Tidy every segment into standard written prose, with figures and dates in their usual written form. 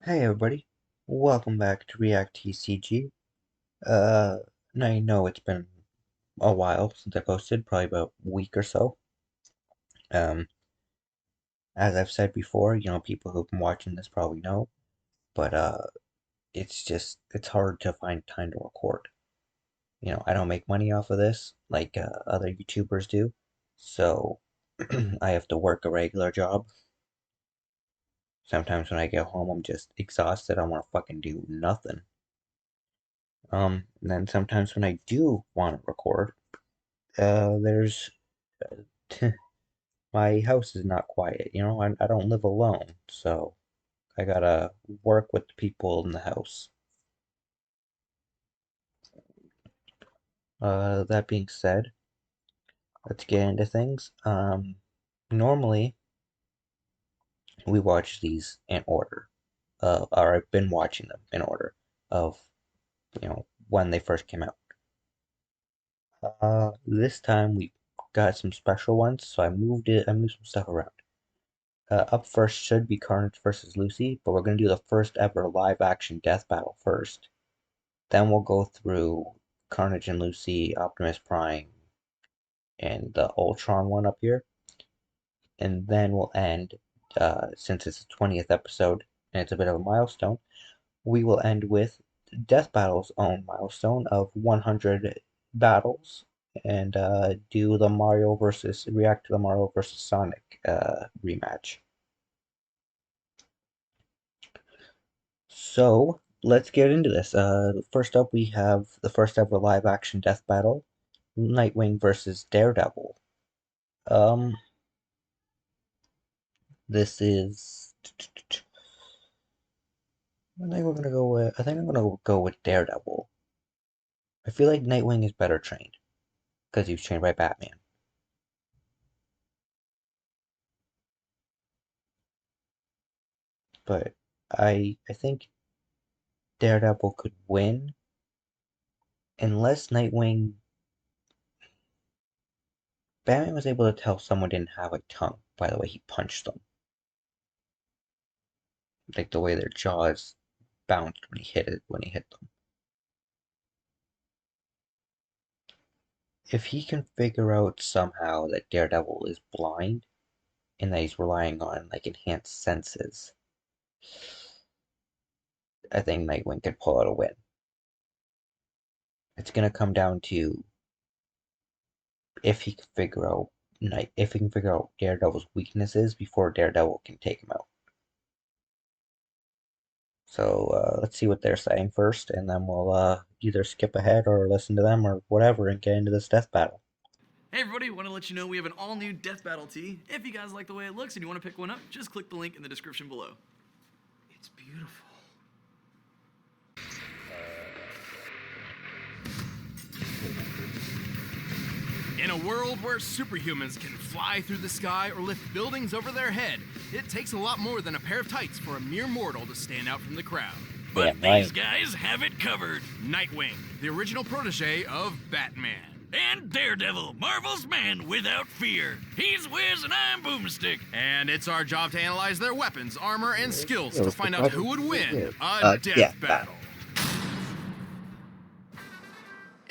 Hey everybody, welcome back to React TCG. Uh, now you know it's been a while since I posted, probably about a week or so. Um, as I've said before, people who've been watching this probably know, but it's hard to find time to record. I don't make money off of this like other YouTubers do, so I have to work a regular job. Sometimes when I get home, I'm just exhausted. I want to fucking do nothing. And then sometimes when I do want to record, there's my house is not quiet. I don't live alone, so I gotta work with the people in the house. That being said, let's get into things. Normally we watch these in order, or I've been watching them in order of, when they first came out. This time we got some special ones, so I moved some stuff around. Up first should be Carnage vs. Lucy, but we're going to do the first ever live action death battle first. Then we'll go through Carnage and Lucy, Optimus Prime, and the Ultron one up here. And then we'll end, since it's the 20th episode and it's a bit of a milestone, we will end with Death Battle's own milestone of 100 battles and do the react to the Mario versus Sonic rematch. So let's get into this. First up, we have the first ever live action death battle, Nightwing versus Daredevil. Um, this is. I think I'm gonna go with Daredevil. I feel like Nightwing is better trained because he was trained by Batman. But I think Daredevil could win unless Nightwing. Batman was able to tell someone didn't have a tongue by the way he punched them, like the way their jaws bounced when he hit them. If he can figure out somehow that Daredevil is blind and that he's relying on like enhanced senses, I think Nightwing could pull out a win. It's gonna come down to if he can figure out if he can figure out Daredevil's weaknesses before Daredevil can take him out. So let's see what they're saying first, and then we'll either skip ahead or listen to them or whatever and get into this death battle. Hey everybody, want to let you know we have an all-new Death Battle tee. If you guys like the way it looks and you want to pick one up, just click the link in the description below. It's beautiful. In a world where superhumans can fly through the sky or lift buildings over their head, it takes a lot more than a pair of tights for a mere mortal to stand out from the crowd. But these guys have it covered. Nightwing, the original protege of Batman. And Daredevil, Marvel's man without fear. He's Wiz and I'm Boomstick. And it's our job to analyze their weapons, armor, and skills to find out who would win a death battle.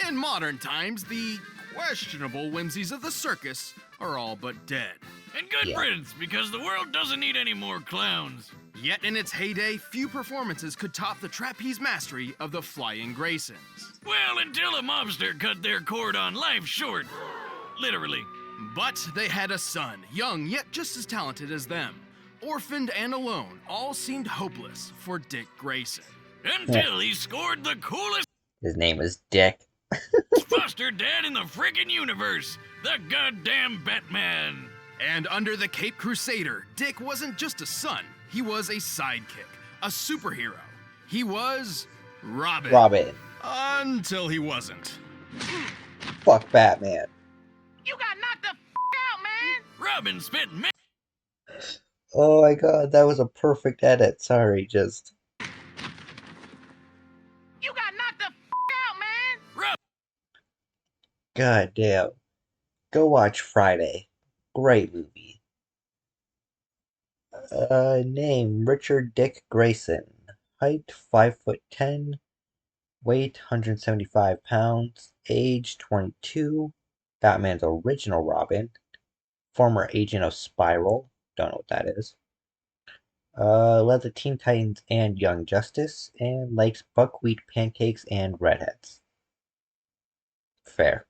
In modern times, the questionable whimsies of the circus are all but dead. And good riddance, because the world doesn't need any more clowns. Yet in its heyday, few performances could top the trapeze mastery of the Flying Graysons. Well, until a mobster cut their cord on life short. Literally. But they had a son, young yet just as talented as them. Orphaned and alone, all seemed hopeless for Dick Grayson. Until he scored the coolest His name is Dick. foster dad in the friggin' universe, the goddamn Batman. And under the Cape Crusader, Dick wasn't just a son, he was a sidekick, a superhero. He was Robin. Robin. Until he wasn't. Fuck Batman. You got knocked the out, man! Robin spent Oh my god, that was a perfect edit. Sorry, just. You got knocked the out, man! God damn. Go watch Friday. Great movie. Name Richard Dick Grayson. Height 5'10", weight 175 pounds, age 22, Batman's original Robin, former agent of Spiral, don't know what that is. Led the Teen Titans and Young Justice, and likes buckwheat pancakes and redheads. Fair.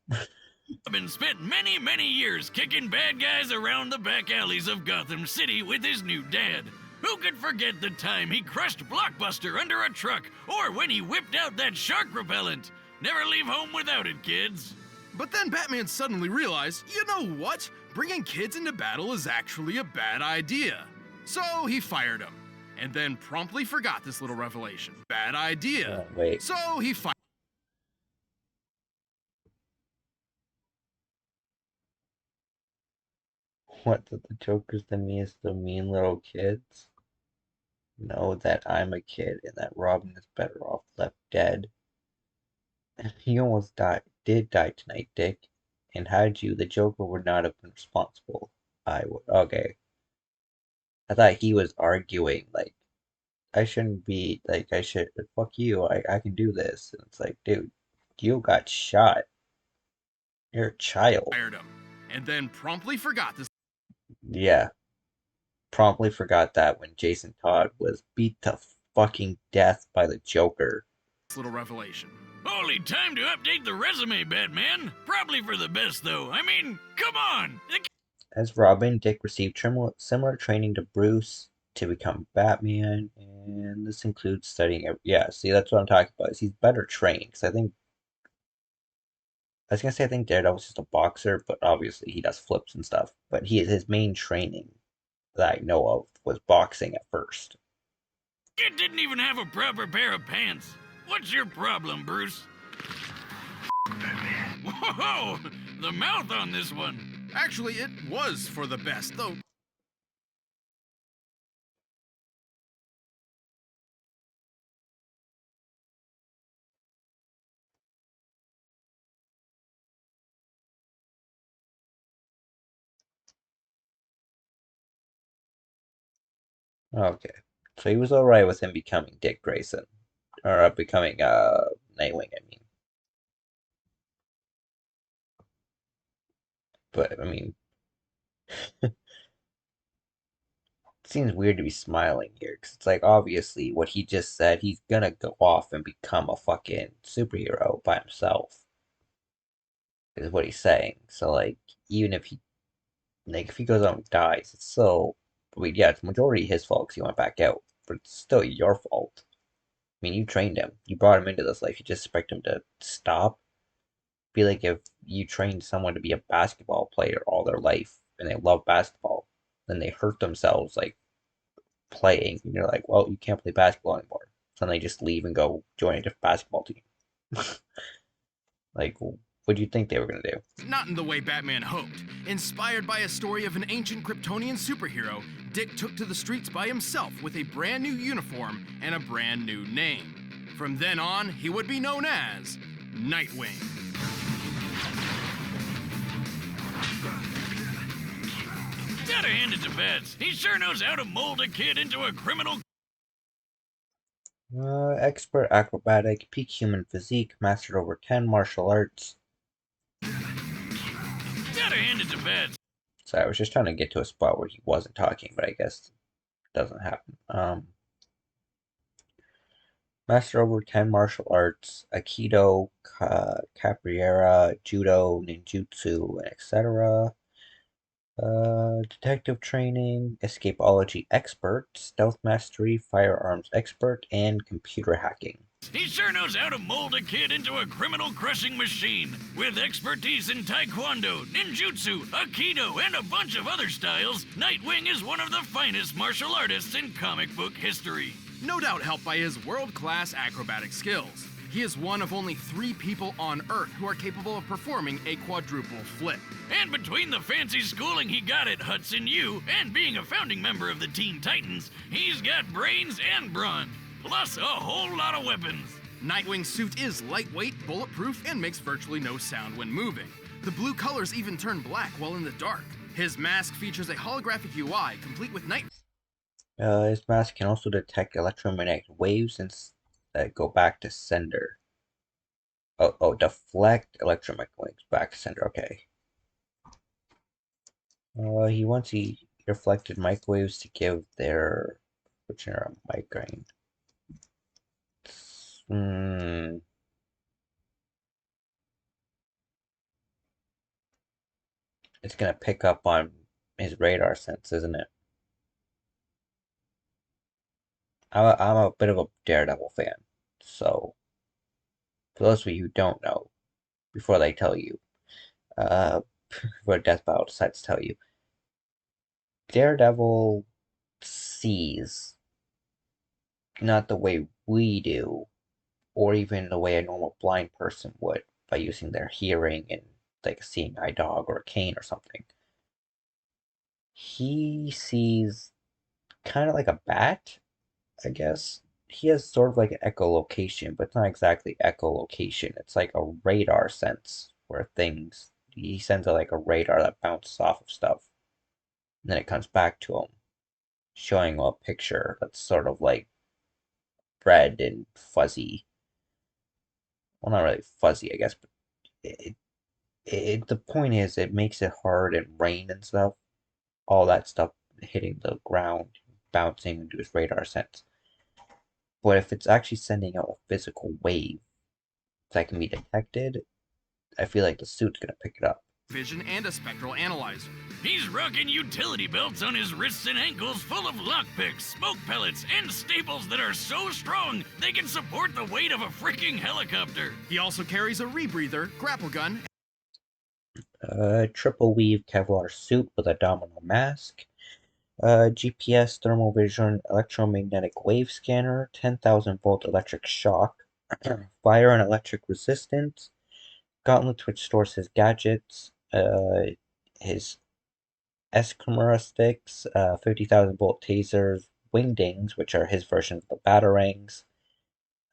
Robin spent many, many years kicking bad guys around the back alleys of Gotham City with his new dad. Who could forget the time he crushed Blockbuster under a truck, or when he whipped out that shark repellent? Never leave home without it, kids. But then Batman suddenly realized, you know what? Bringing kids into battle is actually a bad idea. So he fired him, and then promptly forgot this little revelation. Bad idea. Wait. So he fired. What did the Joker's the meanest the mean little kids? Know that I'm a kid and that Robin is better off left dead. He almost did die tonight, Dick. And had you, the Joker would not have been responsible. I would. Okay. I thought he was arguing, like, I shouldn't be, like, I should, fuck you, I can do this. And it's like, dude, you got shot. You're a child. Fired him, and then promptly forgot this. Yeah. Promptly forgot that when Jason Todd was beat to fucking death by the Joker. Little revelation. Only time to update the resume, Batman. Probably for the best, though. I mean, come on. As Robin, Dick received similar training to Bruce to become Batman, and this includes studying. Yeah, see, that's what I'm talking about. Is he's better trained? Because I was gonna say I think Daredevil's just a boxer, but obviously he does flips and stuff. But his main training that I know of was boxing at first. Kid didn't even have a proper pair of pants. What's your problem, Bruce? Whoa, the mouth on this one. Actually, it was for the best, though. Okay, so he was alright with him becoming Dick Grayson, or becoming Nightwing. I mean, but I mean, it seems weird to be smiling here because it's like obviously what he just said. He's gonna go off and become a fucking superhero by himself. Is what he's saying. So like, even if he if he goes out and dies, it's still. I mean, yeah, it's majority his fault because he went back out, but it's still your fault. I mean, you trained him. You brought him into this life. You just expect him to stop. Be like if you trained someone to be a basketball player all their life and they love basketball, then they hurt themselves like playing, and you're like, well, you can't play basketball anymore. So then they just leave and go join a different basketball team. Like, what do you think they were gonna do? Not in the way Batman hoped. Inspired by a story of an ancient Kryptonian superhero, Dick took to the streets by himself with a brand new uniform and a brand new name. From then on, he would be known as Nightwing. Gotta hand it to Bats. He sure knows how to mold a kid into a criminal. Expert acrobatic, peak human physique, mastered over 10 martial arts. Gotta hand it to Bats. So I was just trying to get to a spot where he wasn't talking, but I guess it doesn't happen. Master over 10 martial arts, Aikido, Capoeira, Judo, Ninjutsu, etc. Detective training, escapology expert, stealth mastery, firearms expert, and computer hacking. He sure knows how to mold a kid into a criminal-crushing machine. With expertise in Taekwondo, Ninjutsu, Aikido, and a bunch of other styles, Nightwing is one of the finest martial artists in comic book history. No doubt helped by his world-class acrobatic skills. He is one of only 3 people on Earth who are capable of performing a quadruple flip. And between the fancy schooling he got at Hudson U and being a founding member of the Teen Titans, he's got brains and brawn, plus a whole lot of weapons. Nightwing's suit is lightweight, bulletproof, and makes virtually no sound when moving. The blue colors even turn black while in the dark. His mask features a holographic UI complete with night. His mask can also detect electromagnetic waves that go back to sender. Deflect electromagnetic waves back to sender. Okay. He wants he reflected microwaves to give their which are migraine. Hmm. It's gonna pick up on his radar sense, isn't it? I'm a bit of a Daredevil fan, so for those of you who don't know, before they tell you, before Death Battle decides to tell you, Daredevil sees not the way we do, or even the way a normal blind person would by using their hearing and like a seeing eye dog or a cane or something. He sees kind of like a bat, I guess. He has sort of like an echolocation, but it's not exactly echolocation. It's like a radar sense where he sends out like a radar that bounces off of stuff, and then it comes back to him, showing him a picture that's sort of like red and fuzzy. Well, not really fuzzy, I guess, but it, the point is, it makes it hard and rain and stuff. All that stuff hitting the ground, bouncing into his radar sense. But if it's actually sending out a physical wave that can be detected, I feel like the suit's gonna pick it up. Vision and a spectral analyzer. He's rocking utility belts on his wrists and ankles full of lockpicks, smoke pellets, and staples that are so strong they can support the weight of a freaking helicopter. He also carries a rebreather, grapple gun, Triple weave Kevlar suit with a domino mask. GPS, thermal vision, electromagnetic wave scanner, 10,000-volt electric shock, fire and electric resistance, gauntlet which stores his gadgets, his Escamera sticks, 50,000-volt tasers, wingdings, which are his version of the batarangs,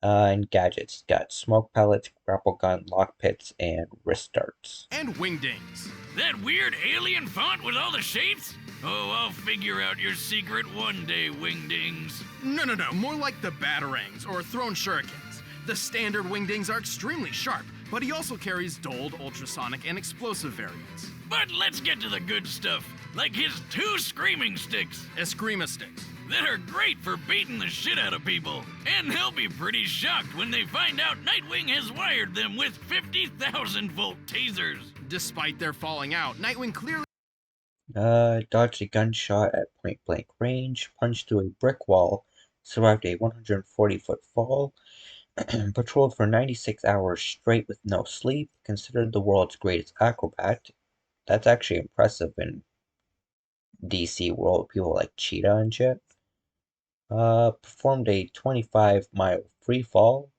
and gadgets. Got smoke pellets, grapple gun, lock pits, and wrist darts. and wingdings. That weird alien font with all the shapes? Oh, I'll figure out your secret one day, wingdings. No, more like the batarangs or thrown shurikens. The standard wingdings are extremely sharp, but he also carries dulled, ultrasonic, and explosive variants. But let's get to the good stuff, like his 2 screaming sticks. Eskrima sticks. That are great for beating the shit out of people. And they'll be pretty shocked when they find out Nightwing has wired them with 50,000-volt tasers. Despite their falling out, Nightwing clearly Dodged a gunshot at point blank range, punched through a brick wall, survived a 140-foot fall, patrolled for 96 hours straight with no sleep, considered the world's greatest acrobat. That's actually impressive in DC world, people like Cheetah and shit. Performed a 25-mile free fall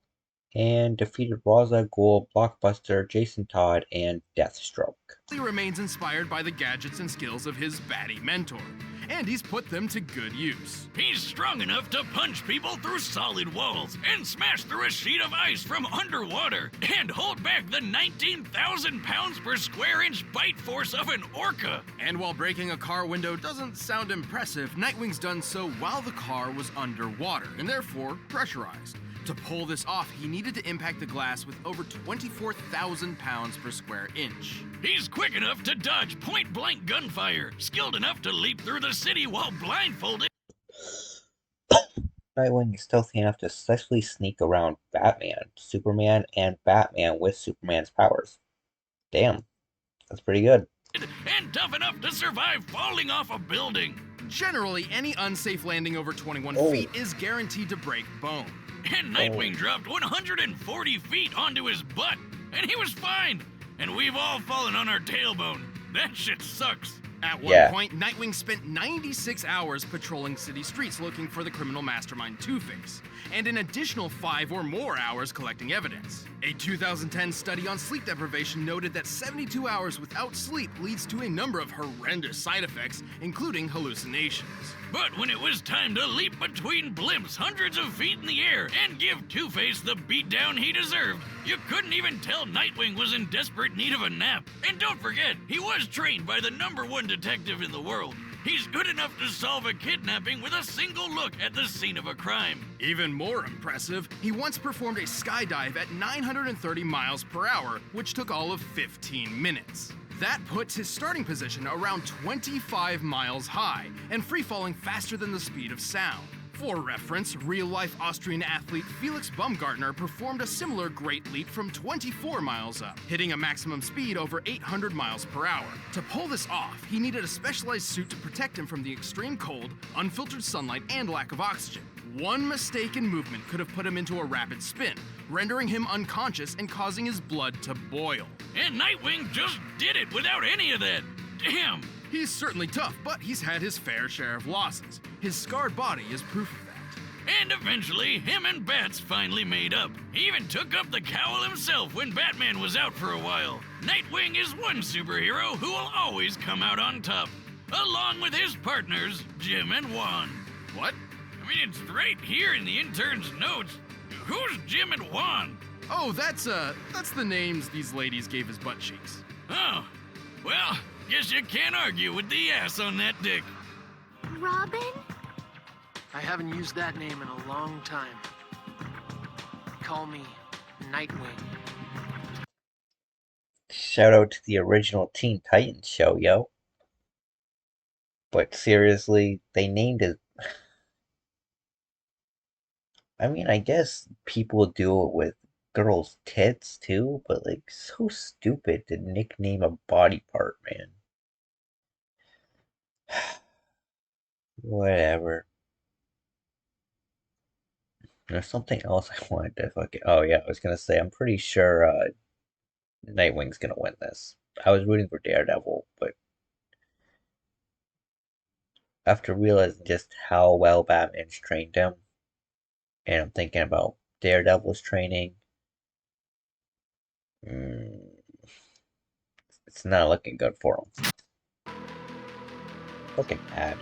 and defeated Raza, Ghul, Blockbuster, Jason Todd, and Deathstroke. remains inspired by the gadgets and skills of his baddie mentor, and he's put them to good use. He's strong enough to punch people through solid walls and smash through a sheet of ice from underwater and hold back the 19,000 pounds per square inch bite force of an orca. And while breaking a car window doesn't sound impressive, Nightwing's done so while the car was underwater and therefore pressurized. To pull this off, he needed to impact the glass with over 24,000 pounds per square inch. He's quick enough to dodge point-blank gunfire, skilled enough to leap through the city while blindfolded. Nightwing is stealthy enough to successfully sneak around Batman, Superman, and Batman with Superman's powers. Damn, that's pretty good. And tough enough to survive falling off a building. Generally, any unsafe landing over 21 feet is guaranteed to break bone. And Nightwing dropped 140 feet onto his butt, and he was fine. And we've all fallen on our tailbone. That shit sucks. At one point, Nightwing spent 96 hours patrolling city streets looking for the criminal mastermind Two-Face, and an additional 5 or more hours collecting evidence. A 2010 study on sleep deprivation noted that 72 hours without sleep leads to a number of horrendous side effects, including hallucinations. But when it was time to leap between blimps hundreds of feet in the air and give Two-Face the beatdown he deserved, you couldn't even tell Nightwing was in desperate need of a nap. And don't forget, he was trained by the #1 detective in the world. he's good enough to solve a kidnapping with a single look at the scene of a crime. Even more impressive, he once performed a skydive at 930 miles per hour, which took all of 15 minutes. That puts his starting position around 25 miles high and free-falling faster than the speed of sound. For reference, real-life Austrian athlete Felix Baumgartner performed a similar great leap from 24 miles up, hitting a maximum speed over 800 miles per hour. To pull this off, he needed a specialized suit to protect him from the extreme cold, unfiltered sunlight, and lack of oxygen. One mistake in movement could have put him into a rapid spin, rendering him unconscious and causing his blood to boil. And Nightwing just did it without any of that. Damn! He's certainly tough, but he's had his fair share of losses. His scarred body is proof of that. And eventually, him and Bats finally made up. He even took up the cowl himself when Batman was out for a while. Nightwing is one superhero who will always come out on top, along with his partners, Jim and Juan. What? I mean, it's right here in the intern's notes. Who's Jim and Juan? Oh, that's the names these ladies gave his butt cheeks. Oh, well, guess you can't argue with the ass on that dick. Robin? I haven't used that name in a long time. Call me Nightwing. Shout out to the original Teen Titans show, yo. But seriously, they named it. I mean, I guess people do it with girls' tits too, but like, so stupid to nickname a body part, man. Whatever. There's something else I wanted to fucking. Oh yeah, I was gonna say, I'm pretty sure Nightwing's gonna win this. I was rooting for Daredevil, but after realizing just how well Batman's trained him, and I'm thinking about Daredevil's training, it's not looking good for him. Looking bad.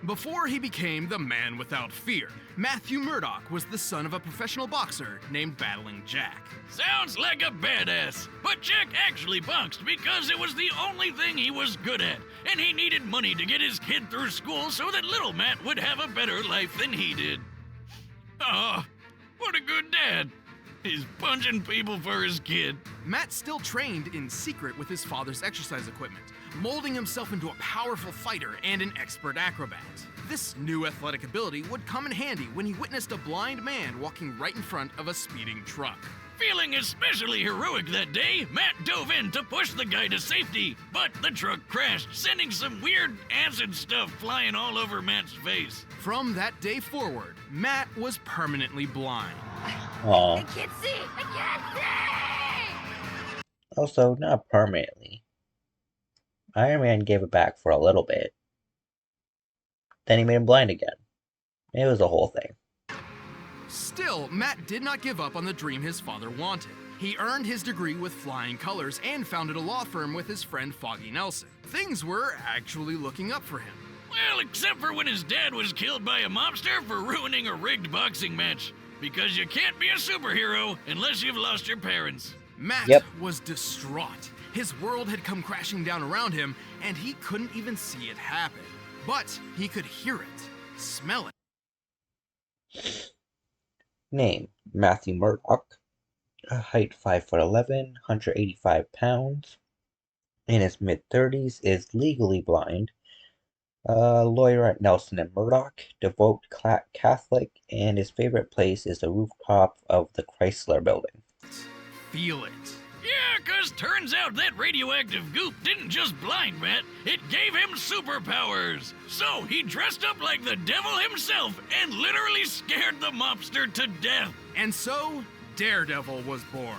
Before he became the man without fear, Matthew Murdock was the son of a professional boxer named Battling Jack. Sounds like a badass, but Jack actually boxed because it was the only thing he was good at, and he needed money to get his kid through school so that little Matt would have a better life than he did. Oh, what a good dad. He's punching people for his kid. Matt still trained in secret with his father's exercise equipment, molding himself into a powerful fighter and an expert acrobat. This new athletic ability would come in handy when he witnessed a blind man walking right in front of a speeding truck. Feeling especially heroic that day, Matt dove in to push the guy to safety, but the truck crashed, sending some weird acid stuff flying all over Matt's face. From that day forward, Matt was permanently blind. Aww. I can't see! I can't see! Also, not permanently. Iron Man gave it back for a little bit. Then he made him blind again. It was a whole thing. Still, Matt did not give up on the dream his father wanted. He earned his degree with flying colors and founded a law firm with his friend Foggy Nelson. Things were actually looking up for him. Well, except for when his dad was killed by a mobster for ruining a rigged boxing match. Because you can't be a superhero unless you've lost your parents. Matt was distraught. His world had come crashing down around him, and he couldn't even see it happen. But he could hear it, smell it. Name: Matthew Murdock. Height 5'11", 185 pounds. In his mid-30s, is legally blind. Lawyer at Nelson and Murdoch, devout Catholic, and his favorite place is the rooftop of the Chrysler Building. Feel it. Yeah, 'cause turns out that radioactive goop didn't just blind Matt, it gave him superpowers. So he dressed up like the devil himself and literally scared the mobster to death. And so, Daredevil was born.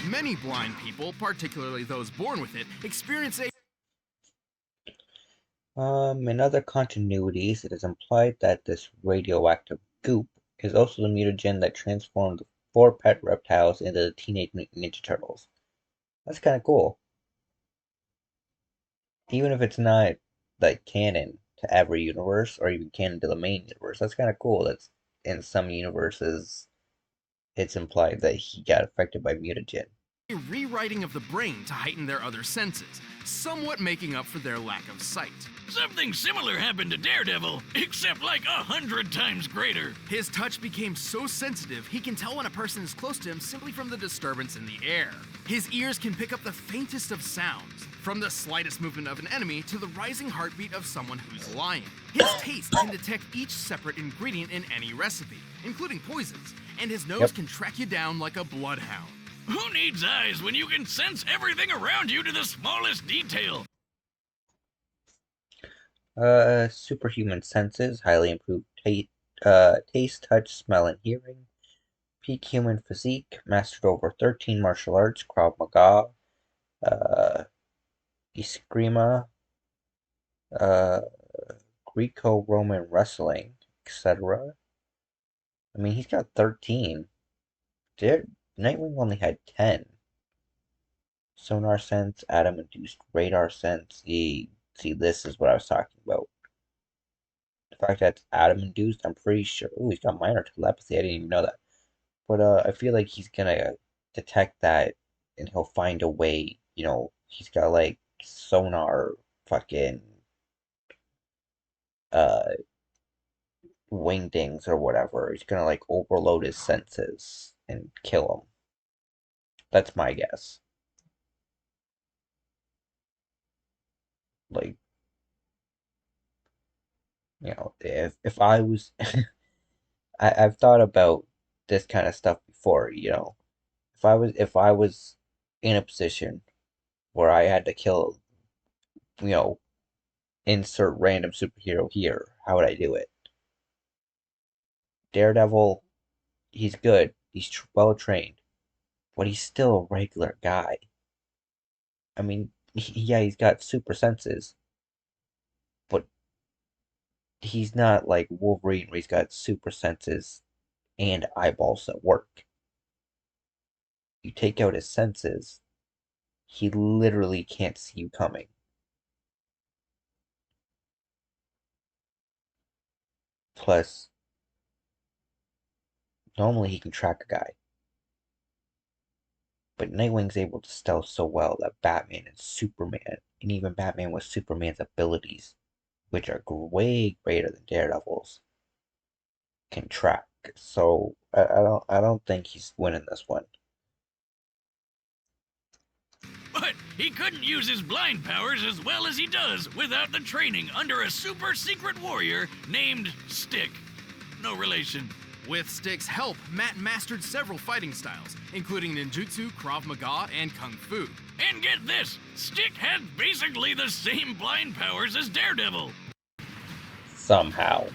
Many blind people, particularly those born with it, experience a... In other continuities, it is implied that this radioactive goop is also the mutagen that transformed the 4 pet reptiles into the Teenage Mutant Ninja Turtles. That's kind of cool. Even if it's not like canon to every universe or even canon to the main universe, that's kind of cool. That's in some universes, it's implied that he got affected by mutagen. A rewriting of the brain to heighten their other senses, somewhat making up for their lack of sight. Something similar happened to Daredevil, except like 100 times greater. His touch became so sensitive, he can tell when a person is close to him simply from the disturbance in the air. His ears can pick up the faintest of sounds, from the slightest movement of an enemy to the rising heartbeat of someone who's lying. His taste can detect each separate ingredient in any recipe, including poisons, and his nose can track you down like a bloodhound. Who needs eyes when you can sense everything around you to the smallest detail? Superhuman senses, highly improved taste, touch, smell, and hearing. Peak human physique, mastered over 13 martial arts, Krav Maga, Eskrima, Greco-Roman wrestling, etc. I mean, he's got 13. Nightwing only had 10. Sonar sense, atom-induced radar sense. See, this is what I was talking about. The fact that it's atom-induced, I'm pretty sure. Ooh, he's got minor telepathy. I didn't even know that. But I feel like he's gonna detect that, and he'll find a way. You know, he's got like sonar, fucking wingdings or whatever. He's gonna like overload his senses and kill him. That's my guess. Like, you know, if I was, I've thought about this kind of stuff before. You know, if I was in a position where I had to kill, you know, insert random superhero here, how would I do it? Daredevil, he's good. He's well trained, but he's still a regular guy. I mean, yeah, he's got super senses, but he's not like Wolverine where he's got super senses and eyeballs that work. You take out his senses, he literally can't see you coming. Plus, normally he can track a guy. But Nightwing's able to stealth so well that Batman and Superman, and even Batman with Superman's abilities, which are way greater than Daredevil's, can track. So I don't think he's winning this one. But he couldn't use his blind powers as well as he does without the training under a super secret warrior named Stick. No relation. With Stick's help, Matt mastered several fighting styles, including ninjutsu, Krav Maga, and Kung Fu. And get this, Stick had basically the same blind powers as Daredevil. Somehow.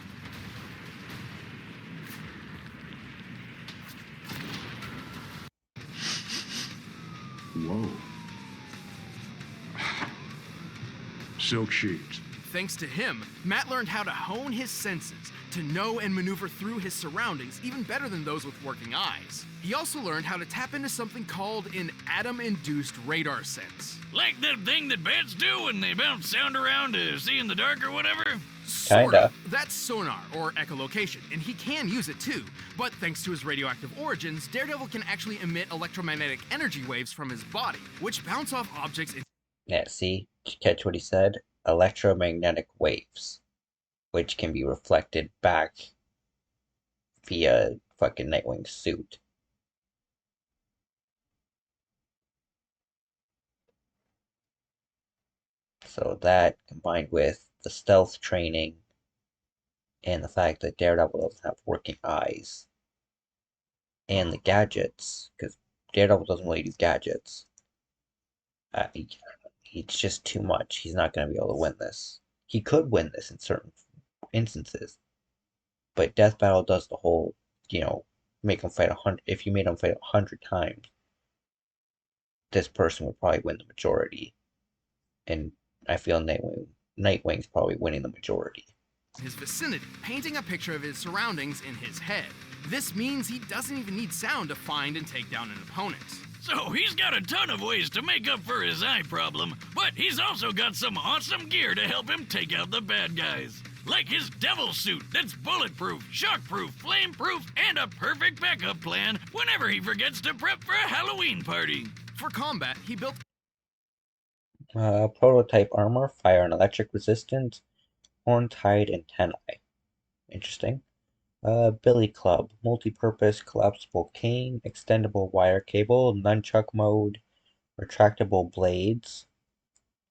Whoa. Silk sheet. Thanks to him, Matt learned how to hone his senses, to know and maneuver through his surroundings even better than those with working eyes. He also learned how to tap into something called an atom-induced radar sense. Like that thing that bats do when they bounce sound around to see in the dark or whatever? Kinda. That's sonar, or echolocation, and he can use it too. But thanks to his radioactive origins, Daredevil can actually emit electromagnetic energy waves from his body, which bounce off objects in... Yeah, see? Did you catch what he said? Electromagnetic waves, which can be reflected back via fucking Nightwing's suit. So that, combined with the stealth training and the fact that Daredevil doesn't have working eyes, and the gadgets, because Daredevil doesn't really do gadgets, it's just too much. He's not going to be able to win this. He could win this in certain instances, but Death Battle does the whole, you know, make him fight 100. If you made him fight 100 times, this person would probably win the majority, and I feel Nightwing's probably winning the majority. His vicinity, painting a picture of his surroundings in his head. This means he doesn't even need sound to find and take down an opponent. So he's got a ton of ways to make up for his eye problem, but he's also got some awesome gear to help him take out the bad guys. like his devil suit that's bulletproof, shockproof, flameproof, and a perfect backup plan whenever he forgets to prep for a Halloween party. For combat, he built Prototype armor, fire and electric resistance, horn-tied antennae. Interesting. Billy Club, multi-purpose collapsible cane, extendable wire cable, nunchuck mode, retractable blades,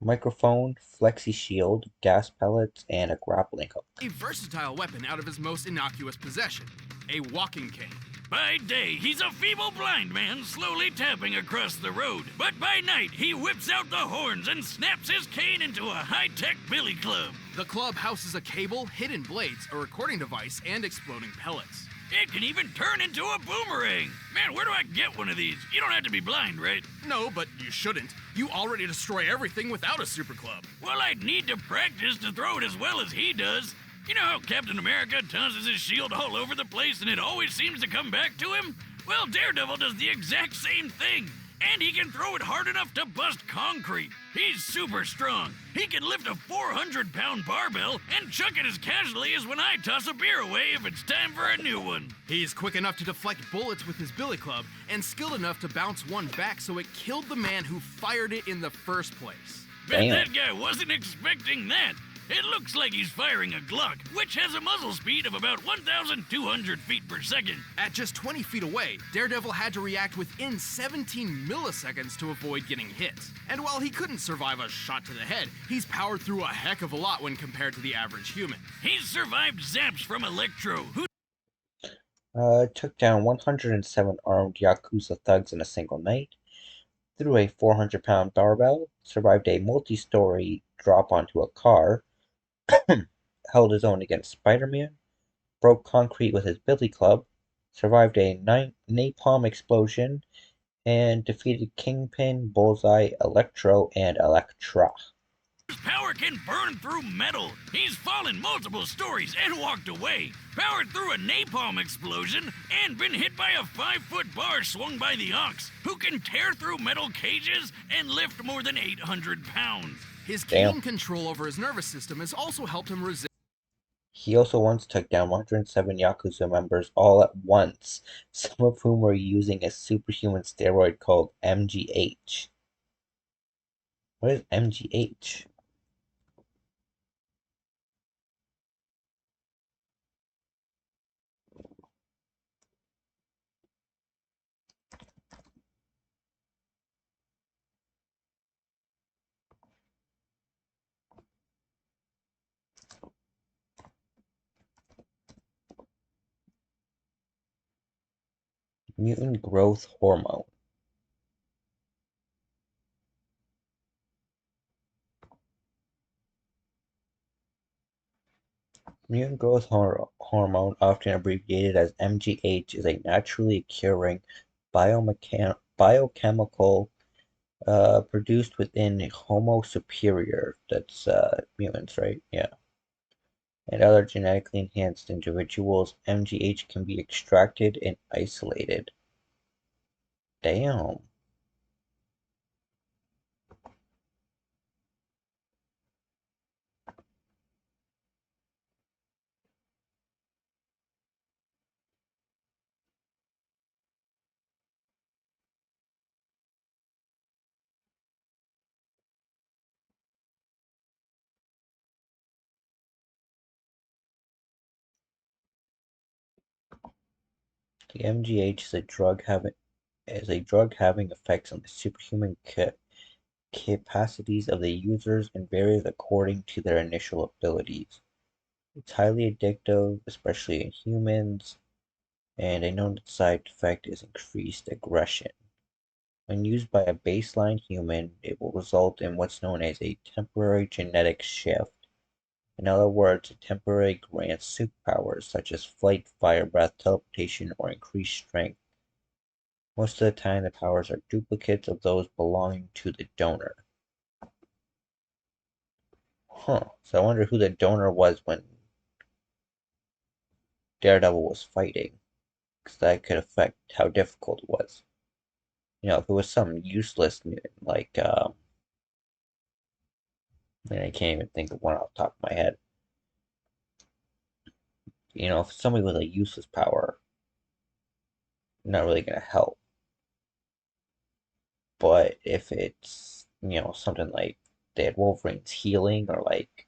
microphone, flexi shield, gas pellets, and a grappling hook. a versatile weapon out of his most innocuous possession, a walking cane. By day, he's a feeble blind man slowly tapping across the road. But by night, he whips out the horns and snaps his cane into a high-tech billy club. The club houses a cable, hidden blades, a recording device, and exploding pellets. It can even turn into a boomerang. Man, where do I get one of these? You don't have to be blind, right? No, but you shouldn't. You already destroy everything without a super club. Well, I'd need to practice to throw it as well as he does. You know how Captain America tosses his shield all over the place and it always seems to come back to him? Well, Daredevil does the exact same thing. And he can throw it hard enough to bust concrete. He's super strong. He can lift a 400-pound barbell and chuck it as casually as when I toss a beer away if it's time for a new one. He's quick enough to deflect bullets with his billy club and skilled enough to bounce one back so it killed the man who fired it in the first place. Bet Damn. that guy wasn't expecting that. It looks like he's firing a Glock, which has a muzzle speed of about 1,200 feet per second. At just 20 feet away, Daredevil had to react within 17 milliseconds to avoid getting hit. And while he couldn't survive a shot to the head, he's powered through a heck of a lot when compared to the average human. He's survived zaps from Electro, who Took down 107 armed Yakuza thugs in a single night, threw a 400-pound barbell, survived a multi-story drop onto a car, held his own against Spider-Man, broke concrete with his billy club, survived a napalm explosion, and defeated Kingpin, Bullseye, Electro, and Elektra. whose power can burn through metal. He's fallen multiple stories and walked away, powered through a napalm explosion, and been hit by a 5-foot bar swung by the Ox, who can tear through metal cages and lift more than 800 pounds. His Damn. keen control over his nervous system has also helped him resist. He also once took down 107 Yakuza members all at once, some of whom were using a superhuman steroid called MGH. What is MGH? Mutant growth hormone. Mutant growth hormone, often abbreviated as MGH, is a naturally occurring biochemical produced within Homo superior, that's mutants, right? Yeah. And other genetically enhanced individuals. MGH can be extracted and isolated. Damn. The MGH is a drug having effects on the superhuman capacities of the users and varies according to their initial abilities. It's highly addictive, especially in humans, and a known side effect is increased aggression. When used by a baseline human, it will result in what's known as a temporary genetic shift. In other words, it temporarily grants superpowers such as flight, fire breath, teleportation, or increased strength. Most of the time, the powers are duplicates of those belonging to the donor. Huh, so I wonder who the donor was when Daredevil was fighting, because that could affect how difficult it was. You know, if it was some useless mutant, like, I can't even think of one off the top of my head. You know, if somebody with a useless power, not really gonna help. But if it's, you know, something like they had Wolverine's healing or like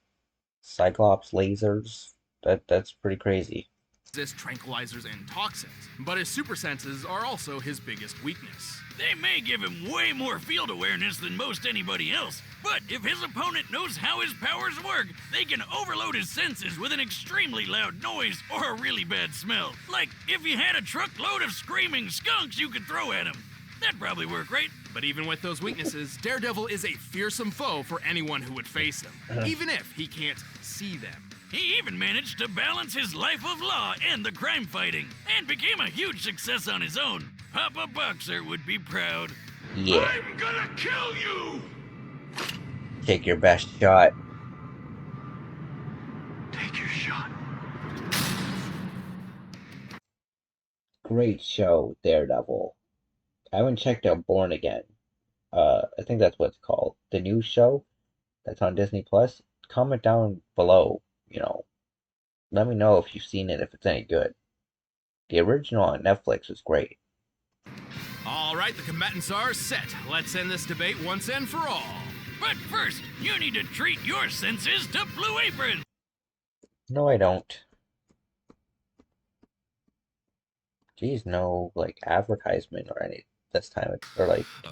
Cyclops lasers, that's pretty crazy. Resist tranquilizers and toxins, but his super senses are also his biggest weakness. They may give him way more field awareness than most anybody else, but if his opponent knows how his powers work, they can overload his senses with an extremely loud noise or a really bad smell. Like if you had a truckload of screaming skunks you could throw at him. That'd probably work, right? But even with those weaknesses, Daredevil is a fearsome foe for anyone who would face him, even if he can't see them. He even managed to balance his life of law and the crime fighting, and became a huge success on his own. Papa Boxer would be proud. Yeah. I'm gonna kill you! Take your best shot. Take your shot. Great show, Daredevil. I haven't checked out Born Again. I think that's what it's called. The new show that's on Disney Plus. Comment down below, you know. Let me know if you've seen it, if it's any good. The original on Netflix is great. All right, the combatants are set. Let's end this debate once and for all. But first, you need to treat your senses to Blue Apron. No, I don't. Geez, no, like, advertisement or any this time. Or, like, I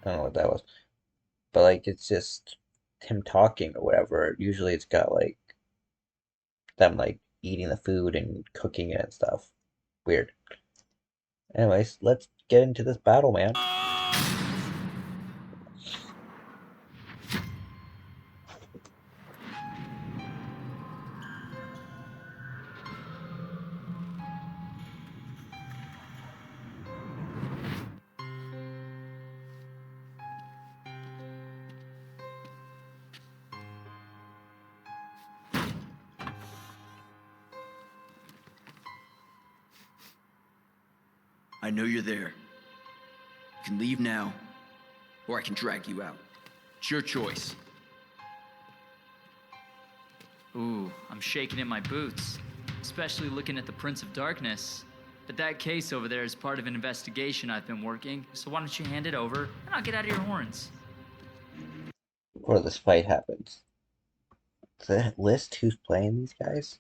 don't know what that was. But, like, it's just him talking or whatever. Usually it's got, like, them, like, eating the food and cooking it and stuff. Weird. Anyways, let's get into this battle, man. I know you're there. You can leave now, or I can drag you out. It's your choice. Ooh, I'm shaking in my boots, especially looking at the Prince of Darkness. But that case over there is part of an investigation I've been working, so why don't you hand it over, and I'll get out of your horns. Before this fight happens. Does it list who's playing these guys?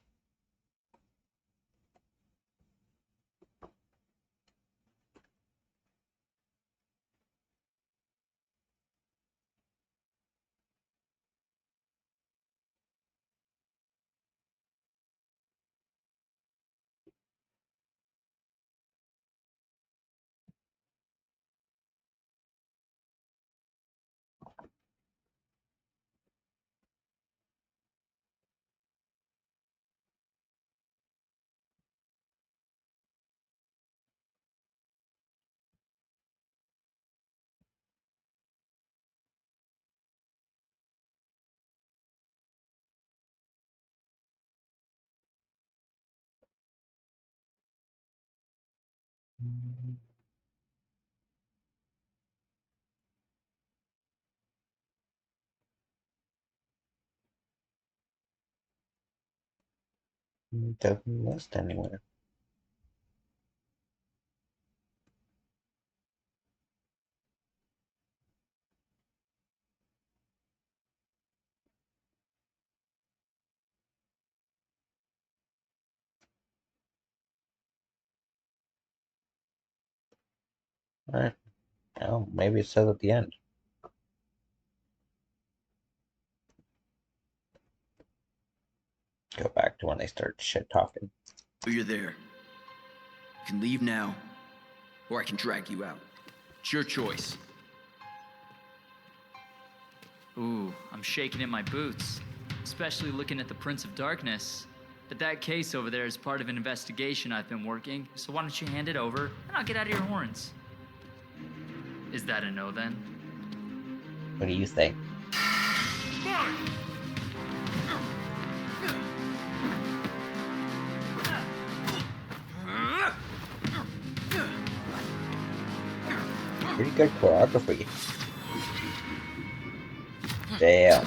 It doesn't list anywhere. Alright. Well, maybe it says at the end. Go back to when they start shit talking. You're there. You can leave now, or I can drag you out. It's your choice. Ooh, I'm shaking in my boots, especially looking at the Prince of Darkness. But that case over there is part of an investigation I've been working, so why don't you hand it over, and I'll get out of your horns. Is that a no then? What do you think? Pretty good choreography. Damn.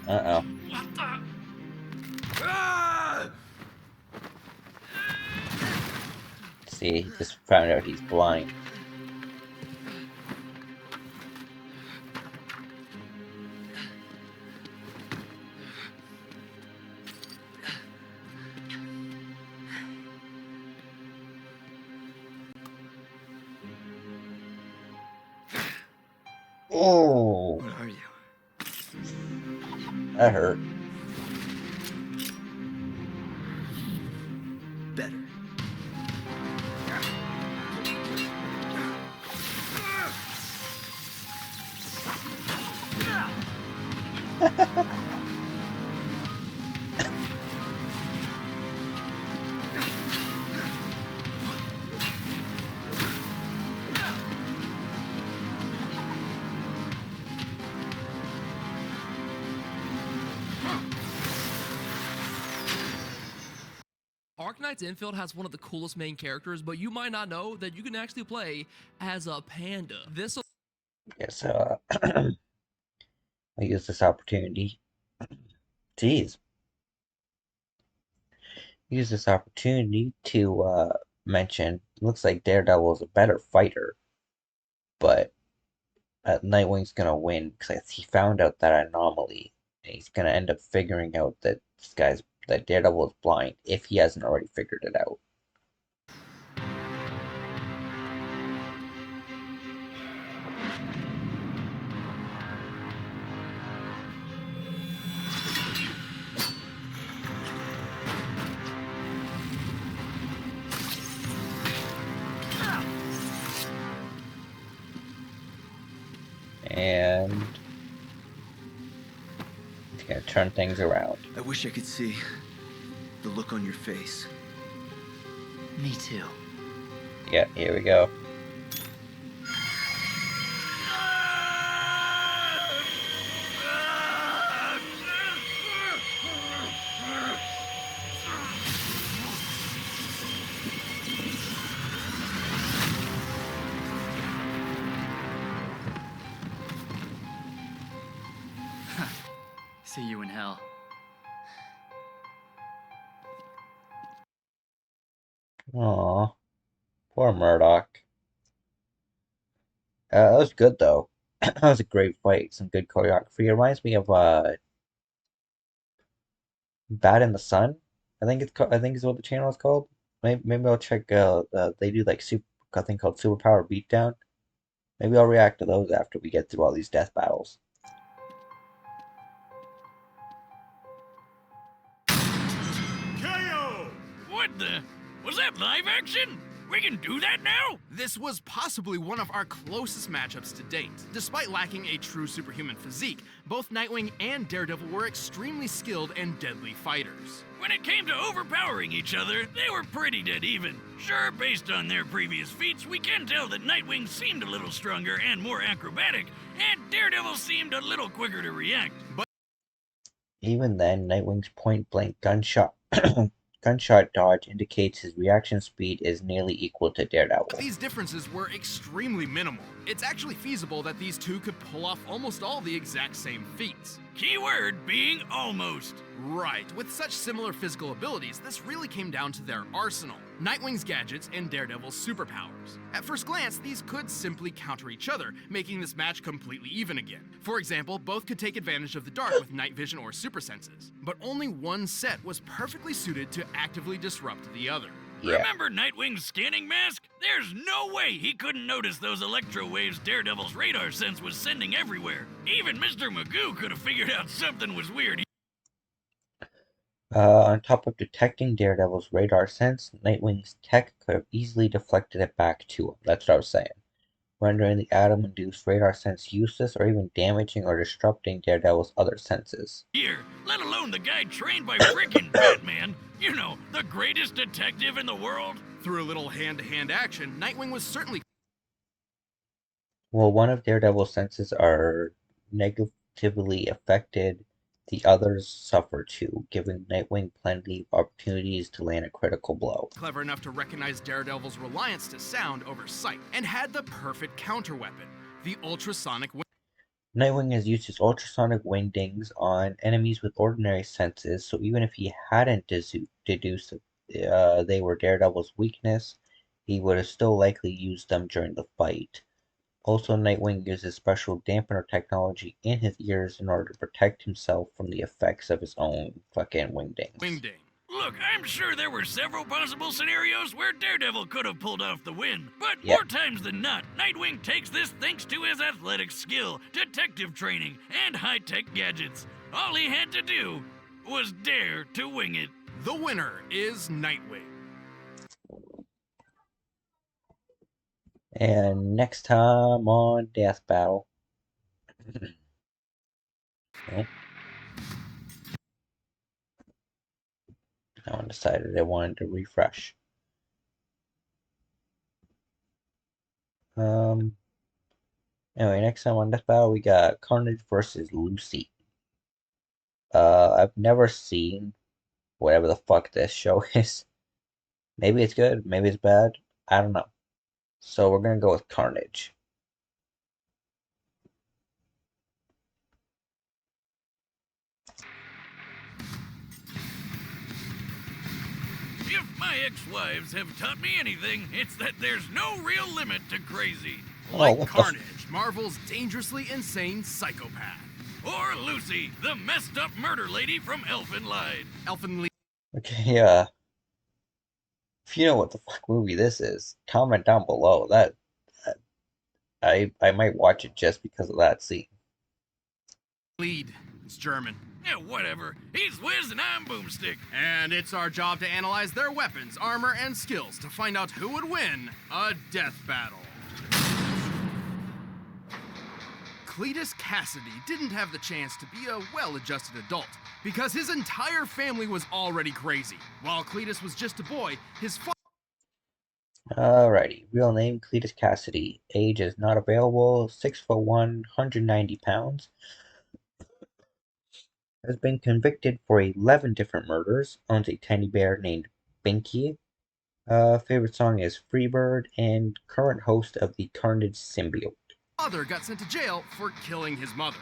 Uh-oh. See, he just found out he's blind. Oh, What are you? that hurt. Better. Arknight's Infield has one of the coolest main characters, but you might not know that you can actually play as a panda. This Yes, I use this opportunity. Jeez. Use this opportunity to mention, looks like Daredevil is a better fighter, but Nightwing's gonna win because he found out that anomaly, and he's gonna end up figuring out that that Daredevil is blind if he hasn't already figured it out. And he's gonna turn things around. I wish I could see the look on your face. Me too. Yeah, here we go. See you in hell. Aw, poor Murdoch. That was good though. That was a great fight. Some good choreography. It reminds me of Bad in the Sun. I think is what the channel is called. Maybe I'll check. They do like a thing called Superpower Beatdown. Maybe I'll react to those after we get through all these death battles. KO! What the? Was that live action? We can do that now? This was possibly one of our closest matchups to date. Despite lacking a true superhuman physique, both Nightwing and Daredevil were extremely skilled and deadly fighters. When it came to overpowering each other, they were pretty dead even. Sure, based on their previous feats, we can tell that Nightwing seemed a little stronger and more acrobatic, and Daredevil seemed a little quicker to react. But Even then, Nightwing's point-blank gunshot dodge indicates his reaction speed is nearly equal to Daredevil. these differences were extremely minimal. It's actually feasible that these two could pull off almost all the exact same feats. keyword being almost. Right, with such similar physical abilities, this really came down to their arsenal. Nightwing's gadgets and Daredevil's superpowers. At first glance, these could simply counter each other, making this match completely even again. For example, both could take advantage of the dark with night vision or super senses, but only one set was perfectly suited to actively disrupt the other. Yeah. Remember Nightwing's scanning mask? There's no way he couldn't notice those electro waves Daredevil's radar sense was sending everywhere. Even Mr. Magoo could have figured out something was weird. On top of detecting Daredevil's radar sense, Nightwing's tech could have easily deflected it back to him. That's what I was saying. Rendering the atom-induced radar sense useless or even damaging or disrupting Daredevil's other senses. Here, let alone the guy trained by freaking Batman. You know, the greatest detective in the world. Through a little hand-to-hand action, Nightwing was certainly... While one of Daredevil's senses are negatively affected, the others suffer too, giving Nightwing plenty of opportunities to land a critical blow. clever enough to recognize Daredevil's reliance to sound over sight, and had the perfect counterweapon, the ultrasonic Nightwing has used his ultrasonic wingdings on enemies with ordinary senses, so even if he hadn't deduced they were Daredevil's weakness, he would have still likely used them during the fight. Also, Nightwing uses special dampener technology in his ears in order to protect himself from the effects of his own fucking wingdings. wingding. Look, I'm sure there were several possible scenarios where Daredevil could have pulled off the win, but Yeah. more times than not, Nightwing takes this thanks to his athletic skill, detective training, and high-tech gadgets. All he had to do was dare to wing it. The winner is Nightwing. And next time on Death Battle. Okay. No one decided they wanted to refresh. Anyway, next time on Death Battle we got Carnage versus Lucy. I've never seen whatever the fuck this show is. Maybe it's good, maybe it's bad. I don't know. So we're gonna go with Carnage. If my ex-wives have taught me anything, it's that there's no real limit to crazy. Like what the Carnage, Marvel's dangerously insane psychopath. Or Lucy, the messed up murder lady from Elfin Lied. Elfin Okay, if you know what the fuck movie this is, comment down below. That I might watch it just because of that scene. Lead. It's German. Yeah, whatever. He's Wiz and I'm Boomstick. And it's our job to analyze their weapons, armor, and skills to find out who would win a death battle. Cletus Cassidy didn't have the chance to be a well-adjusted adult because his entire family was already crazy. While Cletus was just a boy, his father... Alrighty, real name Cletus Cassidy. Age is not available. 6'1", 190 pounds. Has been convicted for 11 different murders. Owns a teddy bear named Binky. Favorite song is Freebird, and current host of the Carnage symbiote. father got sent to jail for killing his mother.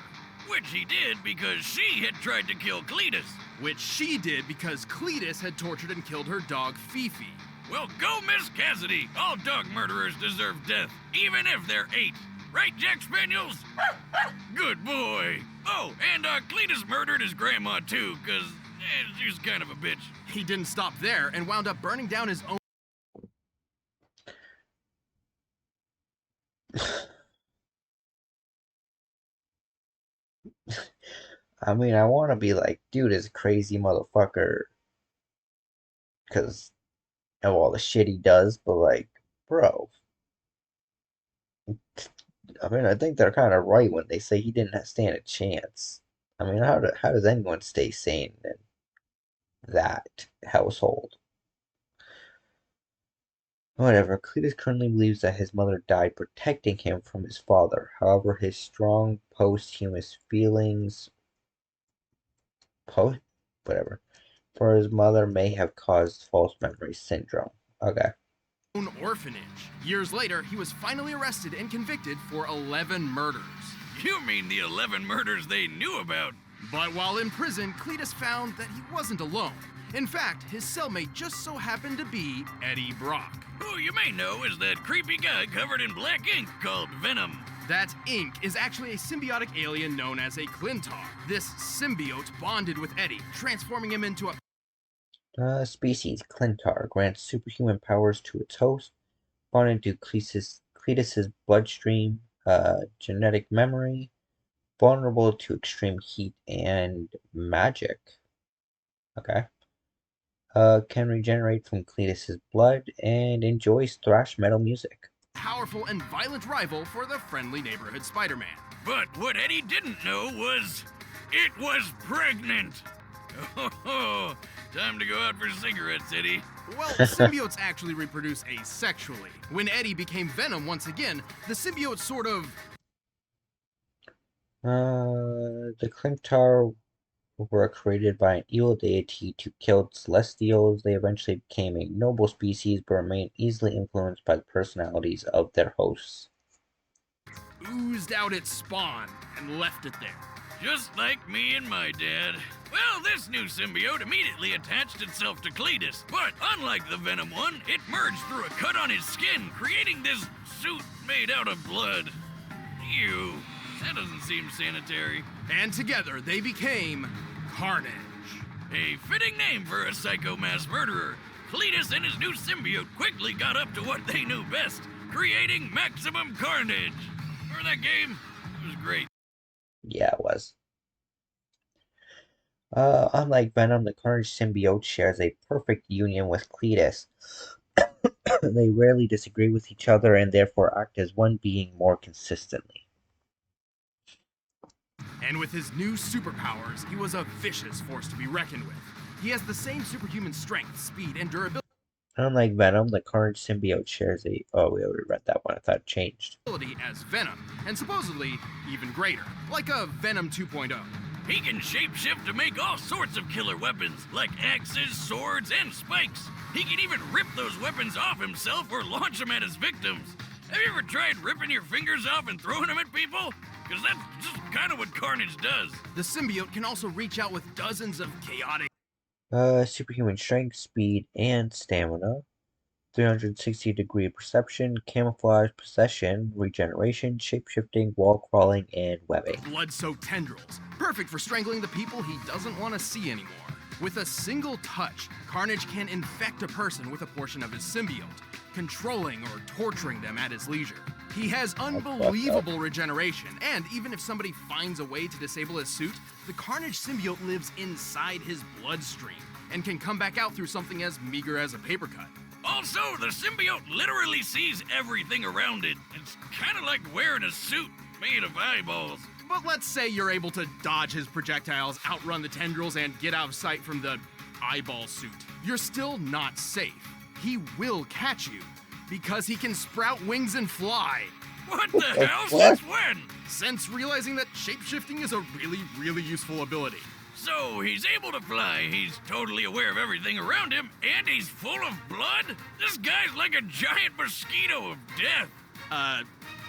Which he did because she had tried to kill Cletus. Which she did because Cletus had tortured and killed her dog Fifi. Well, go Miss Cassidy. All dog murderers deserve death, even if they're 8. Right, Jack Spaniels? Good boy. Oh, and Cletus murdered his grandma too, because she's kind of a bitch. He didn't stop there and wound up burning down his own... I mean, I want to be like, dude is a crazy motherfucker because of all the shit he does, but like, bro. I mean, I think they're kind of right when they say he didn't stand a chance. I mean, how does anyone stay sane in that household? Whatever, Cletus currently believes that his mother died protecting him from his father. However, his strong posthumous feelings for his mother may have caused false memory syndrome. Okay. own orphanage. Years later, he was finally arrested and convicted for 11 murders. You mean the 11 murders they knew about? But while in prison, Cletus found that he wasn't alone. In fact, his cellmate just so happened to be Eddie Brock. Who you may know is that creepy guy covered in black ink called Venom. That ink is actually a symbiotic alien known as a Clintar. This symbiote bonded with Eddie, transforming him into a Species Clintar grants superhuman powers to its host, bonded to Cletus's bloodstream, genetic memory, vulnerable to extreme heat and magic. Okay. Can regenerate from Cletus's blood and enjoys thrash metal music. Powerful and violent rival for the friendly neighborhood Spider-Man. But what Eddie didn't know was it was pregnant. Oh, time to go out for cigarettes, Eddie. Well, symbiotes actually reproduce asexually. When Eddie became Venom once again, the symbiote sort of... The Clintar were created by an evil deity to kill celestials. They eventually became a noble species, but remain easily influenced by the personalities of their hosts. oozed out its spawn and left it there. Just like me and my dad. Well, this new symbiote immediately attached itself to Cletus, but unlike the Venom one, it merged through a cut on his skin, creating this suit made out of blood. Ew, that doesn't seem sanitary. And together they became Carnage. A fitting name for a psycho mass murderer. Cletus and his new symbiote quickly got up to what they knew best, creating maximum carnage. Remember that game? It was great. Yeah, it was. Unlike Venom, the Carnage symbiote shares a perfect union with Cletus. They rarely disagree with each other and therefore act as one being more consistently. And with his new superpowers, he was a vicious force to be reckoned with. He has the same superhuman strength, speed, and durability Unlike Venom, the Carnage symbiote shares a... Oh, we already read that one. I thought it changed. as Venom, and supposedly even greater, like a Venom 2.0. He can shapeshift to make all sorts of killer weapons, like axes, swords, and spikes. He can even rip those weapons off himself or launch them at his victims. Have you ever tried ripping your fingers off and throwing them at people? Because that's just kind of what Carnage does. The symbiote can also reach out with dozens of chaotic Superhuman strength, speed, and stamina. 360-degree perception, camouflage, possession, regeneration, shapeshifting, wall crawling, and webbing. blood-soaked tendrils, perfect for strangling the people he doesn't want to see anymore. With a single touch, Carnage can infect a person with a portion of his symbiote, controlling or torturing them at his leisure. He has unbelievable regeneration, and even if somebody finds a way to disable his suit, the Carnage symbiote lives inside his bloodstream and can come back out through something as meager as a paper cut. Also, the symbiote literally sees everything around it. It's kind of like wearing a suit made of eyeballs. But let's say you're able to dodge his projectiles, outrun the tendrils, and get out of sight from the eyeball suit. You're still not safe. He will catch you, because he can sprout wings and fly. What the hell? Since when? Since realizing that shapeshifting is a really useful ability. So he's able to fly, he's totally aware of everything around him, and he's full of blood? This guy's like a giant mosquito of death.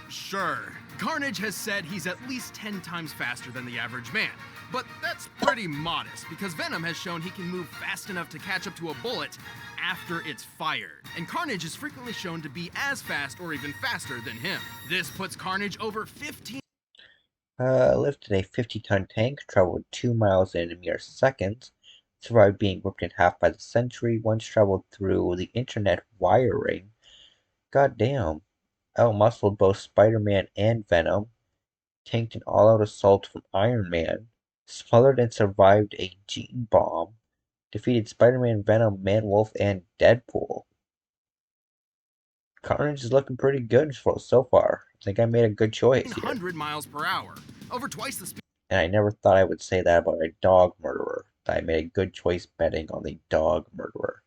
Sure. Carnage has said he's at least 10 times faster than the average man. But that's pretty modest, because Venom has shown he can move fast enough to catch up to a bullet after it's fired. And Carnage is frequently shown to be as fast or even faster than him. This puts Carnage over 15... Lifted a 50-ton tank, traveled 2 miles in a mere seconds, survived being ripped in half by the Sentry, once traveled through the internet wiring. Goddamn. Outmuscled both Spider-Man and Venom, tanked an all-out assault from Iron Man, smothered and survived a gene bomb, defeated Spider-Man, Venom, Man-Wolf, and Deadpool. Carnage is looking pretty good so far. I think I made a good choice here. 100 miles per hour, over twice the speed And I never thought I would say that about a dog murderer. That I made a good choice betting on the dog murderer.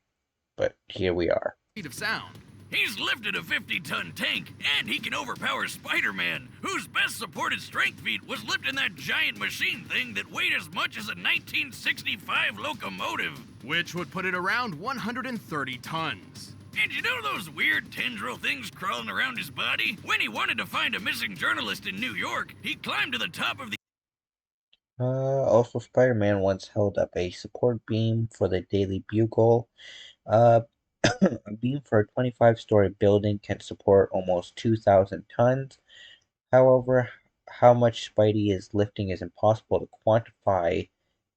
But here we are. of sound. He's lifted a 50-ton tank, and he can overpower Spider-Man, whose best supported strength feat was lifting that giant machine thing that weighed as much as a 1965 locomotive. Which would put it around 130 tons. And you know those weird tendril things crawling around his body? When he wanted to find a missing journalist in New York, he climbed to the top of the... Also, Spider-Man once held up a support beam for the Daily Bugle. A beam for a 25-story building can support almost 2,000 tons. However, how much Spidey is lifting is impossible to quantify,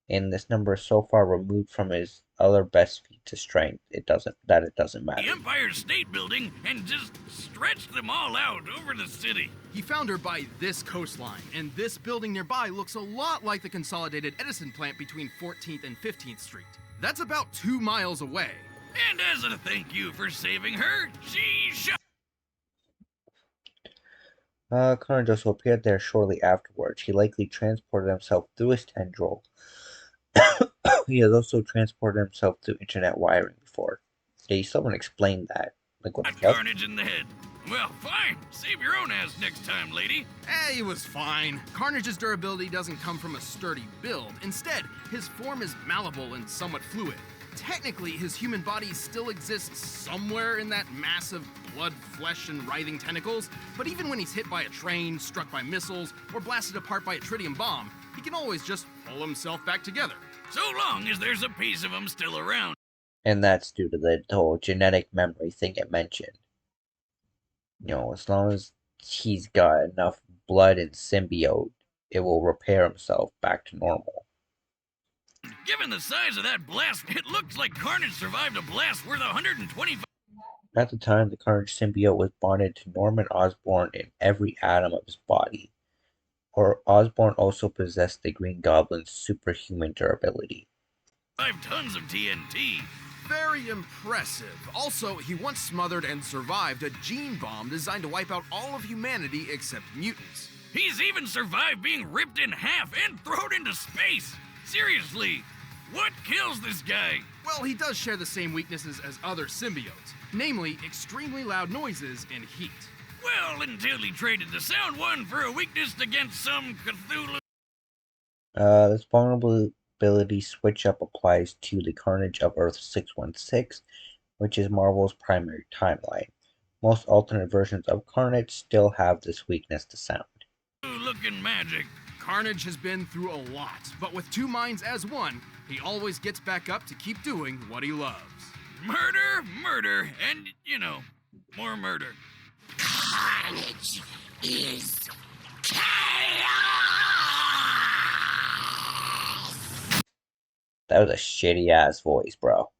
and this number is so far removed from his other best feat to strength, it doesn't matter. The Empire State Building and just stretched them all out over the city. He found her by this coastline, and this building nearby looks a lot like the consolidated Edison plant between 14th and 15th Street. That's about 2 miles away. And as a thank you for saving her, she shot. Carnage also appeared there shortly afterwards. He likely transported himself through his tendril. He has also transported himself through internet wiring before. Yeah, someone explain that. Like, what the fuck? Carnage in the head. Well, fine. Save your own ass next time, lady. He was fine. Carnage's durability doesn't come from a sturdy build. Instead, his form is malleable and somewhat fluid. Technically, his human body still exists somewhere in that mass of blood, flesh, and writhing tentacles, but even when he's hit by a train, struck by missiles, or blasted apart by a tritium bomb, he can always just pull himself back together. So long as there's a piece of him still around. And that's due to the whole genetic memory thing it mentioned. You know, as long as he's got enough blood and symbiote, it will repair himself back to normal. Given the size of that blast, it looks like Carnage survived a blast worth 125. At the time, the Carnage symbiote was bonded to Norman Osborn in every atom of his body. Or Osborn also possessed the Green Goblin's superhuman durability. 5 tons of TNT. Very impressive. Also, he once smothered and survived a gene bomb designed to wipe out all of humanity except mutants. He's even survived being ripped in half and thrown into space. Seriously, what kills this guy? Well, he does share the same weaknesses as other symbiotes, namely extremely loud noises and heat. Well, until he traded the sound one for a weakness against some Cthulhu. This vulnerability switch-up applies to the Carnage of Earth 616, which is Marvel's primary timeline. Most alternate versions of Carnage still have this weakness to sound. Looking magic. Carnage has been through a lot, but with 2 minds as one, he always gets back up to keep doing what he loves. Murder, murder, and, you know, more murder. Carnage is chaos! That was a shitty-ass voice, bro.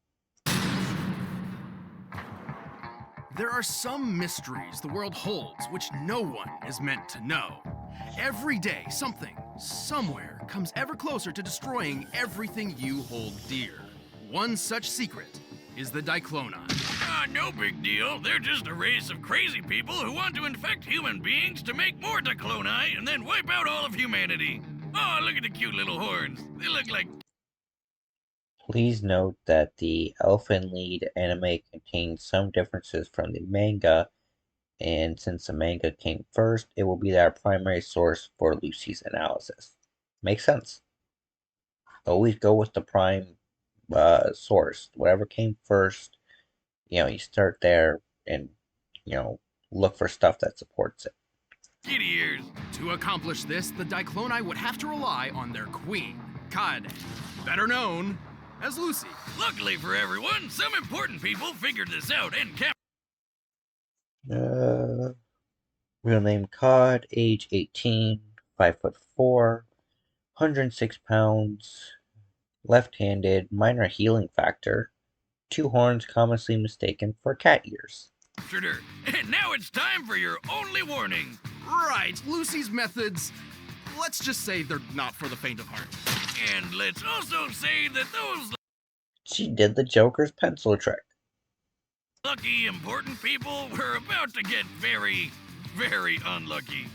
There are some mysteries the world holds which no one is meant to know. Every day, something, somewhere, comes ever closer to destroying everything you hold dear. One such secret is the Dicloni. No big deal. They're just a race of crazy people who want to infect human beings to make more Dicloni and then wipe out all of humanity. Oh, look at the cute little horns. They look like... Please note that the Elfen Lied anime contains some differences from the manga, and since the manga came first, it will be our primary source for Lucy's analysis. Makes sense. Always go with the prime source. Whatever came first, you start there and, look for stuff that supports it. Kitty ears. To accomplish this, the Dicloni would have to rely on their queen, Kaede, better known as Lucy. Luckily for everyone, some important people figured this out and kept... Real name Cod, age 18, 5'4", 106 pounds, left-handed, minor healing factor, 2 horns commonly mistaken for cat ears. And now it's time for your only warning. Right, Lucy's methods, let's just say they're not for the faint of heart. And let's also say that those... She did the Joker's pencil trick. Lucky, important people were about to get very, very unlucky.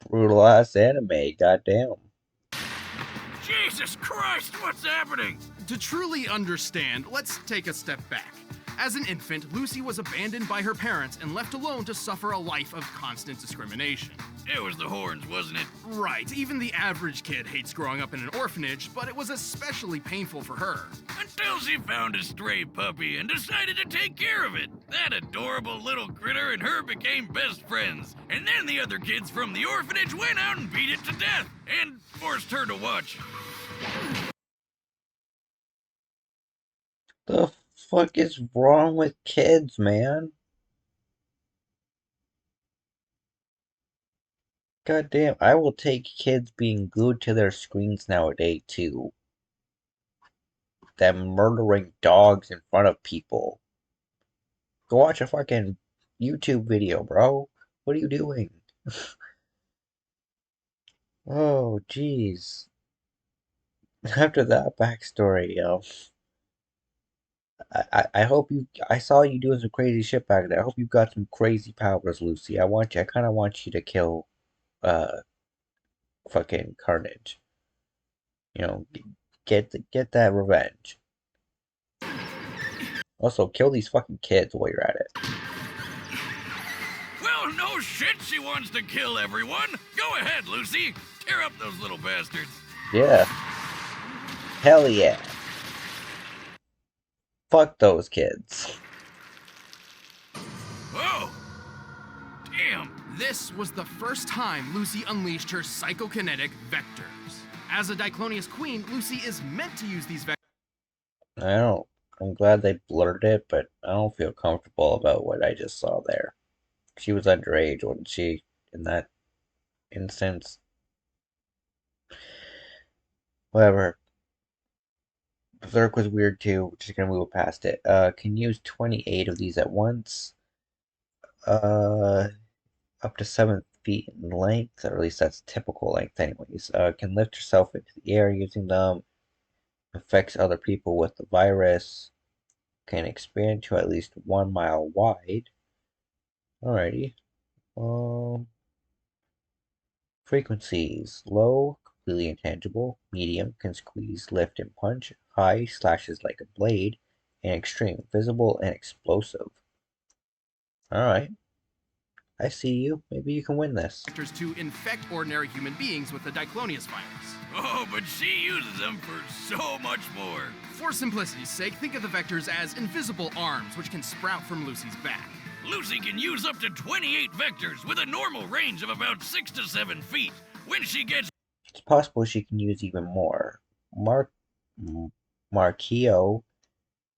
Brutal ass anime, goddamn. Jesus Christ, what's happening? To truly understand, let's take a step back. As an infant, Lucy was abandoned by her parents and left alone to suffer a life of constant discrimination. It was the horns, wasn't it? Right, even the average kid hates growing up in an orphanage, but it was especially painful for her. Until she found a stray puppy and decided to take care of it. That adorable little critter and her became best friends. And then the other kids from the orphanage went out and beat it to death and forced her to watch. The fuck is wrong with kids, man? Goddamn, I will take kids being glued to their screens nowadays too. Them murdering dogs in front of people. Go watch a fucking YouTube video, bro. What are you doing? Oh, jeez. After that backstory, I hope you. I saw you doing some crazy shit back there. I hope you got some crazy powers, Lucy. I kind of want you to kill, uh, fucking Carnage. You know, get that revenge. Also, kill these fucking kids while you're at it. Well, no shit, she wants to kill everyone. Go ahead, Lucy. Tear up those little bastards. Yeah. Hell yeah. Fuck those kids. Oh! Damn! This was the first time Lucy unleashed her psychokinetic vectors. As a Diclonius queen, Lucy is meant to use these vectors. I'm glad they blurred it, but I don't feel comfortable about what I just saw there. She was underage, wasn't she, in that instance? Whatever. Berserk was weird too, just gonna move past it. Can use 28 of these at once. Up to 7 feet in length, or at least that's typical length anyways. Can lift herself into the air using them. Affects other people with the virus. Can expand to at least 1 mile wide. Alrighty. Frequencies. Low, completely intangible. Medium, can squeeze, lift, and punch. High, slashes like a blade. And extreme, visible and explosive. Alright. I see you. Maybe you can win this. To infect ordinary human beings with the Diclonius virus. Oh, but she uses them for so much more. For simplicity's sake, think of the vectors as invisible arms, which can sprout from Lucy's back. Lucy can use up to 28 vectors with a normal range of about 6 to 7 feet. When she gets... It's possible she can use even more. Marquio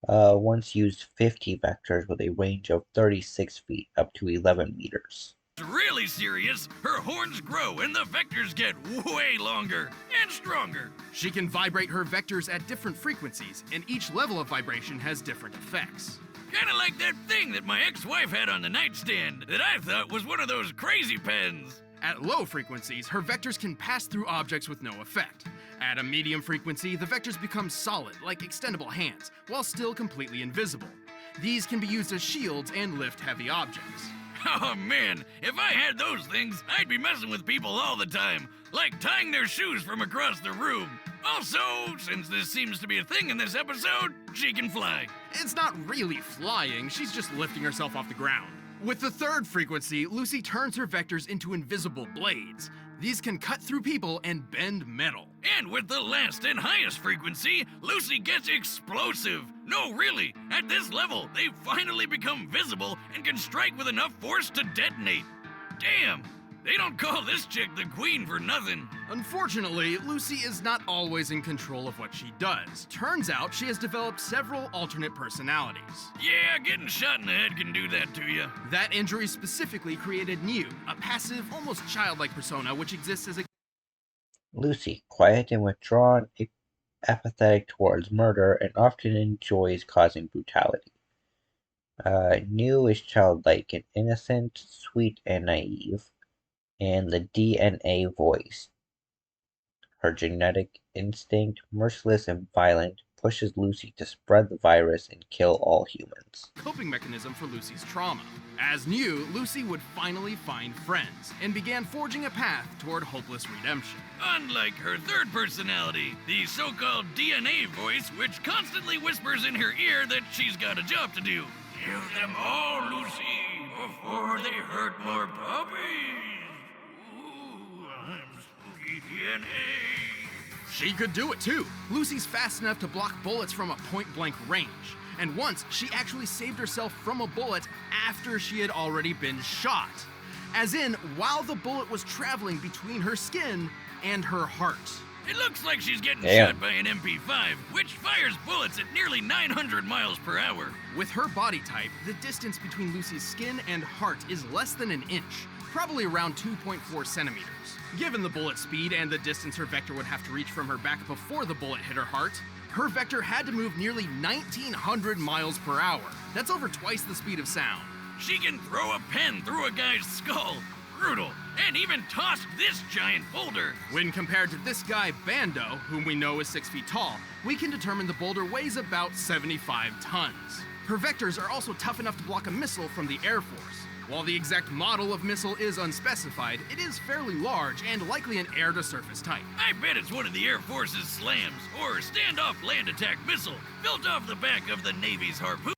once used 50 vectors with a range of 36 feet up to 11 meters. Really serious, her horns grow and the vectors get way longer and stronger. She can vibrate her vectors at different frequencies, and each level of vibration has different effects. Kinda like that thing that my ex-wife had on the nightstand that I thought was one of those crazy pens. At low frequencies, her vectors can pass through objects with no effect. At a medium frequency, the vectors become solid, like extendable hands, while still completely invisible. These can be used as shields and lift heavy objects. Oh man, if I had those things, I'd be messing with people all the time, like tying their shoes from across the room. Also, since this seems to be a thing in this episode, she can fly. It's not really flying, she's just lifting herself off the ground. With the third frequency, Lucy turns her vectors into invisible blades. These can cut through people and bend metal. And with the last and highest frequency, Lucy gets explosive. No, really, at this level, they finally become visible and can strike with enough force to detonate. Damn, they don't call this chick the queen for nothing. Unfortunately, Lucy is not always in control of what she does. Turns out she has developed several alternate personalities. Yeah, getting shot in the head can do that to you. That injury specifically created New, a passive, almost childlike persona which exists as a... Lucy, quiet and withdrawn, apathetic towards murder, and often enjoys causing brutality. New is childlike and innocent, sweet and naive, and the DNA voice. Her genetic instinct, merciless and violent, pushes Lucy to spread the virus and kill all humans. Coping mechanism for Lucy's trauma. As New, Lucy would finally find friends, and began forging a path toward hopeless redemption. Unlike her third personality, the so-called DNA voice, which constantly whispers in her ear that she's got a job to do. Kill them all, Lucy, before they hurt more puppies. Ooh, I'm spooky DNA. She could do it too. Lucy's fast enough to block bullets from a point-blank range. And once, she actually saved herself from a bullet after she had already been shot. As in, while the bullet was traveling between her skin and her heart. It looks like she's getting shot by an MP5, which fires bullets at nearly 900 miles per hour. With her body type, the distance between Lucy's skin and heart is less than an inch, probably around 2.4 centimeters. Given the bullet speed and the distance her vector would have to reach from her back before the bullet hit her heart, her vector had to move nearly 1,900 miles per hour. That's over twice the speed of sound. She can throw a pen through a guy's skull. brutal, and even tossed this giant boulder. When compared to this guy, Bando, whom we know is 6 feet tall, we can determine the boulder weighs about 75 tons. Her vectors are also tough enough to block a missile from the Air Force. While the exact model of missile is unspecified, it is fairly large and likely an air-to-surface type. I bet it's one of the Air Force's SLAMs, or standoff land attack missile, built off the back of the Navy's Harpoon.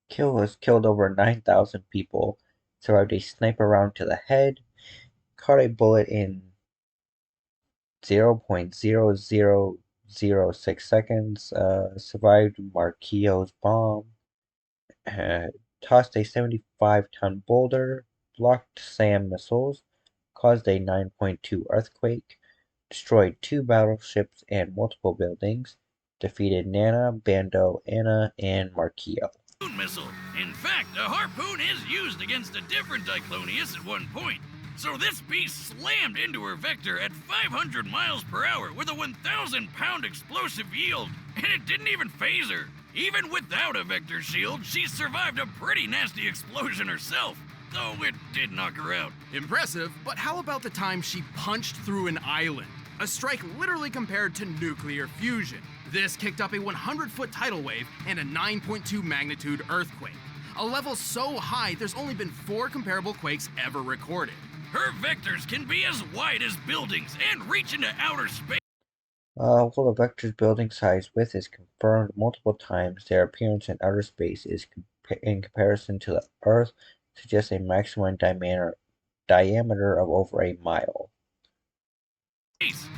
Kill has killed over 9,000 people, survived a sniper round to the head, caught a bullet in 0.0006 seconds, survived Marquio's bomb, tossed a 75-ton boulder, blocked SAM missiles, caused a 9.2 earthquake, destroyed 2 battleships and multiple buildings, defeated Nana, Bando, Anna, and Marquio. Missile. In fact, a harpoon is used against a different Diclonius at one point. So this beast slammed into her vector at 500 miles per hour with a 1,000-pound explosive yield, and it didn't even phase her. Even without a vector shield, she survived a pretty nasty explosion herself, though it did knock her out. Impressive, but how about the time she punched through an island? A strike literally compared to nuclear fusion. This kicked up a 100-foot tidal wave and a 9.2 magnitude earthquake. A level so high, there's only been 4 comparable quakes ever recorded. Her vectors can be as wide as buildings and reach into outer space. While the vector's building size width is confirmed multiple times, their appearance in outer space is in comparison to the Earth suggests a maximum diameter of over a mile.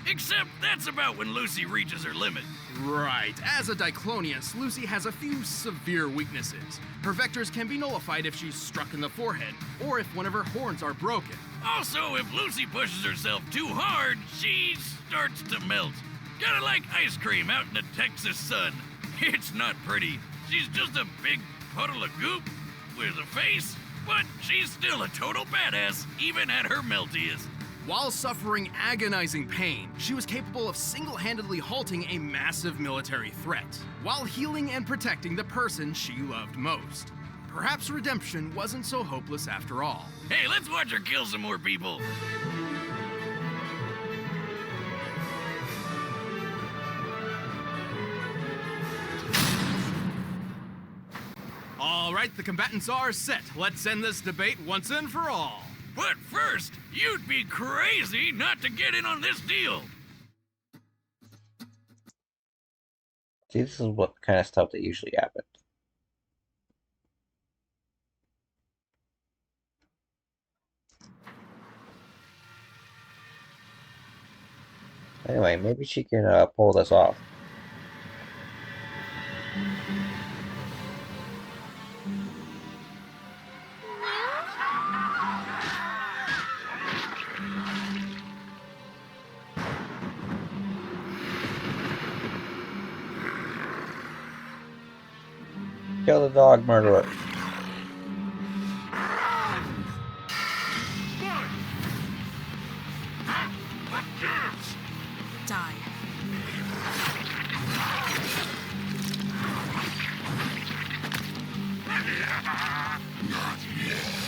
Except that's about when Lucy reaches her limit. Right. As a Diclonius, Lucy has a few severe weaknesses. Her vectors can be nullified if she's struck in the forehead, or if one of her horns are broken. Also, if Lucy pushes herself too hard, she starts to melt. Kinda like ice cream out in the Texas sun. It's not pretty. She's just a big puddle of goop with a face, but she's still a total badass, even at her meltiest. While suffering agonizing pain, she was capable of single-handedly halting a massive military threat, while healing and protecting the person she loved most. Perhaps redemption wasn't so hopeless after all. Hey, let's watch her kill some more people. All right, the combatants are set. Let's end this debate once and for all. But first, you'd be crazy not to get in on this deal. See, this is what kind of stuff that usually happens. Anyway, maybe she can pull this off. Kill the dog murderer. Die. Not yet.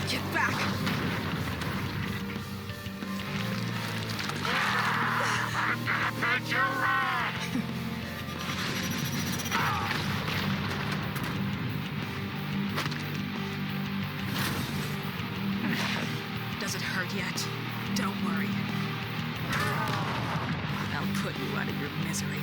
Get back! Does it hurt yet? Don't worry. I'll put you out of your misery.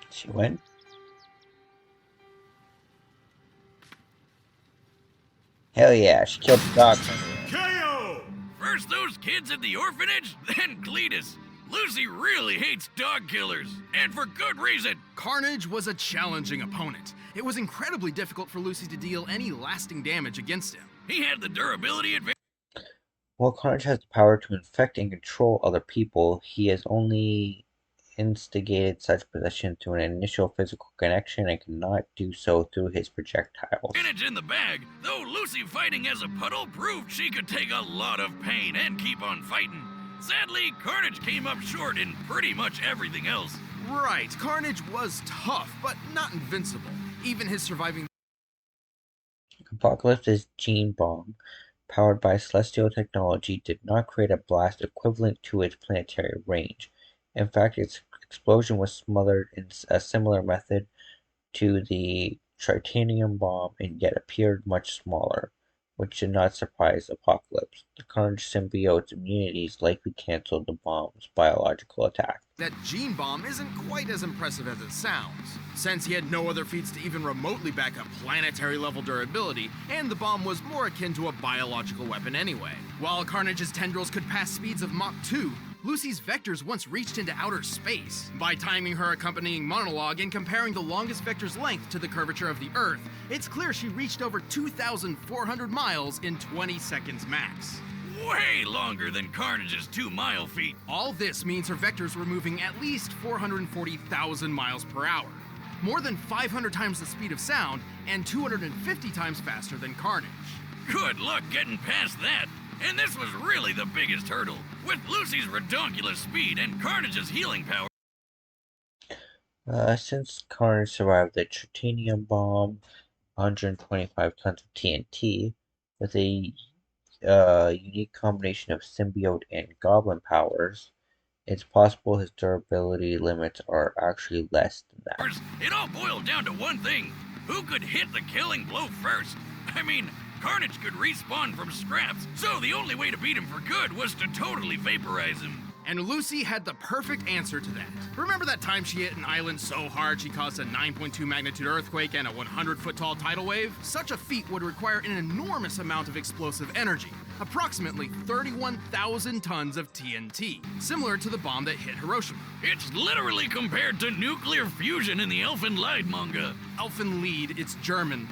She went. Hell yeah, she killed the dog. KO! First those kids at the orphanage, then Cletus. Lucy really hates dog killers, and for good reason. Carnage was a challenging opponent. It was incredibly difficult for Lucy to deal any lasting damage against him. He had the durability advantage. While Carnage has the power to infect and control other people, he has only instigated such possession through an initial physical connection and cannot do so through his projectiles. Advantage in the bag, though Lucy fighting as a puddle proved she could take a lot of pain and keep on fighting. Sadly, Carnage came up short in pretty much everything else. Right, Carnage was tough, but not invincible. Even his surviving... Apocalypse's gene bomb, powered by celestial technology, did not create a blast equivalent to its planetary range. In fact, its explosion was smothered in a similar method to the titanium bomb and yet appeared much smaller, which did not surprise Apocalypse. The Carnage symbiote's immunities likely canceled the bomb's biological attack. That gene bomb isn't quite as impressive as it sounds, since he had no other feats to even remotely back up planetary-level durability, and the bomb was more akin to a biological weapon anyway. While Carnage's tendrils could pass speeds of Mach 2, Lucy's vectors once reached into outer space. By timing her accompanying monologue and comparing the longest vector's length to the curvature of the Earth, it's clear she reached over 2,400 miles in 20 seconds max. Way longer than Carnage's 2-mile feat. All this means her vectors were moving at least 440,000 miles per hour, more than 500 times the speed of sound and 250 times faster than Carnage. Good luck getting past that. And this was really the biggest hurdle. With Lucy's redonkulous speed and Carnage's healing power. Since Carnage survived the titanium bomb, 125 tons of TNT, with a unique combination of symbiote and goblin powers, it's possible his durability limits are actually less than that. It all boiled down to one thing. Who could hit the killing blow first? I mean, Carnage could respawn from scraps, so the only way to beat him for good was to totally vaporize him. And Lucy had the perfect answer to that. Remember that time she hit an island so hard she caused a 9.2 magnitude earthquake and a 100-foot tall tidal wave? Such a feat would require an enormous amount of explosive energy, approximately 31,000 tons of TNT, similar to the bomb that hit Hiroshima. It's literally compared to nuclear fusion in the Elfen Lied manga. Elfen Lied, it's German.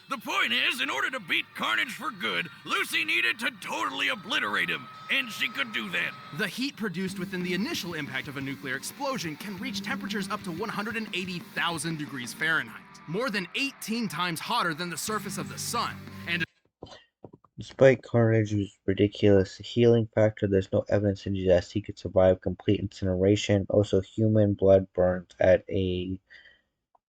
The point is, in order to beat Carnage for good, Lucy needed to totally obliterate him, and she could do that. The heat produced within the initial impact of a nuclear explosion can reach temperatures up to 180,000 degrees Fahrenheit, more than 18 times hotter than the surface of the sun. And despite Carnage's ridiculous healing factor, there's no evidence to suggest he could survive complete incineration. Also, human blood burns at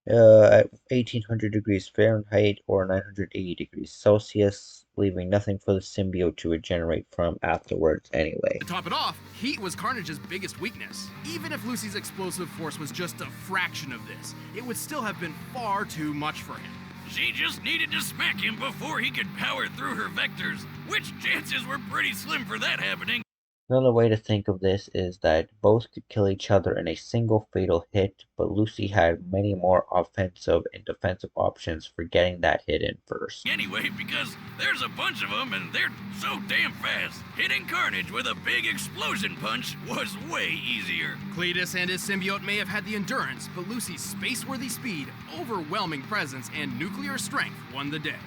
1800 degrees Fahrenheit or 980 degrees Celsius, leaving nothing for the symbiote to regenerate from afterwards anyway. To top it off, heat was Carnage's biggest weakness. Even if Lucy's explosive force was just a fraction of this, it would still have been far too much for him. She just needed to smack him before he could power through her vectors, which chances were pretty slim for that happening. Another way to think of this is that both could kill each other in a single fatal hit, but Lucy had many more offensive and defensive options for getting that hit in first. Anyway, because there's a bunch of them and they're so damn fast, hitting Carnage with a big explosion punch was way easier. Cletus and his symbiote may have had the endurance, but Lucy's space-worthy speed, overwhelming presence, and nuclear strength won the day.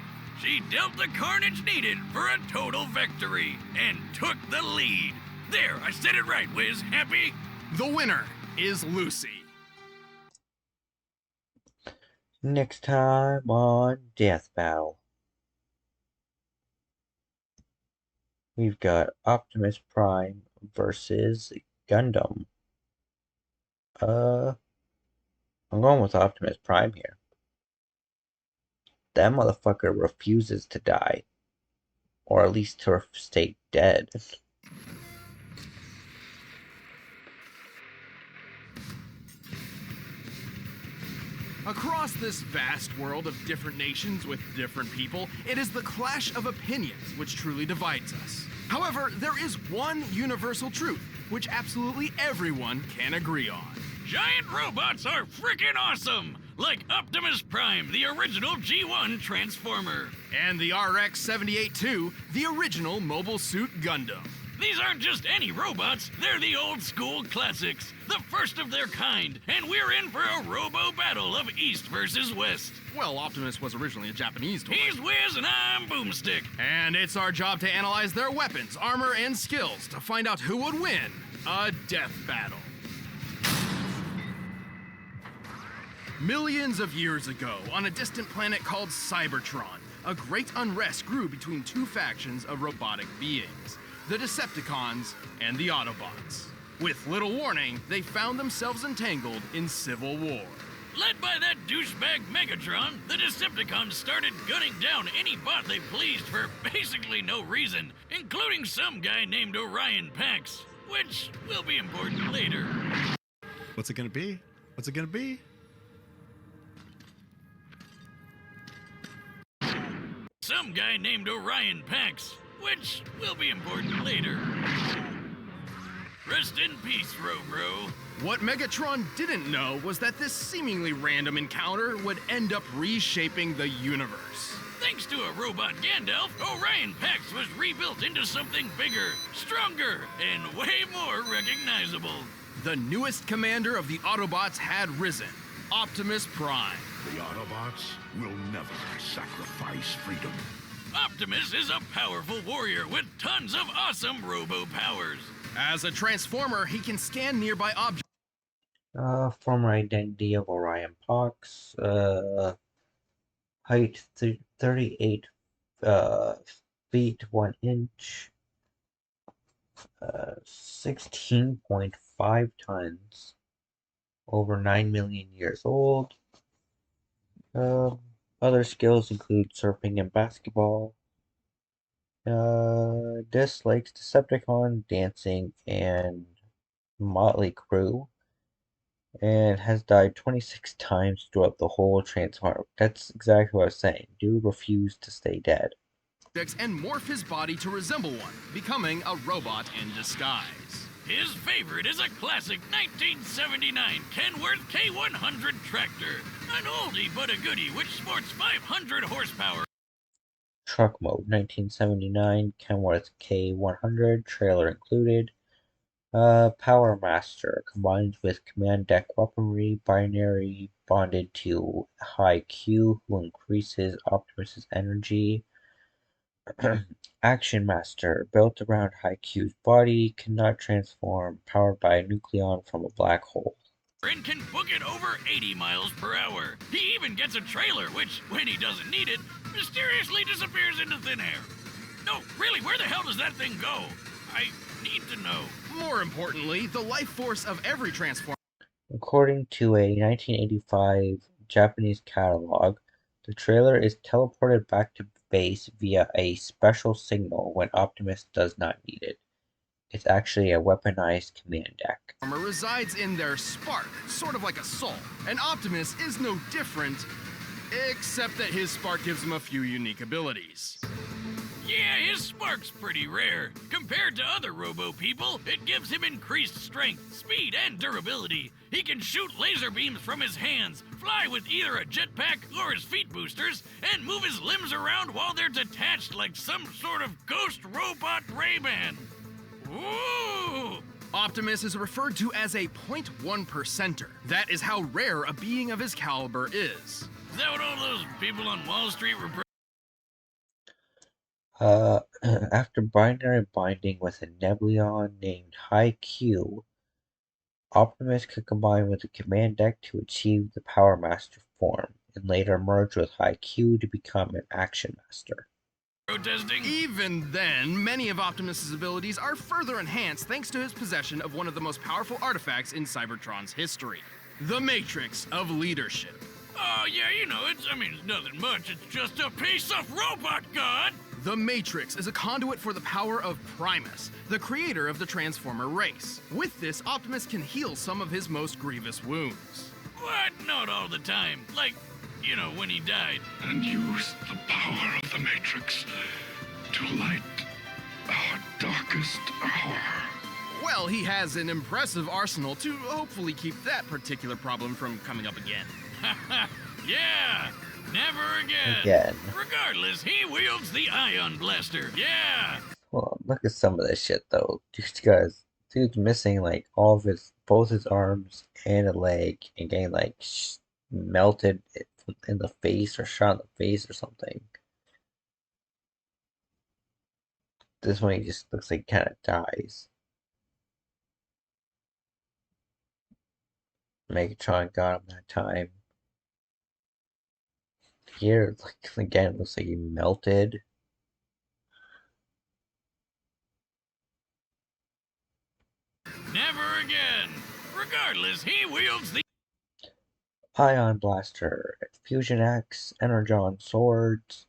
She dealt the carnage needed for a total victory and took the lead. There, I said it right, Wiz. Happy? The winner is Lucy. Next time on Death Battle, we've got Optimus Prime versus Gundam. I'm going with Optimus Prime here. That motherfucker refuses to die. Or at least to stay dead. Across this vast world of different nations with different people, it is the clash of opinions which truly divides us. However, there is one universal truth, which absolutely everyone can agree on. Giant robots are freaking awesome! Like Optimus Prime, the original G1 Transformer. And the RX-78-2, the original Mobile Suit Gundam. These aren't just any robots, they're the old school classics, the first of their kind, and we're in for a robo battle of East versus West. Well, Optimus was originally a Japanese toy. He's Wiz and I'm Boomstick. And it's our job to analyze their weapons, armor, and skills to find out who would win a death battle. Millions of years ago, on a distant planet called Cybertron, a great unrest grew between two factions of robotic beings, the Decepticons and the Autobots. With little warning, they found themselves entangled in civil war. Led by that douchebag Megatron, the Decepticons started gunning down any bot they pleased for basically no reason, including some guy named Orion Pax, which will be important later. What's it gonna be? What's it gonna be? Some guy named Orion Pax, which will be important later. Rest in peace, Robro. What Megatron didn't know was that this seemingly random encounter would end up reshaping the universe. Thanks to a robot Gandalf, Orion Pax was rebuilt into something bigger, stronger, and way more recognizable. The newest commander of the Autobots had risen, Optimus Prime. The Autobots will never sacrifice freedom. Optimus is a powerful warrior with tons of awesome robo powers. As a Transformer, he can scan nearby objects. Former identity of Orion Pax. Height 38 feet 1 inch. 16.5 tons. Over 9 million years old. Other skills include surfing and basketball. Dislikes Decepticon, dancing, and Motley Crue. And has died 26 times throughout the whole Transformer. That's exactly what I was saying. Dude refused to stay dead. And morph his body to resemble one, becoming a robot in disguise. His favorite is a classic 1979 Kenworth K100 tractor. An oldie but a goodie which sports 500 horsepower. Truck mode, 1979 Kenworth K100, trailer included. Power Master, combined with command deck weaponry, binary bonded to High Q, who increases Optimus's energy. Action Master, built around High Q's body, cannot transform, powered by a nucleon from a black hole. And can book it over 80 miles per hour. He even gets a trailer, which, when he doesn't need it, mysteriously disappears into thin air. No, really, where the hell does that thing go? I need to know. More importantly, the life force of every Transformer. According to a 1985 Japanese catalog, the trailer is teleported back to base via a special signal when Optimus does not need it. It's actually a weaponized command deck. Resides in their spark, sort of like a soul. And Optimus is no different, except that his spark gives him a few unique abilities. Yeah, his spark's pretty rare. Compared to other robo people, it gives him increased strength, speed, and durability. He can shoot laser beams from his hands, fly with either a jetpack or his feet boosters, and move his limbs around while they're detached like some sort of ghost robot Rayman. Ooh! Optimus is referred to as a 0.1%er. That is how rare a being of his caliber is. Is that what all those people on Wall Street were? After binary binding with a Nebulon named High Q, Optimus could combine with the command deck to achieve the Power Master form. and later merged with Haikyuu to become an action master. Protesting? Even then, many of Optimus's abilities are further enhanced thanks to his possession of one of the most powerful artifacts in Cybertron's history, the Matrix of Leadership. Oh, yeah, you know, it's nothing much. It's just a piece of robot god. The Matrix is a conduit for the power of Primus, the creator of the Transformer race. With this, Optimus can heal some of his most grievous wounds. What? Not all the time. Like, you know, when he died. And use the power of the Matrix to light our darkest hour. Well, he has an impressive arsenal to hopefully keep that particular problem from coming up again. Yeah! Never again. Again. Regardless, he wields the Ion Blaster. Yeah! Well, look at some of this shit though. Dude's missing like all of both his arms and a leg, and getting like melted in the face or shot in the face or something. This one he just looks like he kind of dies. Megatron got him that time. Here, like again, it looks like he melted. Never again. Regardless, he wields the Ion Blaster, Fusion Axe, Energon Swords,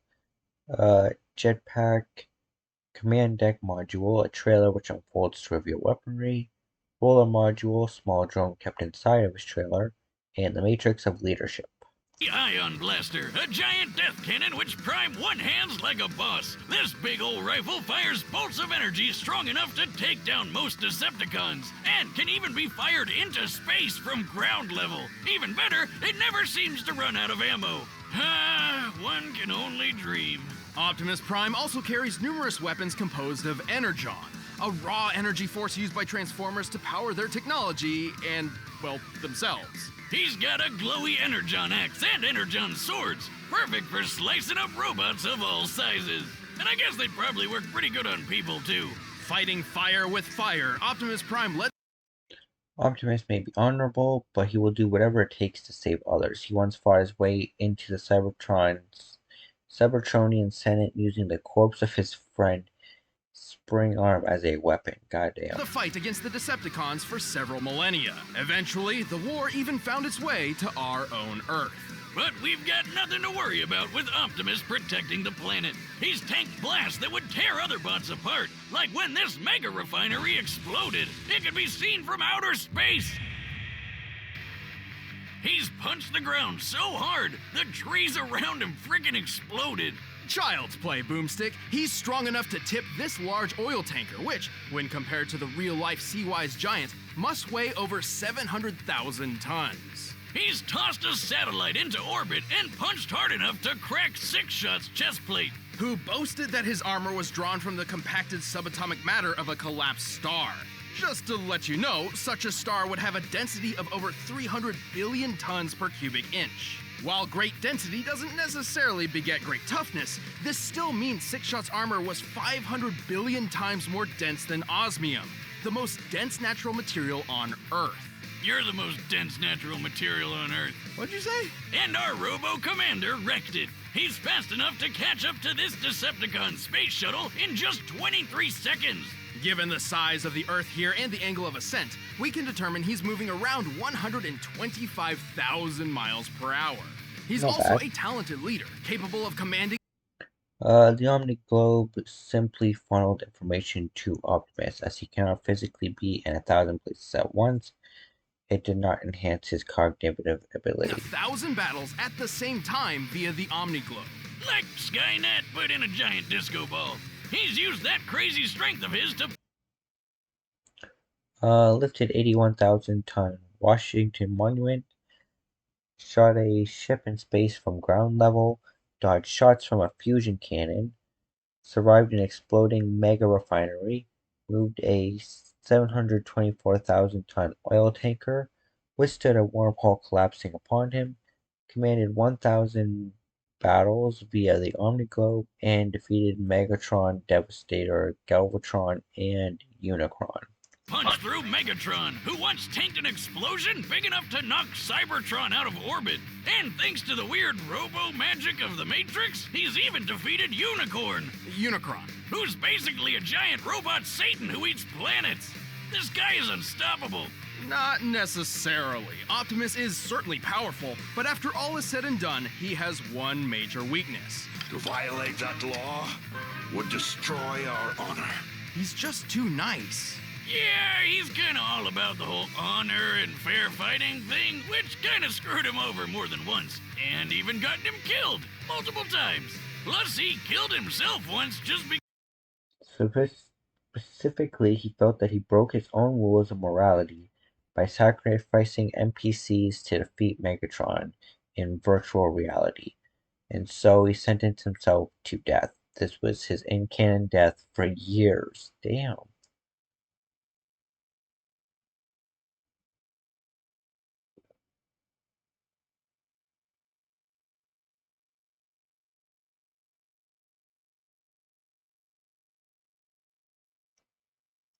Jetpack, Command Deck Module, a trailer which unfolds to reveal weaponry, Roller Module, small drone kept inside of his trailer, and the Matrix of Leadership. Ion Blaster, a giant death cannon which Prime one-hands like a boss. This big old rifle fires bolts of energy strong enough to take down most Decepticons, and can even be fired into space from ground level. Even better, it never seems to run out of ammo. Ah, one can only dream. Optimus Prime also carries numerous weapons composed of Energon, a raw energy force used by Transformers to power their technology and, well, themselves. He's got a glowy Energon axe and Energon swords, perfect for slicing up robots of all sizes. And I guess they'd probably work pretty good on people, too. Fighting fire with fire, Optimus Prime led... Optimus may be honorable, but he will do whatever it takes to save others. He once fought his way into the Cybertronian Senate using the corpse of his friend Spring Arm as a weapon. Goddamn. The fight against the Decepticons for several millennia. Eventually, the war even found its way to our own Earth. But we've got nothing to worry about with Optimus protecting the planet. He's tanked blasts that would tear other bots apart, like when this mega refinery exploded. It could be seen from outer space. He's punched the ground so hard, the trees around him freaking exploded. Child's play, Boomstick. He's strong enough to tip this large oil tanker, which, when compared to the real-life Sea-Wise giant, must weigh over 700,000 tons. He's tossed a satellite into orbit and punched hard enough to crack Six-Shot's chest plate. Who boasted that his armor was drawn from the compacted subatomic matter of a collapsed star. Just to let you know, such a star would have a density of over 300 billion tons per cubic inch. While great density doesn't necessarily beget great toughness, this still means Six-Shot's armor was 500 billion times more dense than osmium, the most dense natural material on Earth. You're the most dense natural material on Earth. What'd you say? And our robo-commander wrecked it. He's fast enough to catch up to this Decepticon space shuttle in just 23 seconds. Given the size of the Earth here and the angle of ascent, we can determine he's moving around 125,000 miles per hour. He's Not also bad. a talented leader, capable of commanding... The Omniglobe simply funneled information to Optimus, as he cannot physically be in 1,000 places at once. It did not enhance his cognitive ability. 1,000 battles at the same time via the Omniglobe. Like Skynet, but in a giant disco ball. He's used that crazy strength of his to... Lifted 81,000-ton Washington Monument, shot a ship in space from ground level, dodged shots from a fusion cannon, survived an exploding mega refinery, moved a 724,000-ton oil tanker, withstood a wormhole collapsing upon him, commanded 1,000 battles via the Omniglobe, and defeated Megatron, Devastator, Galvatron, and Unicron. punch through Megatron, who once tanked an explosion big enough to knock Cybertron out of orbit. And thanks to the weird robo-magic of the Matrix, he's even defeated Unicorn. Unicron. Who's basically a giant robot Satan who eats planets. This guy is unstoppable. Not necessarily. Optimus is certainly powerful, but after all is said and done, he has one major weakness. To violate that law would destroy our honor. He's just too nice. Yeah, he's kinda all about the whole honor and fair fighting thing, which kinda screwed him over more than once, and even gotten him killed multiple times. Plus, he killed himself once just because. Specifically, he felt that he broke his own rules of morality by sacrificing NPCs to defeat Megatron in virtual reality, and so he sentenced himself to death. This was his in-canon death for years. Damn.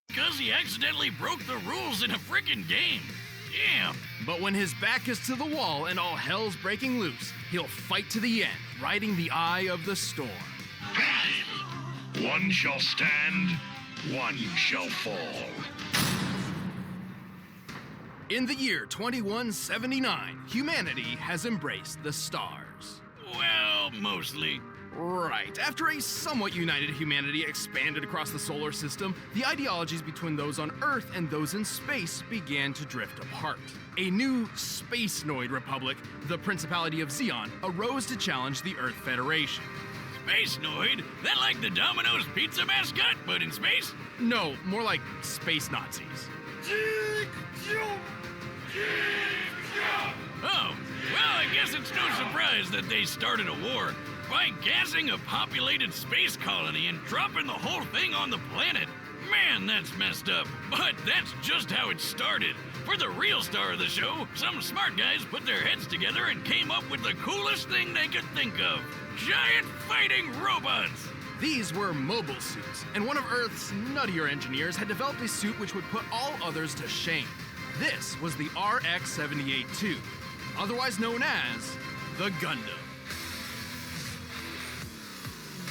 Because he accidentally broke the rules in a frickin' game. Damn. But when his back is to the wall and all hell's breaking loose, he'll fight to the end, riding the eye of the storm. One shall stand, one shall fall. In the year 2179, humanity has embraced the stars. Well, mostly. Right. After a somewhat united humanity expanded across the solar system, the ideologies between those on Earth and those in space began to drift apart. A new space-noid republic, the Principality of Zeon, arose to challenge the Earth Federation. Space Noid? That like the Domino's pizza mascot, but in space? No, more like space Nazis. Oh, well, I guess it's no surprise that they started a war by gassing a populated space colony and dropping the whole thing on the planet. Man, that's messed up. But that's just how it started. For the real star of the show, some smart guys put their heads together and came up with the coolest thing they could think of. Giant fighting robots! These were mobile suits, and one of Earth's nuttier engineers had developed a suit which would put all others to shame. This was the RX-78-2, otherwise known as the Gundam.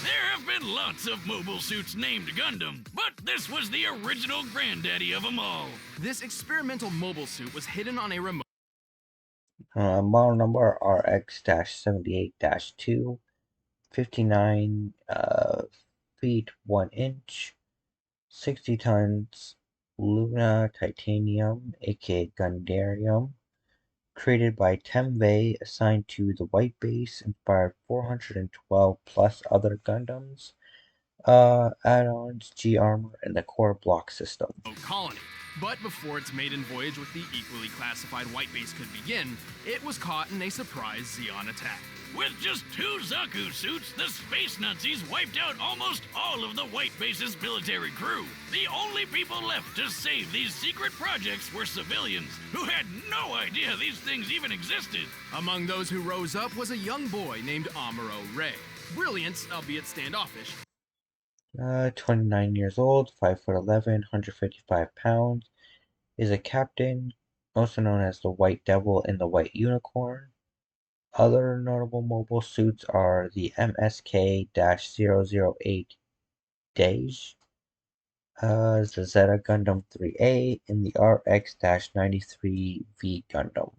There have been lots of mobile suits named Gundam, but this was the original granddaddy of them all. This experimental mobile suit was hidden on a remote. Model number RX-78-2, 59 feet 1 inch, 60 tons, Luna Titanium, aka Gundarium, created by Temvei, assigned to the white base, inspired 412 plus other Gundams, add-ons, G-armor, and the core block system. Colony. But before its maiden voyage with the equally classified white base could begin, it was caught in a surprise Zeon attack. With just 2 Zaku suits, the space Nazis wiped out almost all of the white base's military crew. The only people left to save these secret projects were civilians, who had no idea these things even existed. Among those who rose up was a young boy named Amuro Ray. Brilliant, albeit standoffish. 29 years old, 5'11", 155 pounds, is a captain, also known as the White Devil and the White Unicorn. Other notable mobile suits are the MSK-008 Dage, the Zeta Gundam 3A, and the RX-93V Gundam.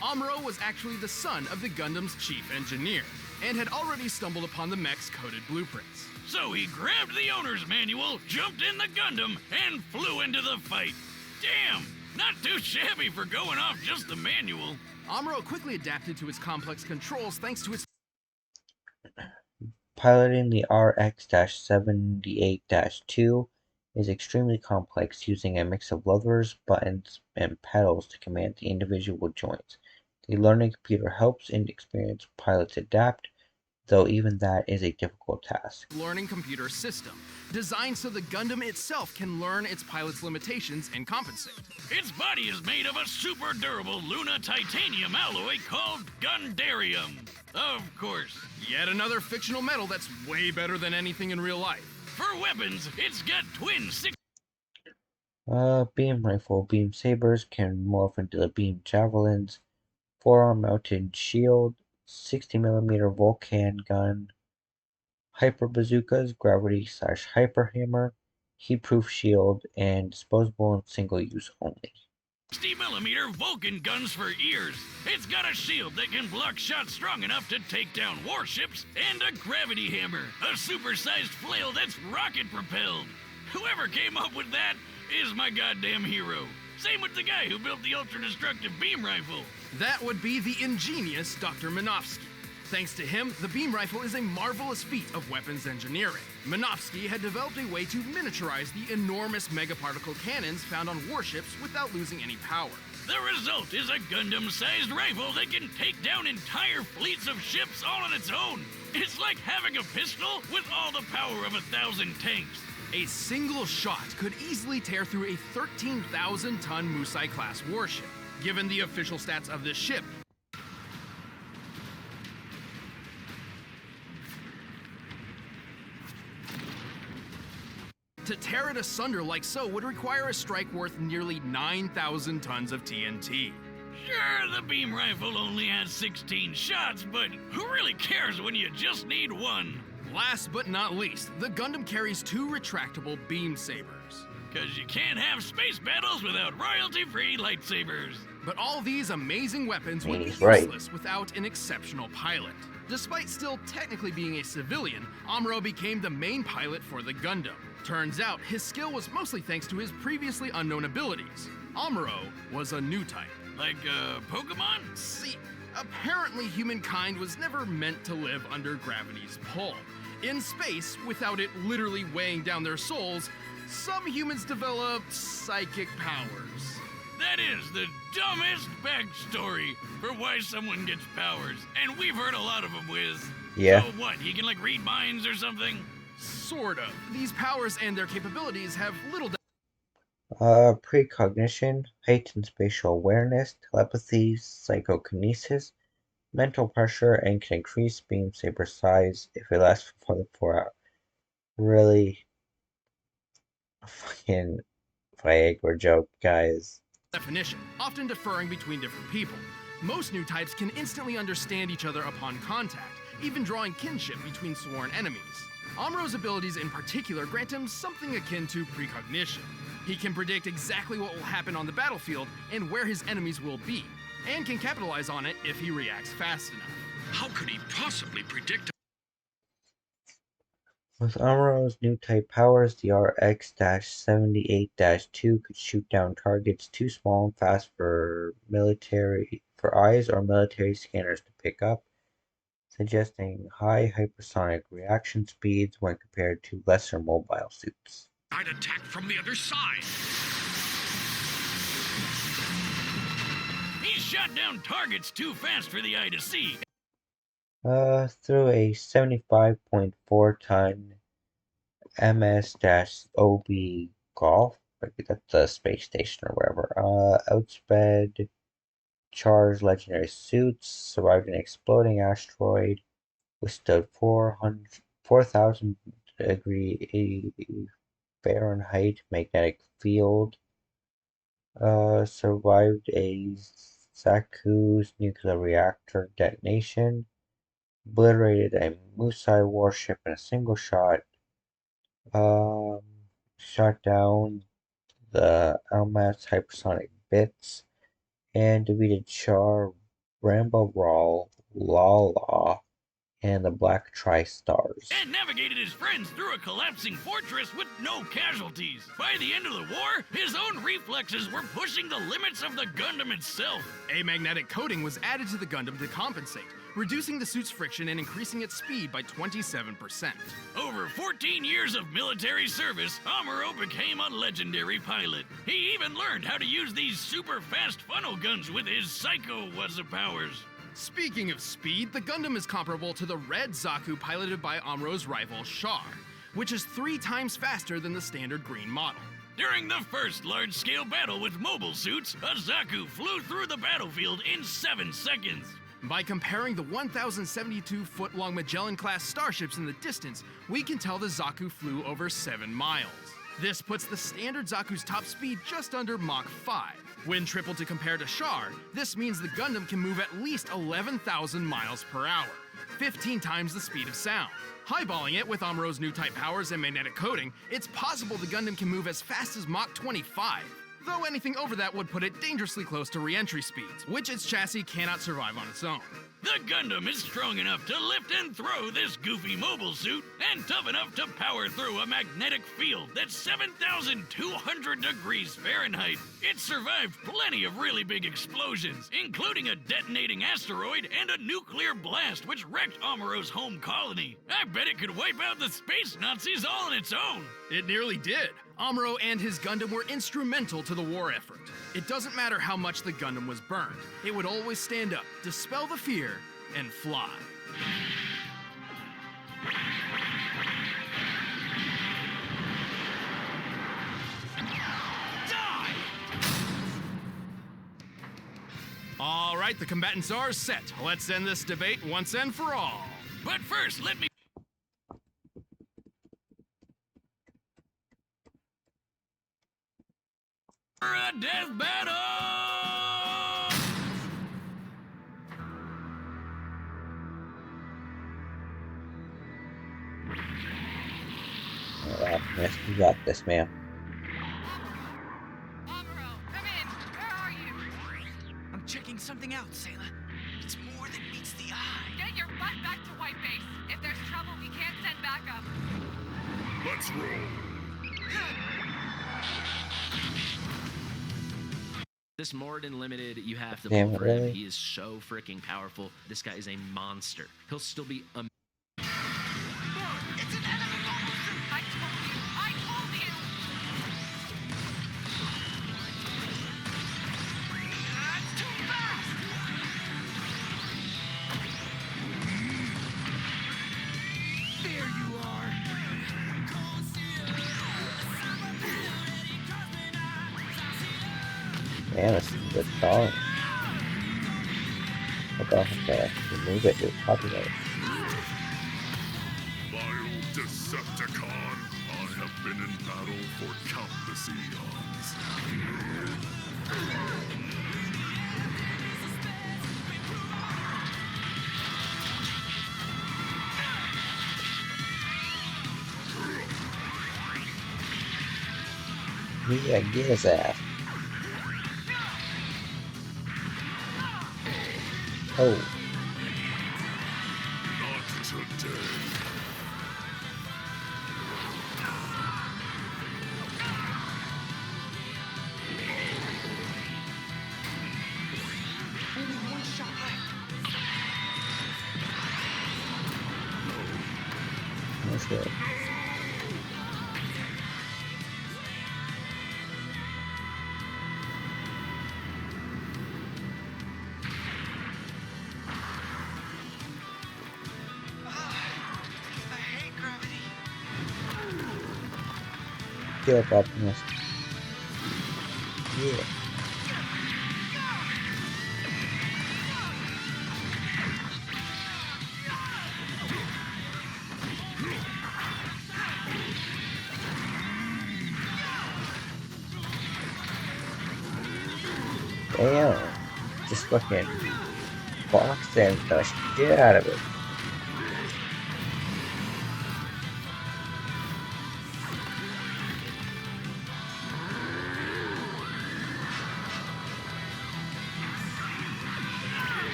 Amuro was actually the son of the Gundam's chief engineer, and had already stumbled upon the mech's coded blueprints. So he grabbed the owner's manual, jumped in the Gundam, and flew into the fight. Damn, not too shabby for going off just the manual. Amuro quickly adapted to its complex controls thanks to its... Piloting the RX-78-2 is extremely complex, using a mix of levers, buttons, and pedals to command the individual joints. The learning computer helps inexperienced pilots adapt, though even that is a difficult task. Learning computer system, designed so the Gundam itself can learn its pilot's limitations and compensate. Its body is made of a super durable Luna Titanium alloy called Gundarium. Of course. Yet another fictional metal that's way better than anything in real life. For weapons, it's got twin Beam rifle. Beam sabers can morph into the beam javelins. Forearm mounted shield. 60mm Vulcan gun. Hyper bazookas, gravity/hyper hammer, heatproof shield, and disposable and single use only. 60mm Vulcan guns for ears. It's got a shield that can block shots strong enough to take down warships, and a gravity hammer, a supersized flail that's rocket propelled. Whoever came up with that is my goddamn hero. Same with the guy who built the ultra-destructive beam rifle. That would be the ingenious Dr. Minovsky. Thanks to him, the beam rifle is a marvelous feat of weapons engineering. Minovsky had developed a way to miniaturize the enormous megaparticle cannons found on warships without losing any power. The result is a Gundam-sized rifle that can take down entire fleets of ships all on its own. It's like having a pistol with all the power of 1,000 tanks. A single shot could easily tear through a 13,000-ton Musai-class warship. Given the official stats of this ship, to tear it asunder like so would require a strike worth nearly 9,000 tons of TNT. Sure, the beam rifle only has 16 shots, but who really cares when you just need one? Last but not least, the Gundam carries 2 retractable beam sabers. Cause you can't have space battles without royalty-free lightsabers. But all these amazing weapons would be useless without an exceptional pilot. Despite still technically being a civilian, Amuro became the main pilot for the Gundam. Turns out, his skill was mostly thanks to his previously unknown abilities. Amuro was a new type. Like, Pokemon? See, apparently humankind was never meant to live under gravity's pull. In space, without it literally weighing down their souls, some humans developed psychic powers. That is the dumbest backstory for why someone gets powers. And we've heard a lot of them, Wiz. Yeah. So what, he can like read minds or something? Sort of. These powers and their capabilities have little precognition, heightened spatial awareness, telepathy, psychokinesis, mental pressure, and can increase beam saber size if it lasts for more than 4 hours. Really? A fucking Viagra joke, guys. Definition, often differing between different people. Most new types can instantly understand each other upon contact, even drawing kinship between sworn enemies. Amuro's abilities in particular grant him something akin to precognition. He can predict exactly what will happen on the battlefield and where his enemies will be, and can capitalize on it if he reacts fast enough. How could he possibly predict? With Amuro's new type powers, the RX-78-2 could shoot down targets too small and fast for eyes or military scanners to pick up, suggesting high hypersonic reaction speeds when compared to lesser mobile suits. I'd attack from the other side. He shot down targets too fast for the eye to see. Through a 75.4-ton MS-OB Golf, that's the space station or wherever, outsped charged legendary suits, survived an exploding asteroid, withstood 4,000 degree Fahrenheit magnetic field, survived a Zaku's nuclear reactor detonation, obliterated a Musai warship in a single shot, shot down the Almas hypersonic bits, and defeated Char, Rambo Lala, and the Black Tri-Stars. And navigated his friends through a collapsing fortress with no casualties. By the end of the war, his own reflexes were pushing the limits of the Gundam itself. A magnetic coating was added to the Gundam to compensate, reducing the suit's friction and increasing its speed by 27%. Over 14 years of military service, Amuro became a legendary pilot. He even learned how to use these super fast funnel guns with his psycho-wuzza powers. Speaking of speed, the Gundam is comparable to the red Zaku piloted by Amuro's rival Char, which is 3 times faster than the standard green model. During the first large-scale battle with mobile suits, a Zaku flew through the battlefield in 7 seconds. By comparing the 1,072-foot-long Magellan-class starships in the distance, we can tell the Zaku flew over 7 miles. This puts the standard Zaku's top speed just under Mach 5. When tripled to compare to Char, this means the Gundam can move at least 11,000 miles per hour, 15 times the speed of sound. Highballing it with Amuro's new type powers and magnetic coating, it's possible the Gundam can move as fast as Mach 25. Though anything over that would put it dangerously close to re-entry speeds, which its chassis cannot survive on its own. The Gundam is strong enough to lift and throw this goofy mobile suit, and tough enough to power through a magnetic field that's 7,200 degrees Fahrenheit. It survived plenty of really big explosions, including a detonating asteroid and a nuclear blast which wrecked Amuro's home colony. I bet it could wipe out the space Nazis all on its own. It nearly did. Amuro and his Gundam were instrumental to the war effort. It doesn't matter how much the Gundam was burned. It would always stand up, dispel the fear, and fly. Die! All right, the combatants are set. Let's end this debate once and for all. But first, let me... For a death battle! Optimus, you got this, man. Amuro, come in. Where are you? I'm checking something out, Sayla. It's more than meets the eye. Get your butt back to White Base. If there's trouble, we can't send backup. Let's roll. This Moradin Limited, you have to Damn pull it, for really? him. He is so freaking powerful. This guy is a monster. He'll still be a... It's an enemy monster! I told you! I told you! That's too fast! There you are. Man, this is a good song. Okay, remove it, it's copyright. Vile Decepticon, I have been in battle for countless eons. Yeah, get his ass. Oh. Not today. Only one shot left. That's good. I hate gravity. Get up, Optimus. Yeah. Damn. Just fucking box and the shit out of it.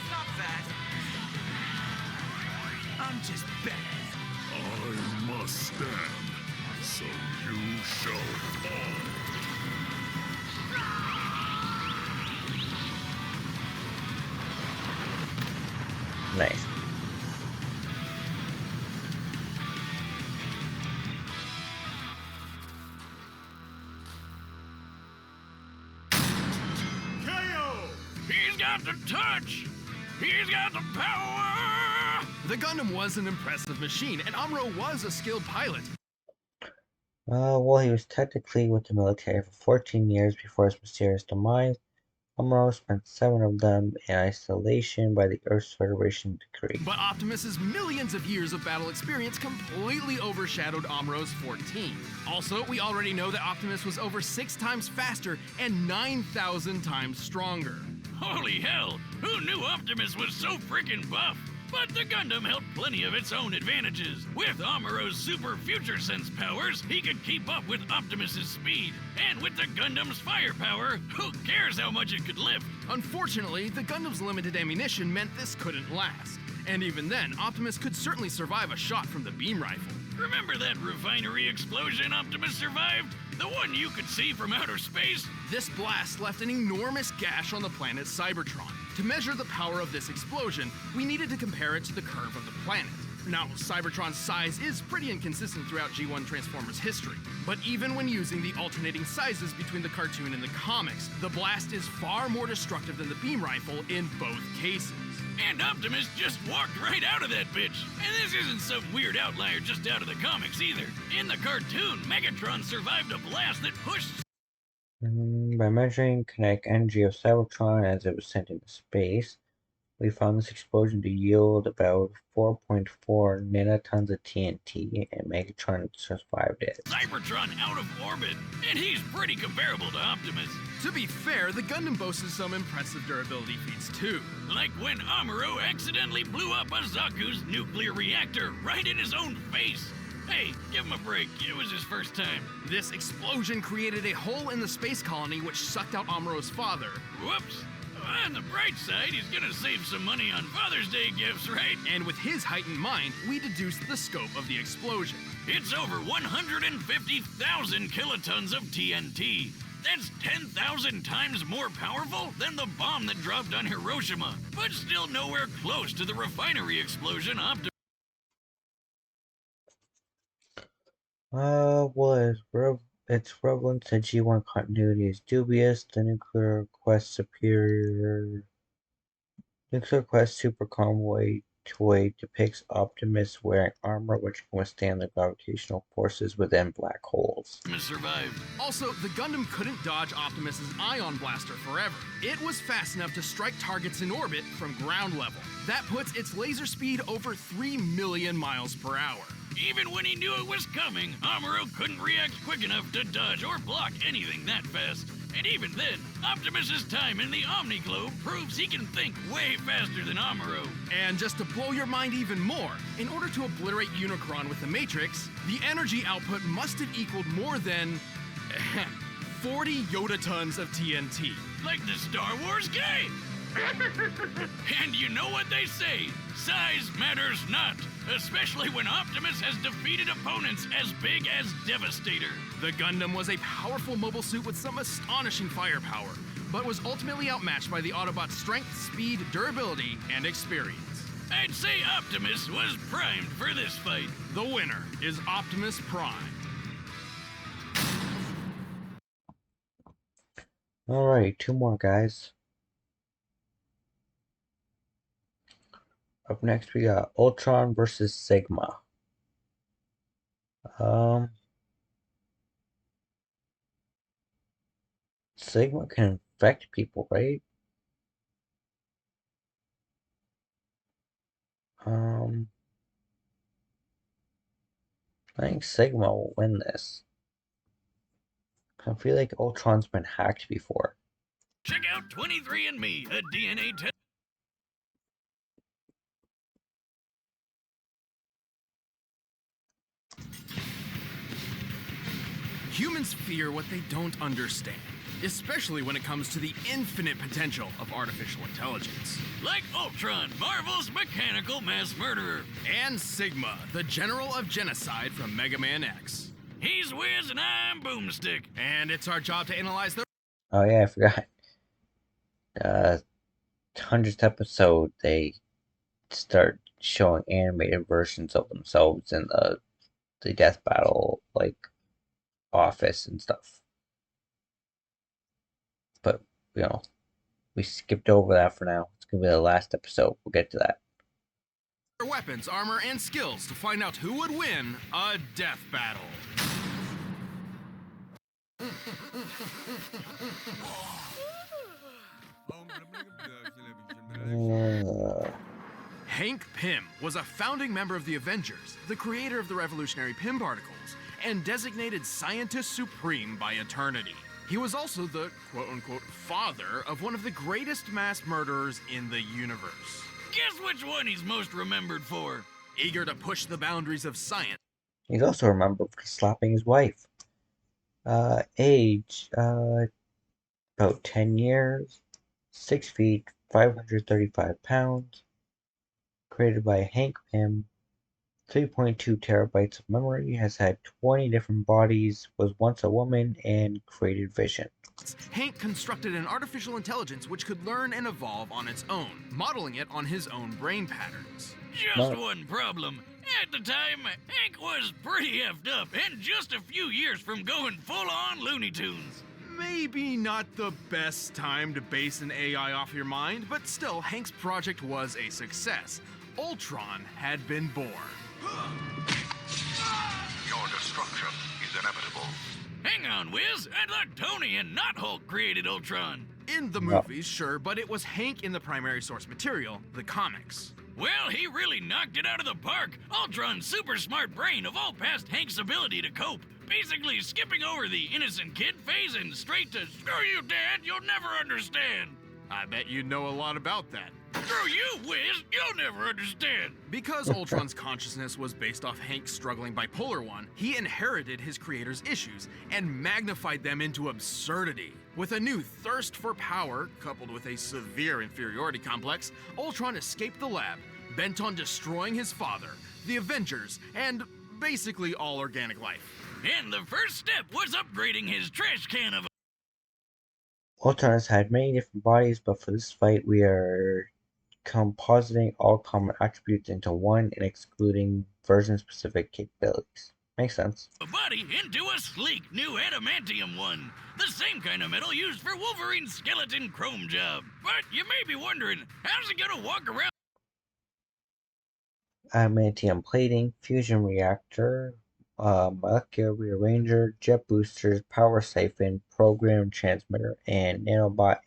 Stop that. I'm just bad. I must stand, so you shall fall. Nice. He's got the touch! He's got the power! The Gundam was an impressive machine, and Amuro was a skilled pilot. Well, he was technically with the military for 14 years before his mysterious demise, Amuro spent 7 of them in isolation by the Earth's Federation decree. But Optimus's millions of years of battle experience completely overshadowed Amuro's 14. Also, we already know that Optimus was over 6 times faster and 9,000 times stronger. Holy hell! Who knew Optimus was so freaking buff? But the Gundam held plenty of its own advantages. With Amuro's super future sense powers, he could keep up with Optimus's speed. And with the Gundam's firepower, who cares how much it could lift? Unfortunately, the Gundam's limited ammunition meant this couldn't last. And even then, Optimus could certainly survive a shot from the beam rifle. Remember that refinery explosion Optimus survived? The one you could see from outer space? This blast left an enormous gash on the planet Cybertron. To measure the power of this explosion, we needed to compare it to the curve of the planet. Now, Cybertron's size is pretty inconsistent throughout G1 Transformers history, but even when using the alternating sizes between the cartoon and the comics, the blast is far more destructive than the beam rifle in both cases. And Optimus just walked right out of that bitch. And this isn't some weird outlier just out of the comics either. In the cartoon, Megatron survived a blast that pushed... By measuring kinetic energy of Cybertron as it was sent into space, we found this explosion to yield about 4.4 nanotons of TNT, and Megatron survived it. Cybertron out of orbit, and he's pretty comparable to Optimus. To be fair, the Gundam boasted some impressive durability feats too. Like when Amuro accidentally blew up a Zaku's nuclear reactor right in his own face. Hey, give him a break. It was his first time. This explosion created a hole in the space colony which sucked out Amuro's father. Whoops. On the bright side, he's gonna save some money on Father's Day gifts, right? And with his heightened mind, we deduced the scope of the explosion. It's over 150,000 kilotons of TNT. That's 10,000 times more powerful than the bomb that dropped on Hiroshima, but still nowhere close to the refinery explosion Optimus. Its relevance to G1 continuity is dubious. The Nuclear Quest Super Convoy toy depicts Optimus wearing armor which can withstand the gravitational forces within black holes. Survived. Also, the Gundam couldn't dodge Optimus's ion blaster forever. It was fast enough to strike targets in orbit from ground level. That puts its laser speed over 3 million miles per hour. Even when he knew it was coming, Amuro couldn't react quick enough to dodge or block anything that fast. And even then, Optimus's time in the Omni-Globe proves he can think way faster than Amuro. And just to blow your mind even more, in order to obliterate Unicron with the Matrix, the energy output must have equaled more than 40 yotatons of TNT. Like the Star Wars guy. And you know what they say, size matters not, especially when Optimus has defeated opponents as big as Devastator. The Gundam was a powerful mobile suit with some astonishing firepower, but was ultimately outmatched by the Autobot's strength, speed, durability, and experience. I'd say Optimus was primed for this fight. The winner is Optimus Prime. Alright, 2 more guys. Up next we got Ultron versus Sigma. Sigma can infect people, right? I think Sigma will win this. I feel like Ultron's been hacked before. Check out 23andMe, a DNA test. Humans fear what they don't understand, especially when it comes to the infinite potential of artificial intelligence. Like Ultron, Marvel's mechanical mass murderer. And Sigma, the general of genocide from Mega Man X. He's Wiz and I'm Boomstick. And it's our job to analyze the... Oh yeah, I forgot. 100th episode, they start showing animated versions of themselves in the death battle, like, office and stuff. But, you know, we skipped over that for now. It's gonna be the last episode. We'll get to that. Their weapons, armor, and skills to find out who would win a death battle. Hank Pym was a founding member of the Avengers, the creator of the revolutionary Pym particles, and designated Scientist Supreme by Eternity. He was also the quote-unquote father of one of the greatest mass murderers in the universe. Guess which one he's most remembered for? Eager to push the boundaries of science. He's also remembered for slapping his wife. Age, about 10 years, 6 feet, 535 pounds. Created by Hank Pym, 3.2 terabytes of memory, has had 20 different bodies, was once a woman, and created vision. Hank constructed an artificial intelligence which could learn and evolve on its own, modeling it on his own brain patterns. Just one problem. At the time, Hank was pretty effed up and just a few years from going full-on Looney Tunes. Maybe not the best time to base an AI off your mind, but still, Hank's project was a success. Ultron had been born. Your destruction is inevitable. Hang on, Wiz. I thought Tony and not Hulk created Ultron. In the movies, sure, but it was Hank in the primary source material, the comics. Well, he really knocked it out of the park. Ultron's super smart brain evolved past Hank's ability to cope, basically skipping over the innocent kid phase and straight to, screw you, Dad, you'll never understand. I bet you know a lot about that. Screw you, Wiz, you'll never understand. Because Ultron's consciousness was based off Hank's struggling bipolar one, he inherited his creator's issues and magnified them into absurdity. With a new thirst for power, coupled with a severe inferiority complex, Ultron escaped the lab, bent on destroying his father, the Avengers, and basically all organic life. And the first step was upgrading his trash can of... Ultron has had many different bodies, but for this fight we are compositing all common attributes into one and excluding version-specific capabilities. Makes sense. A body into a sleek new adamantium one. The same kind of metal used for Wolverine's skeleton chrome job. But you may be wondering, how's he gonna walk around? Adamantium plating, fusion reactor, molecular rearranger, jet boosters, power siphon, program transmitter, and nanobot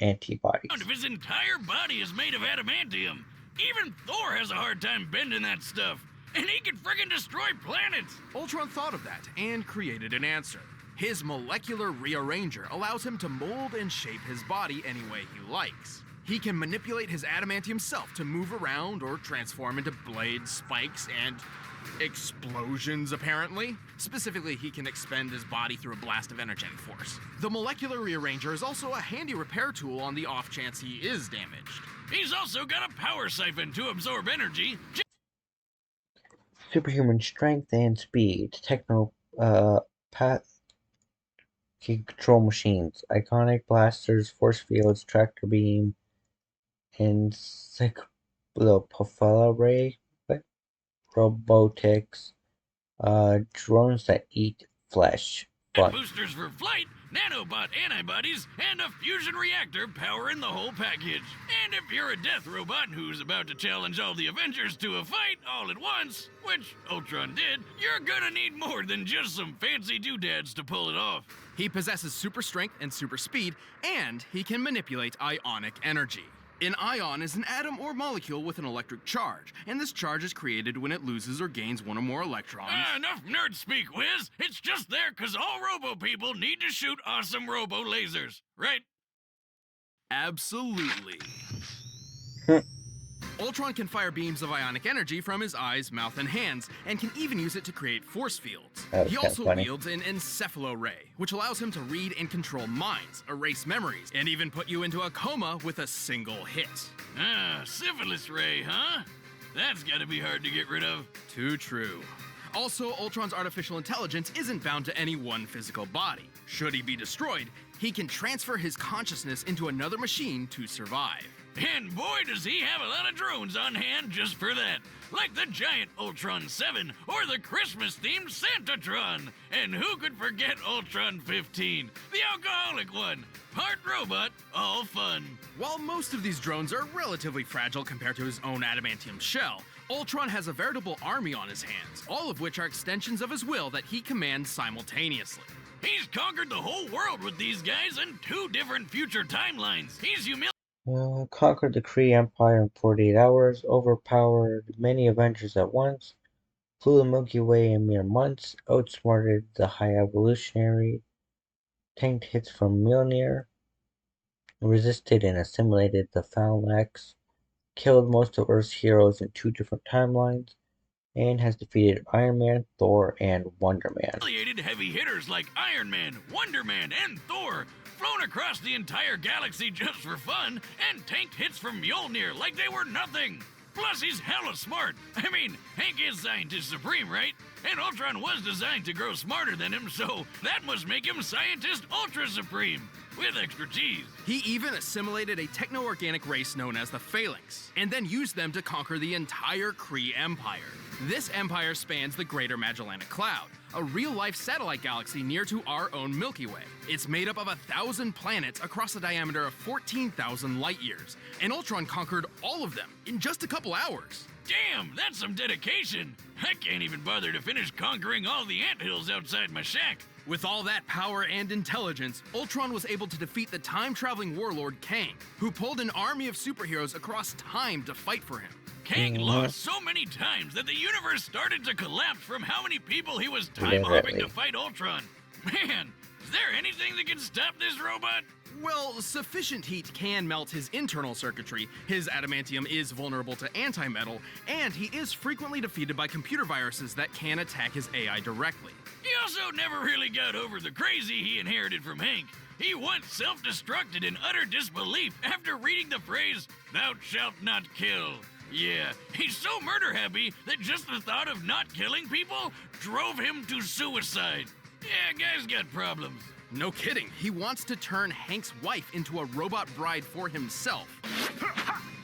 antibodies. Of his entire body is made of adamantium. Even Thor has a hard time bending that stuff. And he can friggin' destroy planets! Ultron thought of that and created an answer. His molecular rearranger allows him to mold and shape his body any way he likes. He can manipulate his adamantium self to move around or transform into blades, spikes, and explosions, apparently. Specifically, he can expend his body through a blast of energetic force. The molecular rearranger is also a handy repair tool on the off chance he is damaged. He's also got a power siphon to absorb energy. Superhuman strength and speed. Control machines. Iconic blasters, force fields, tractor beam, encephalopathy ray, robotics, drones that eat flesh. And boosters for flight, nanobot antibodies, and a fusion reactor powering the whole package. And if you're a death robot who's about to challenge all the Avengers to a fight all at once, which Ultron did, you're gonna need more than just some fancy doodads to pull it off. He possesses super strength and super speed, and he can manipulate ionic energy. An ion is an atom or molecule with an electric charge, and this charge is created when it loses or gains one or more electrons. Enough nerd speak, Wiz. It's just there because all robo people need to shoot awesome robo lasers, right? Absolutely. Ultron can fire beams of ionic energy from his eyes, mouth, and hands, and can even use it to create force fields. He also wields an encephalo-ray, which allows him to read and control minds, erase memories, and even put you into a coma with a single hit. Syphilis ray, huh? That's gotta be hard to get rid of. Too true. Also, Ultron's artificial intelligence isn't bound to any one physical body. Should he be destroyed, he can transfer his consciousness into another machine to survive. And boy, does he have a lot of drones on hand just for that. Like the giant Ultron 7 or the Christmas-themed Santatron. And who could forget Ultron 15, the alcoholic one? Part robot, all fun. While most of these drones are relatively fragile compared to his own adamantium shell, Ultron has a veritable army on his hands, all of which are extensions of his will that he commands simultaneously. He's conquered the whole world with these guys in 2 different future timelines. He's Conquered the Kree Empire in 48 hours, overpowered many Avengers at once, flew the Milky Way in mere months, outsmarted the High Evolutionary, tanked hits from Mjolnir, resisted and assimilated the Phalanx, killed most of Earth's heroes in 2 different timelines, and has defeated Iron Man, Thor, and Wonder Man. humiliated heavy hitters like Iron Man, Wonder Man, and Thor, flown across the entire galaxy just for fun, and tanked hits from Mjolnir like they were nothing. Plus, he's hella smart. I mean, Hank is Scientist Supreme, right? And Ultron was designed to grow smarter than him, so that must make him Scientist Ultra Supreme, with extra cheese. He even assimilated a techno-organic race known as the Phalanx, and then used them to conquer the entire Kree Empire. This empire spans the Greater Magellanic Cloud, a real-life satellite galaxy near to our own Milky Way. It's made up of 1,000 planets across a diameter of 14,000 light-years, and Ultron conquered all of them in just a couple hours. Damn, that's some dedication. I can't even bother to finish conquering all the anthills outside my shack. With all that power and intelligence, Ultron was able to defeat the time-traveling warlord Kang, who pulled an army of superheroes across time to fight for him. Kang lost so many times that the universe started to collapse from how many people he was time-hopping to fight Ultron. Man, is there anything that can stop this robot? Well, sufficient heat can melt his internal circuitry, his adamantium is vulnerable to antimetal, and he is frequently defeated by computer viruses that can attack his AI directly. He also never really got over the crazy he inherited from Hank. He once self-destructed in utter disbelief after reading the phrase, "Thou shalt not kill." Yeah, he's so murder-happy that just the thought of not killing people drove him to suicide. Yeah, guy's got problems. No kidding, he wants to turn Hank's wife into a robot bride for himself.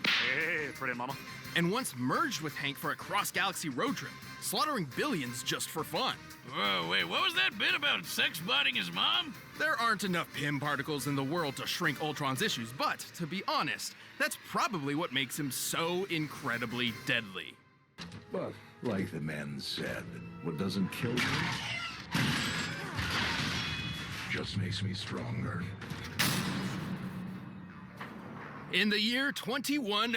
Hey, pretty mama. And once merged with Hank for a cross-galaxy road trip, slaughtering billions just for fun. Whoa, wait, what was that bit about sex-botting his mom? There aren't enough Pym particles in the world to shrink Ultron's issues, but to be honest, that's probably what makes him so incredibly deadly. But, like the men said, what doesn't kill you just makes me stronger. In the year 21,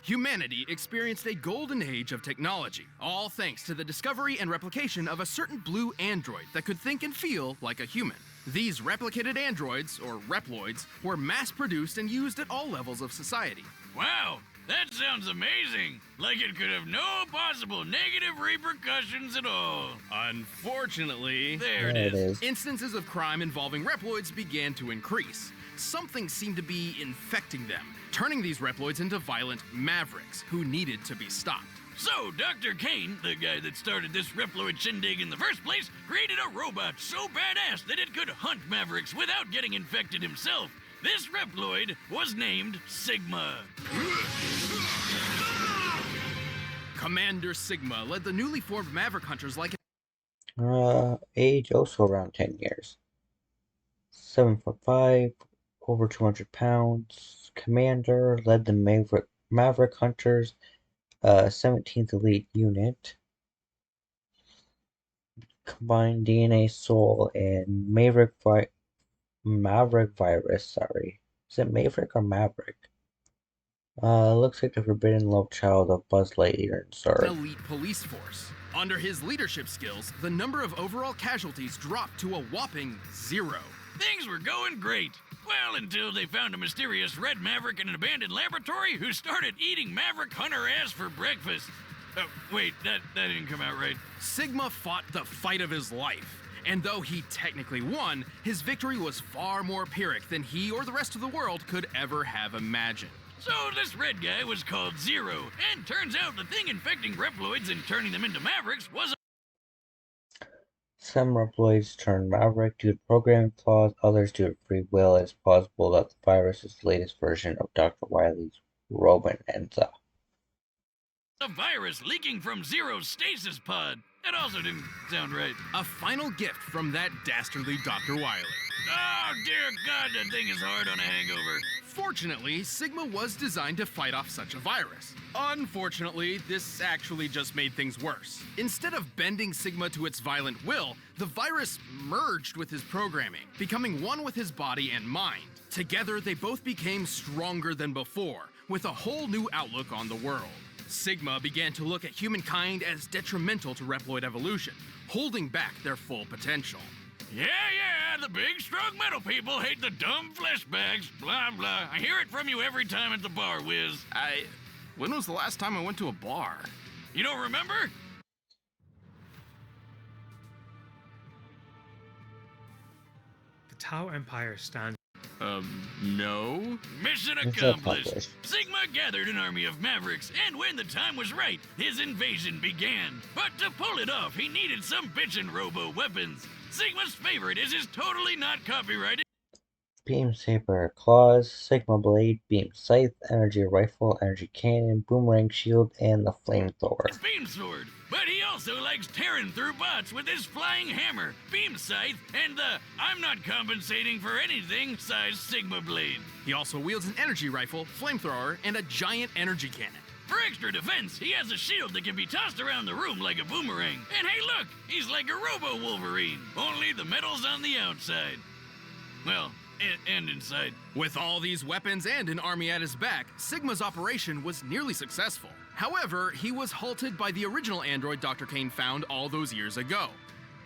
humanity experienced a golden age of technology, all thanks to the discovery and replication of a certain blue android that could think and feel like a human. These replicated androids, or Reploids, were mass-produced and used at all levels of society. Wow, that sounds amazing. Like it could have no possible negative repercussions at all. Unfortunately, there it is. Instances of crime involving Reploids began to increase. Something seemed to be infecting them, turning these Reploids into violent mavericks who needed to be stopped. So, Dr. Kane, the guy that started this Reploid shindig in the first place, created a robot so badass that it could hunt mavericks without getting infected himself. This Reploid was named Sigma. Commander Sigma led the newly formed Maverick Hunters like age also around 10 years. 7'5", over 200 pounds. Commander led the Maverick Hunters, 17th Elite Unit. Combined DNA, soul, and Maverick virus, sorry. Is it Maverick or Maverick? Looks like the forbidden love child of Buzz Lightyear and Sword. Elite police force. Under his leadership skills, the number of overall casualties dropped to a whopping 0. Things were going great. Well, until they found a mysterious red Maverick in an abandoned laboratory who started eating Maverick Hunter ass for breakfast. Wait, that didn't come out right. Sigma fought the fight of his life. And though he technically won, his victory was far more Pyrrhic than he or the rest of the world could ever have imagined. So this red guy was called Zero, and turns out the thing infecting Reploids and turning them into Mavericks was Some Reploids turned Maverick due to programming flaws, others due to free will. It's possible that the virus is the latest version of Dr. Wily's Robinenza. a virus leaking from Zero's stasis pod. That also didn't sound right. A final gift from that dastardly Dr. Wily. Oh, dear God, that thing is hard on a hangover. Fortunately, Sigma was designed to fight off such a virus. Unfortunately, this actually just made things worse. Instead of bending Sigma to its violent will, the virus merged with his programming, becoming one with his body and mind. Together, they both became stronger than before, with a whole new outlook on the world. Sigma began to look at humankind as detrimental to Reploid evolution, holding back their full potential. Yeah, the big, strong metal people hate the dumb flesh bags, blah, blah. I hear it from you every time at the bar, Wiz. When was the last time I went to a bar? You don't remember? The Tau Empire stands. No. Mission accomplished. Sigma gathered an army of mavericks, and when the time was right, his invasion began. But to pull it off, he needed some bitchin' robo-weapons. Sigma's favorite is his totally not copyrighted Beam Saber, Claws, Sigma Blade, Beam Scythe, Energy Rifle, Energy Cannon, Boomerang Shield, and the Flamethrower. Beam Sword, but he also likes tearing through bots with his flying hammer, Beam Scythe, and the I'm not compensating for anything size Sigma Blade. He also wields an energy rifle, flamethrower, and a giant energy cannon. For extra defense, he has a shield that can be tossed around the room like a boomerang. And hey look, he's like a Robo-Wolverine, only the metal's on the outside. Well, and inside. With all these weapons and an army at his back, Sigma's operation was nearly successful. However, he was halted by the original android Dr. Kane found all those years ago,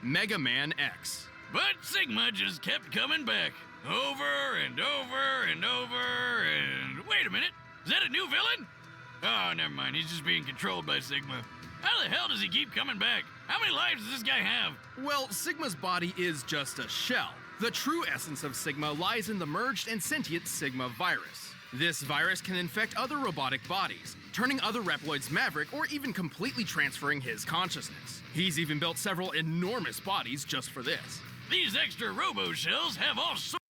Mega Man X. But Sigma just kept coming back, over and over and over and... Wait a minute, is that a new villain? Oh, never mind, he's just being controlled by Sigma. How the hell does he keep coming back? How many lives does this guy have? Well, Sigma's body is just a shell. The true essence of Sigma lies in the merged and sentient Sigma virus. This virus can infect other robotic bodies, turning other Reploids maverick or even completely transferring his consciousness. He's even built several enormous bodies just for this. These extra robo-shells have all sorts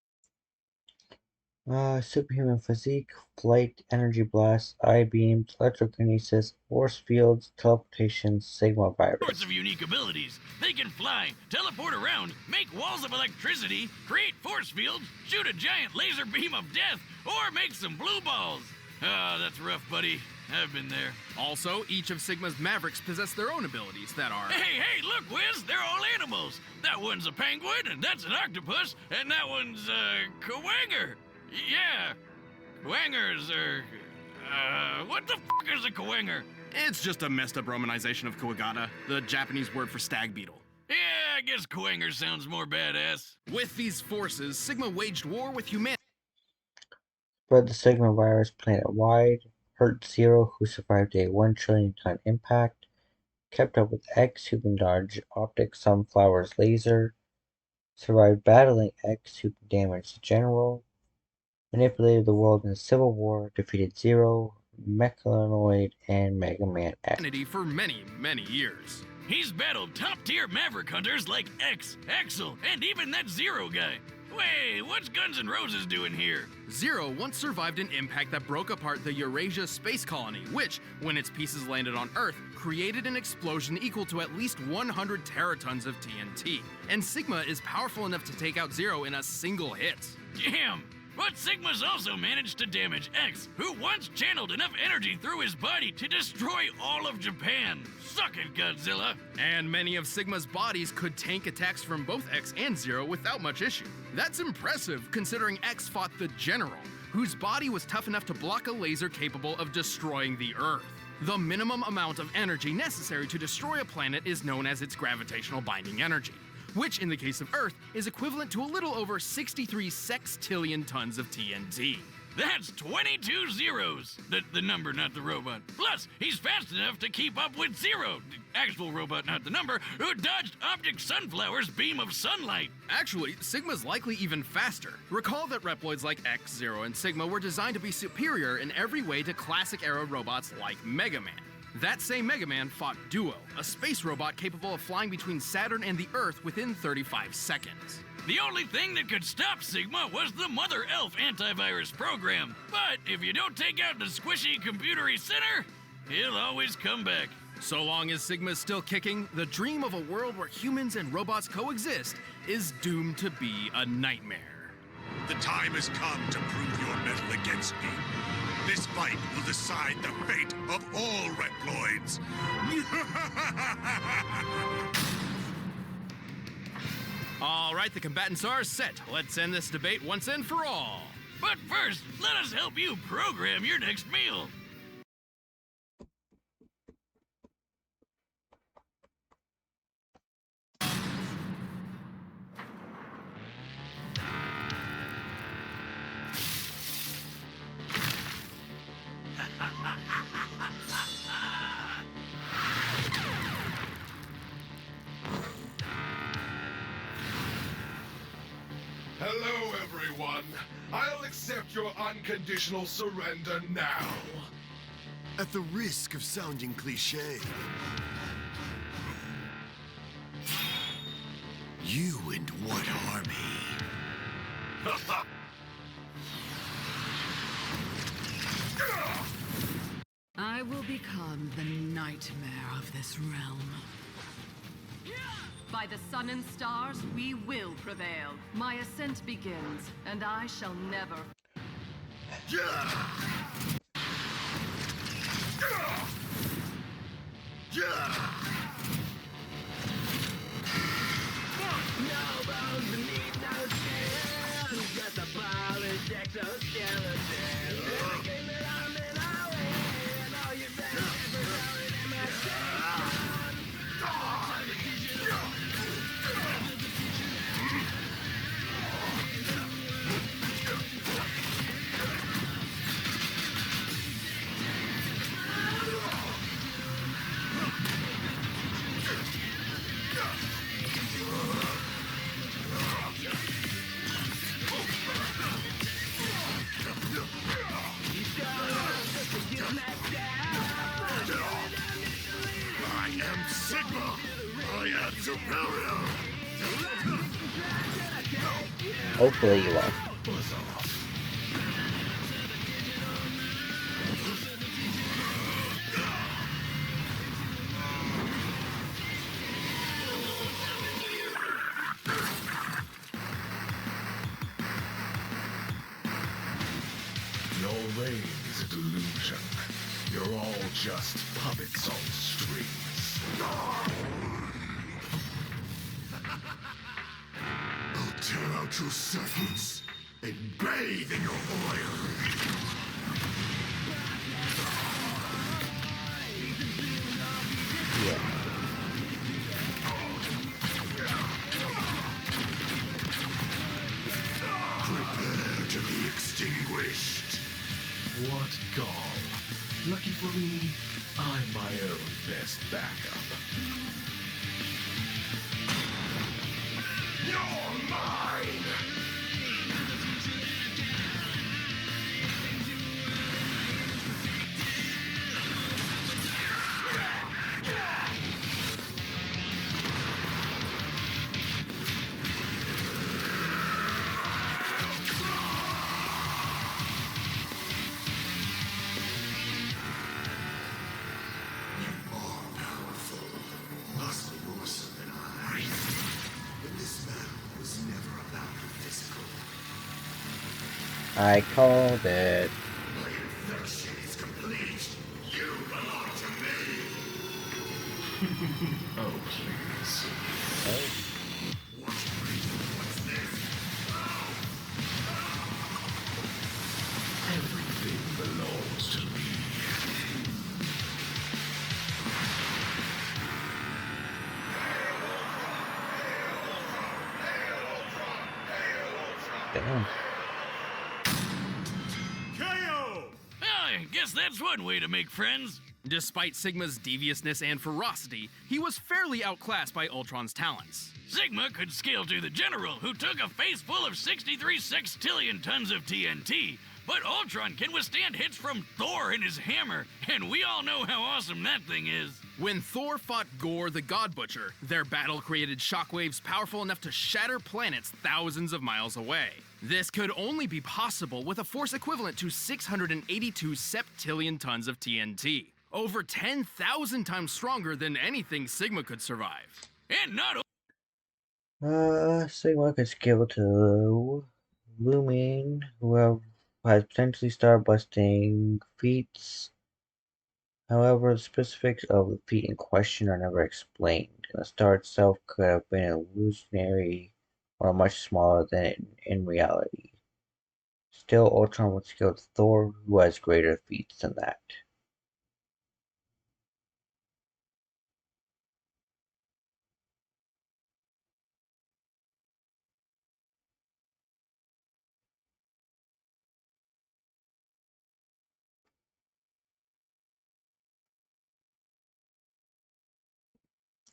Superhuman Physique, Flight, Energy Blast, I-Beams, Electrokinesis, Force Fields, Teleportation, Sigma Virus. of unique abilities. They can fly, teleport around, make walls of electricity, create force fields, shoot a giant laser beam of death, or make some blue balls. Ah, that's rough, buddy. I've been there. Also, each of Sigma's Mavericks possess their own abilities that are... Hey, look, Wiz, they're all animals. That one's a penguin, and that's an octopus, and that one's a Kawanger. Yeah, Kawangers are... what the fuck is a Kawanger? It's just a messed up romanization of Kuwagata, the Japanese word for stag beetle. Yeah, I guess Kawanger sounds more badass. With these forces, Sigma waged war with humanity. Spread the Sigma virus planet-wide, hurt Zero, who survived a 1 trillion ton impact, kept up with X, who can dodge Optic Sunflower's laser, survived battling X, who can damage the General, manipulated the world in a civil war, defeated Zero, Mechanoid, and Mega Man X. For many, many years. He's battled top-tier Maverick hunters like X, Axel, and even that Zero guy. Wait, what's Guns N' Roses doing here? Zero once survived an impact that broke apart the Eurasia space colony, which, when its pieces landed on Earth, created an explosion equal to at least 100 teratons of TNT. And Sigma is powerful enough to take out Zero in a single hit. Damn! But Sigma's also managed to damage X, who once channeled enough energy through his body to destroy all of Japan. Suck it, Godzilla! And many of Sigma's bodies could tank attacks from both X and Zero without much issue. That's impressive, considering X fought the General, whose body was tough enough to block a laser capable of destroying the Earth. The minimum amount of energy necessary to destroy a planet is known as its gravitational binding energy, which in the case of Earth is equivalent to a little over 63 sextillion tons of TNT. That's 22 zeros. The number, not the robot. Plus, he's fast enough to keep up with Zero, the actual robot, not the number, who dodged Optic Sunflower's beam of sunlight. Actually, Sigma's likely even faster. Recall that Reploids like X, Zero, and Sigma were designed to be superior in every way to classic-era robots like Mega Man. That same Mega Man fought Duo, a space robot capable of flying between Saturn and the Earth within 35 seconds. The only thing that could stop Sigma was the Mother Elf antivirus program. But if you don't take out the squishy computery center, he'll always come back. So long as Sigma is still kicking, the dream of a world where humans and robots coexist is doomed to be a nightmare. The time has come to prove your mettle against me. This fight will decide the fate of all Reploids. All right, the combatants are set. Let's end this debate once and for all. But first, let us help you program your next meal. Hello, everyone. I'll accept your unconditional surrender now. At the risk of sounding cliché, you and what army? I will become the nightmare of this realm. By the sun and stars, we will prevail. My ascent begins, and I shall never... No bones beneath no skin, just a polished exoskeleton. Everything that I'm in, I win, and all your friends ever going in my I am Sigma! I am superior! Hopefully you are. Your reign is a delusion. You're all just puppets on strings. I'll tear out your circuits and bathe in your oil. Yeah. Prepare to be extinguished. What gall. Lucky for me, I'm my own best backup. You're mine! I called it. My infection is complete. You belong to me. Oh, please. What's this? Everything belongs to me. Damn. I guess that's one way to make friends. Despite Sigma's deviousness and ferocity, he was fairly outclassed by Ultron's talents. Sigma could scale to the General, who took a face full of 63 sextillion tons of TNT. But Ultron can withstand hits from Thor and his hammer, and we all know how awesome that thing is. When Thor fought Gore the God Butcher, their battle created shockwaves powerful enough to shatter planets thousands of miles away. This could only be possible with a force equivalent to 682 septillion tons of TNT. over 10,000 times stronger than anything Sigma could survive. And not Sigma could scale to Lumin, who has potentially star-busting feats. However, the specifics of the feat in question are never explained, and the star itself could have been illusionary or much smaller than in reality. Still, Ultron would scale to Thor, who has greater feats than that.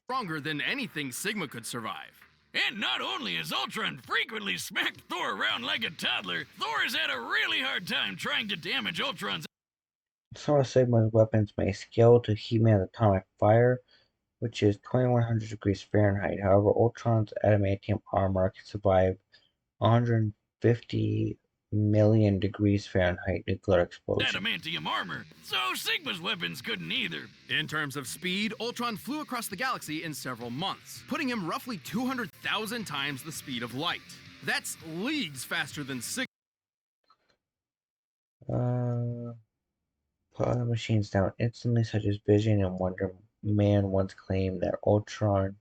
Stronger than anything Sigma could survive. And not only has Ultron frequently smacked Thor around like a toddler, Thor has had a really hard time trying to damage Ultron's. Some of Sigma's weapons may scale to He-Man's atomic fire, which is 2100 degrees Fahrenheit. However, Ultron's adamantium armor can survive 150 million degrees Fahrenheit nuclear explosion. Adamantium armor, so Sigma's weapons couldn't either. In terms of speed, Ultron flew across the galaxy in several months, putting him roughly 200,000 times the speed of light. That's leagues faster than Sigma. Put other machines down instantly, such as Vision and Wonder Man once claimed that Ultron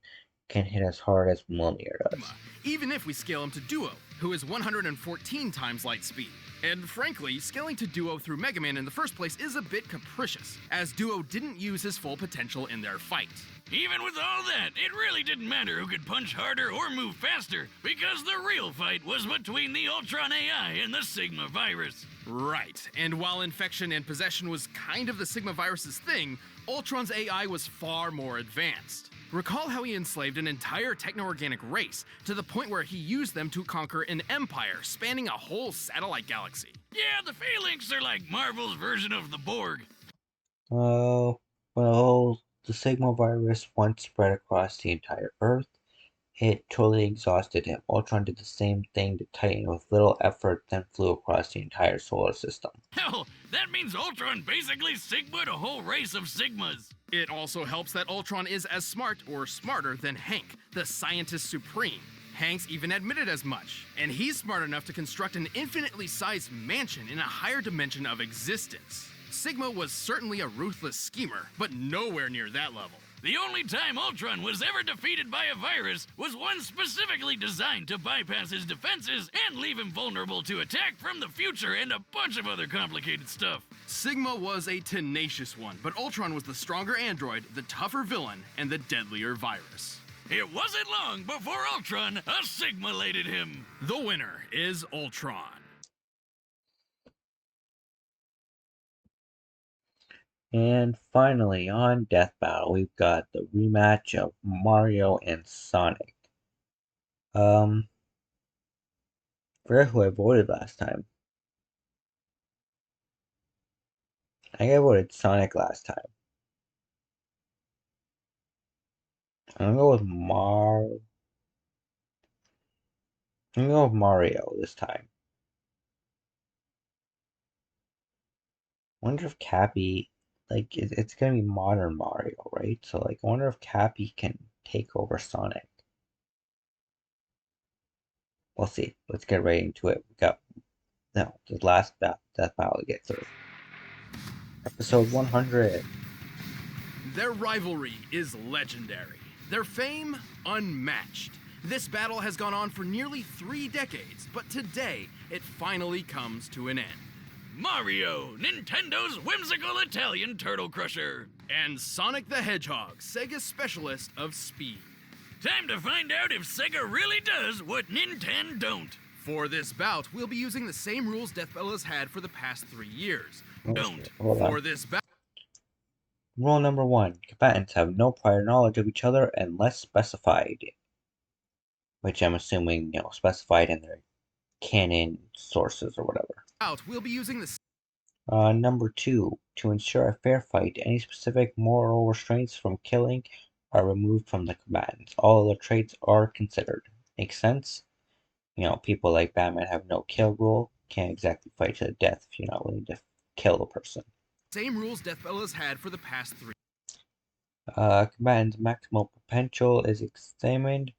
can hit as hard as Mjolnir does. Even if we scale him to Duo, who is 114 times light speed. And frankly, scaling to Duo through Mega Man in the first place is a bit capricious, as Duo didn't use his full potential in their fight. Even with all that, it really didn't matter who could punch harder or move faster, because the real fight was between the Ultron AI and the Sigma virus. Right, and while infection and possession was kind of the Sigma virus's thing, Ultron's AI was far more advanced. Recall how he enslaved an entire techno-organic race, to the point where he used them to conquer an empire spanning a whole satellite galaxy. Yeah, the Phalanx are like Marvel's version of the Borg. Well, the Sigma virus once spread across the entire Earth. It totally exhausted him. Ultron did the same thing to Titan with little effort, then flew across the entire solar system. Hell, that means Ultron basically Sigma'd a whole race of Sigmas. It also helps that Ultron is as smart or smarter than Hank, the scientist supreme. Hank's even admitted as much, and he's smart enough to construct an infinitely sized mansion in a higher dimension of existence. Sigma was certainly a ruthless schemer, but nowhere near that level. The only time Ultron was ever defeated by a virus was one specifically designed to bypass his defenses and leave him vulnerable to attack from the future and a bunch of other complicated stuff. Sigma was a tenacious one, but Ultron was the stronger android, the tougher villain, and the deadlier virus. It wasn't long before Ultron assimilated him. The winner is Ultron. And finally, on Death Battle, we've got the rematch of Mario and Sonic. Forget who I voted last time. I think I voted Sonic last time. I'm gonna go with Mario this time. Wonder if Cappy, like, it's gonna be modern Mario, right? So, like, I wonder if Cappy can take over Sonic. We'll see. Let's get right into it. We got the last Death Battle to get through. Episode 100. Their rivalry is legendary. Their fame, unmatched. This battle has gone on for nearly 3 decades, but today, it finally comes to an end. Mario, Nintendo's whimsical Italian turtle crusher. And Sonic the Hedgehog, Sega's specialist of speed. Time to find out if Sega really does what Nintendo don't. For this bout, we'll be using the same rules Death Battle has had for the past 3 years. Don't. For this bout. Rule number 1. Combatants have no prior knowledge of each other unless specified. Which I'm assuming, specified in their canon sources or whatever. We'll be using the Number 2. To ensure a fair fight, any specific moral restraints from killing are removed from the combatants. All other traits are considered. Makes sense? People like Batman have no kill rule. Can't exactly fight to the death if you're not willing to kill the person. Same rules Death Battle has had for the past 3 Combatant's maximal potential is examined.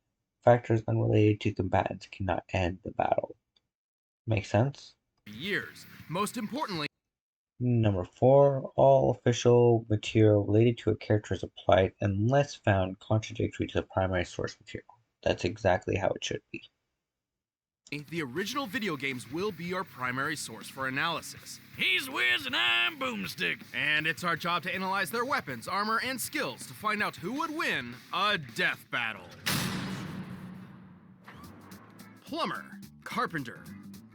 Factors unrelated to combatants cannot end the battle. Makes sense? years. Most importantly, Number 4. All official material related to a character is applied unless found contradictory to the primary source material. That's exactly how it should be. the original video games will be our primary source for analysis. He's Wiz and I'm Boomstick. And it's our job to analyze their weapons, armor, and skills to find out who would win a death battle. Plumber, carpenter,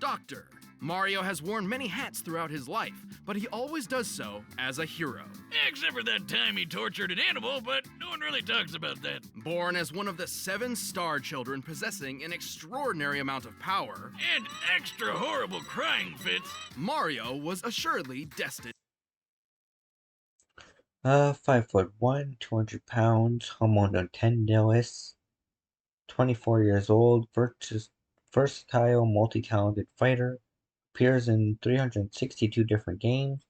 doctor. Mario has worn many hats throughout his life, but he always does so as a hero. Except for that time he tortured an animal, but no one really talks about that. Born as one of the 7 star children possessing an extraordinary amount of power and extra horrible crying fits, Mario was assuredly destined. 5'1", 200 pounds, homotendalis, 24 years old, versatile, multi-talented fighter, appears in 362 different games,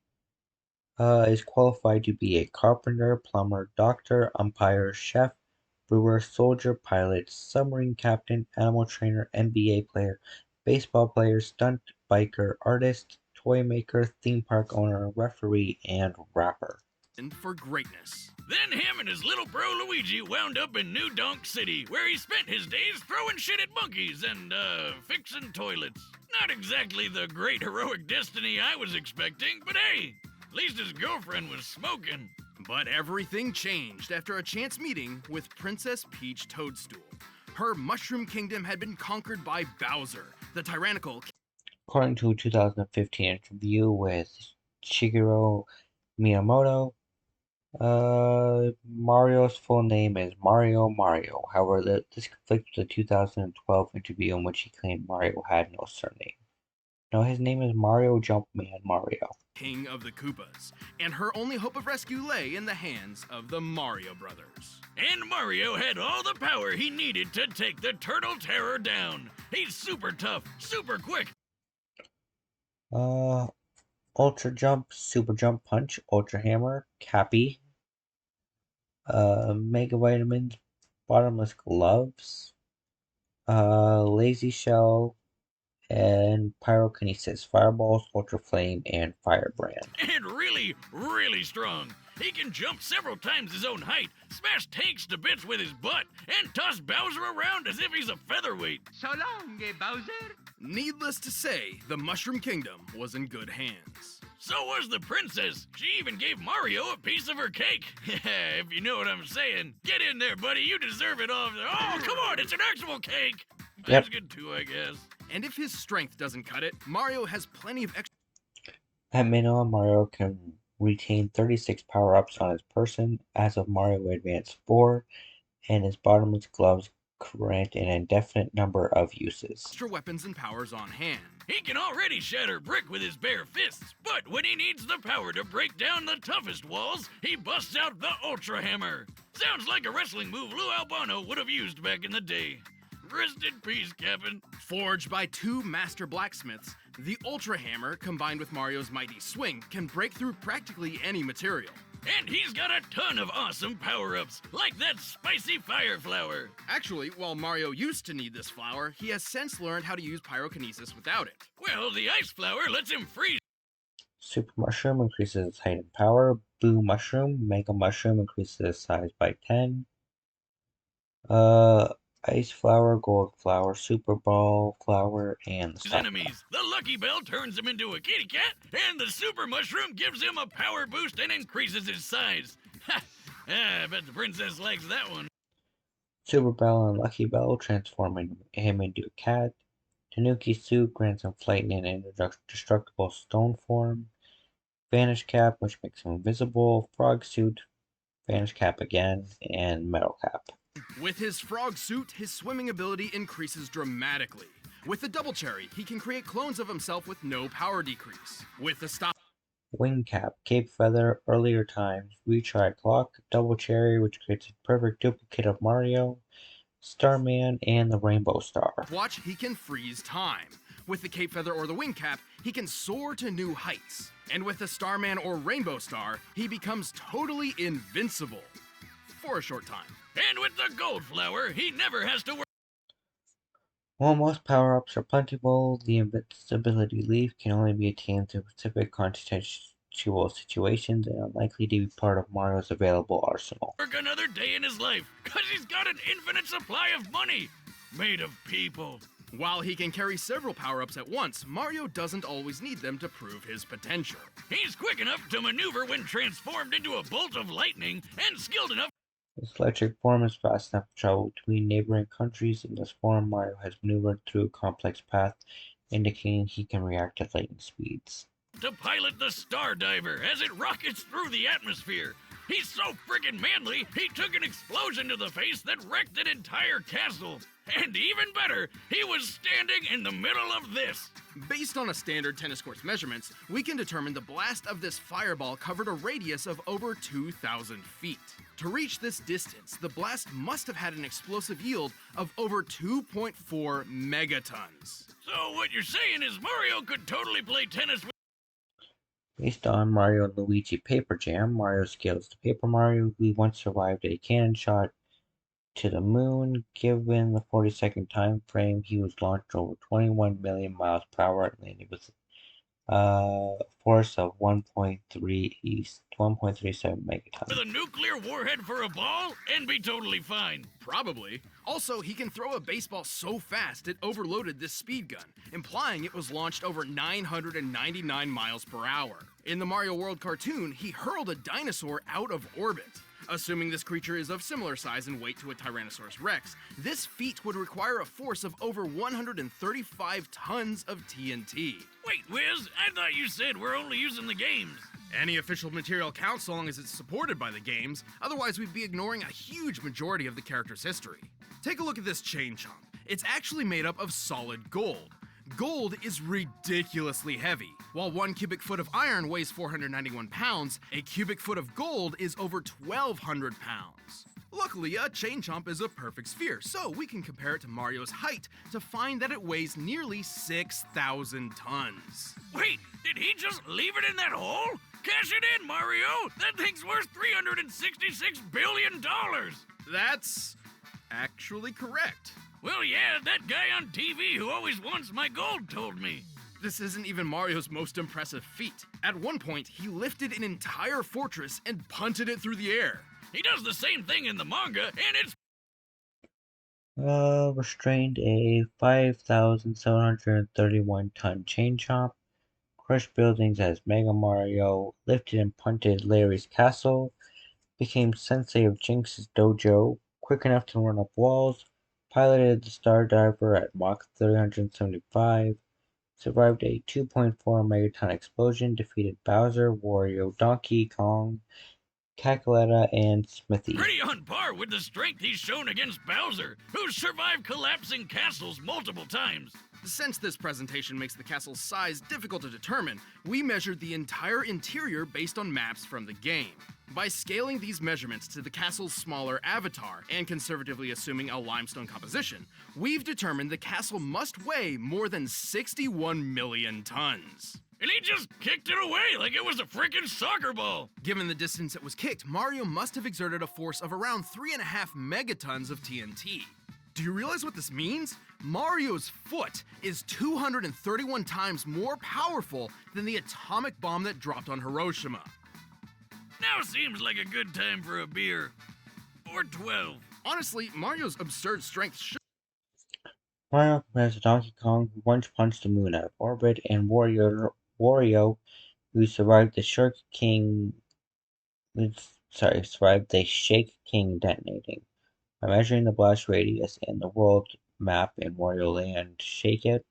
is qualified to be a carpenter, plumber, doctor, umpire, chef, brewer, soldier, pilot, submarine captain, animal trainer, NBA player, baseball player, stunt biker, artist, toy maker, theme park owner, referee, and rapper. For greatness. Then him and his little bro Luigi wound up in New Donk City, where he spent his days throwing shit at monkeys and, fixing toilets. Not exactly the great heroic destiny I was expecting, but hey, at least his girlfriend was smoking. But everything changed after a chance meeting with Princess Peach Toadstool. Her Mushroom Kingdom had been conquered by Bowser, the tyrannical. According to a 2015 interview with Shigeru Miyamoto, Mario's full name is Mario. However, this conflicts with the 2012 interview in which he claimed Mario had no surname. No, his name is Mario Jumpman Mario. King of the Koopas, and her only hope of rescue lay in the hands of the Mario Brothers. And Mario had all the power he needed to take the Turtle Terror down. He's super tough, super quick. Ultra Jump, Super Jump Punch, Ultra Hammer, Cappy, Mega Vitamins, Bottomless Gloves, Lazy Shell, and Pyrokinesis, Fireballs, Ultra Flame, and Firebrand. And really, really strong. He can jump several times his own height, smash tanks to bits with his butt, and toss Bowser around as if he's a featherweight. So long, Bowser. Needless to say, the Mushroom Kingdom was in good hands. So was the princess. She even gave Mario a piece of her cake. If you know what I'm saying. Get in there, buddy. You deserve it all. Oh, come on. It's an actual cake. Yep. That's good too, I guess. And if his strength doesn't cut it, Mario has plenty of extra. At minimum, Mario can retain 36 power-ups on his person as of Mario Advance 4, and his bottomless gloves grant an indefinite number of uses. Extra weapons and powers on hand. He can already shatter brick with his bare fists, but when he needs the power to break down the toughest walls, he busts out the Ultra Hammer. Sounds like a wrestling move Lou Albano would have used back in the day. Rest in peace, Captain. Forged by 2 master blacksmiths, the Ultra Hammer, combined with Mario's mighty swing, can break through practically any material. And he's got a ton of awesome power-ups, like that spicy fire flower. Actually, while Mario used to need this flower, he has since learned how to use pyrokinesis without it. Well, the ice flower lets him freeze. Super Mushroom increases its height and power. Boo Mushroom, Mega Mushroom increases its size by 10. Ice Flower, Gold Flower, Super Ball Flower, and the His enemies. The Lucky Bell turns him into a kitty cat, and the Super Mushroom gives him a power boost and increases his size. Ha! I bet the princess likes that one. Super Bell and Lucky Bell transform him into a cat. Tanuki Suit grants him flight in an indestructible stone form. Vanish Cap, which makes him invisible. Frog Suit, Vanish Cap again, and Metal Cap. With his frog suit, his swimming ability increases dramatically. With the Double Cherry, he can create clones of himself with no power decrease. With the Stop Wing Cap, Cape Feather, Earlier Times, Retry Clock, Double Cherry, which creates a perfect duplicate of Mario, Starman, and the Rainbow Star. Watch, he can freeze time. With the Cape Feather or the Wing Cap, he can soar to new heights. And with the Starman or Rainbow Star, he becomes totally invincible. For a short time. And with the Gold Flower, he never has to worry. While most power-ups are plentiful, the invincibility leaf can only be attained through specific contextual situations and unlikely to be part of Mario's available arsenal. Work another day in his life, cause he's got an infinite supply of money, made of people. While he can carry several power-ups at once, Mario doesn't always need them to prove his potential. He's quick enough to maneuver when transformed into a bolt of lightning, and skilled enough. His electric form is fast enough to travel between neighboring countries. In this form, Mario has maneuvered through a complex path, indicating he can react at lightning speeds. To pilot the Star Diver as it rockets through the atmosphere. He's so friggin' manly, he took an explosion to the face that wrecked an entire castle. And even better, he was standing in the middle of this. Based on a standard tennis court's measurements, we can determine the blast of this fireball covered a radius of over 2,000 feet. To reach this distance, the blast must have had an explosive yield of over 2.4 megatons. So what you're saying is Mario could totally play tennis with. Based on Mario and Luigi Paper Jam, Mario scales to Paper Mario, who once survived a cannon shot to the moon. Given the 40-second time frame, he was launched over 21 million miles per hour and landed with a force of 1.37 megatons. With a nuclear warhead for a ball and be totally fine. Probably. Also, he can throw a baseball so fast it overloaded this speed gun, implying it was launched over 999 miles per hour. In the Mario World cartoon, he hurled a dinosaur out of orbit. Assuming this creature is of similar size and weight to a Tyrannosaurus Rex, this feat would require a force of over 135 tons of TNT. Wait, Wiz, I thought you said we're only using the games. Any official material counts so long as it's supported by the games, otherwise we'd be ignoring a huge majority of the character's history. Take a look at this chain chomp. It's actually made up of solid gold. Gold is ridiculously heavy. While 1 cubic foot of iron weighs 491 pounds, a cubic foot of gold is over 1,200 pounds. Luckily, a chain chomp is a perfect sphere, so we can compare it to Mario's height to find that it weighs nearly 6,000 tons. Wait, did he just leave it in that hole? Cash it in, Mario! That thing's worth $366 billion! That's actually correct. Well, yeah, that guy on TV who always wants my gold told me. This isn't even Mario's most impressive feat. At one point, he lifted an entire fortress and punted it through the air. He does the same thing in the manga, and it's... Restrained a 5,731 ton chain chomp, crushed buildings as Mega Mario, lifted and punted Larry's castle, became sensei of Jinx's dojo, quick enough to run up walls, piloted the Star Diver at Mach 375, survived a 2.4 megaton explosion, defeated Bowser, Wario, Donkey Kong, Cackletta, and Smithy. Pretty on par with the strength he's shown against Bowser, who's survived collapsing castles multiple times. Since this presentation makes the castle's size difficult to determine, we measured the entire interior based on maps from the game. By scaling these measurements to the castle's smaller avatar, and conservatively assuming a limestone composition, we've determined the castle must weigh more than 61 million tons. And he just kicked it away like it was a freaking soccer ball. Given the distance it was kicked, Mario must have exerted a force of around 3.5 megatons of TNT. Do you realize what this means? Mario's foot is 231 times more powerful than the atomic bomb that dropped on Hiroshima. Now seems like a good time for a beer. Or 12. Honestly, Mario's absurd strength should... Mario compares to Donkey Kong, who once punched the moon out of orbit, and Wario, who survived the Shake King detonating. By measuring the blast radius and the world map in Wario Land Shake It,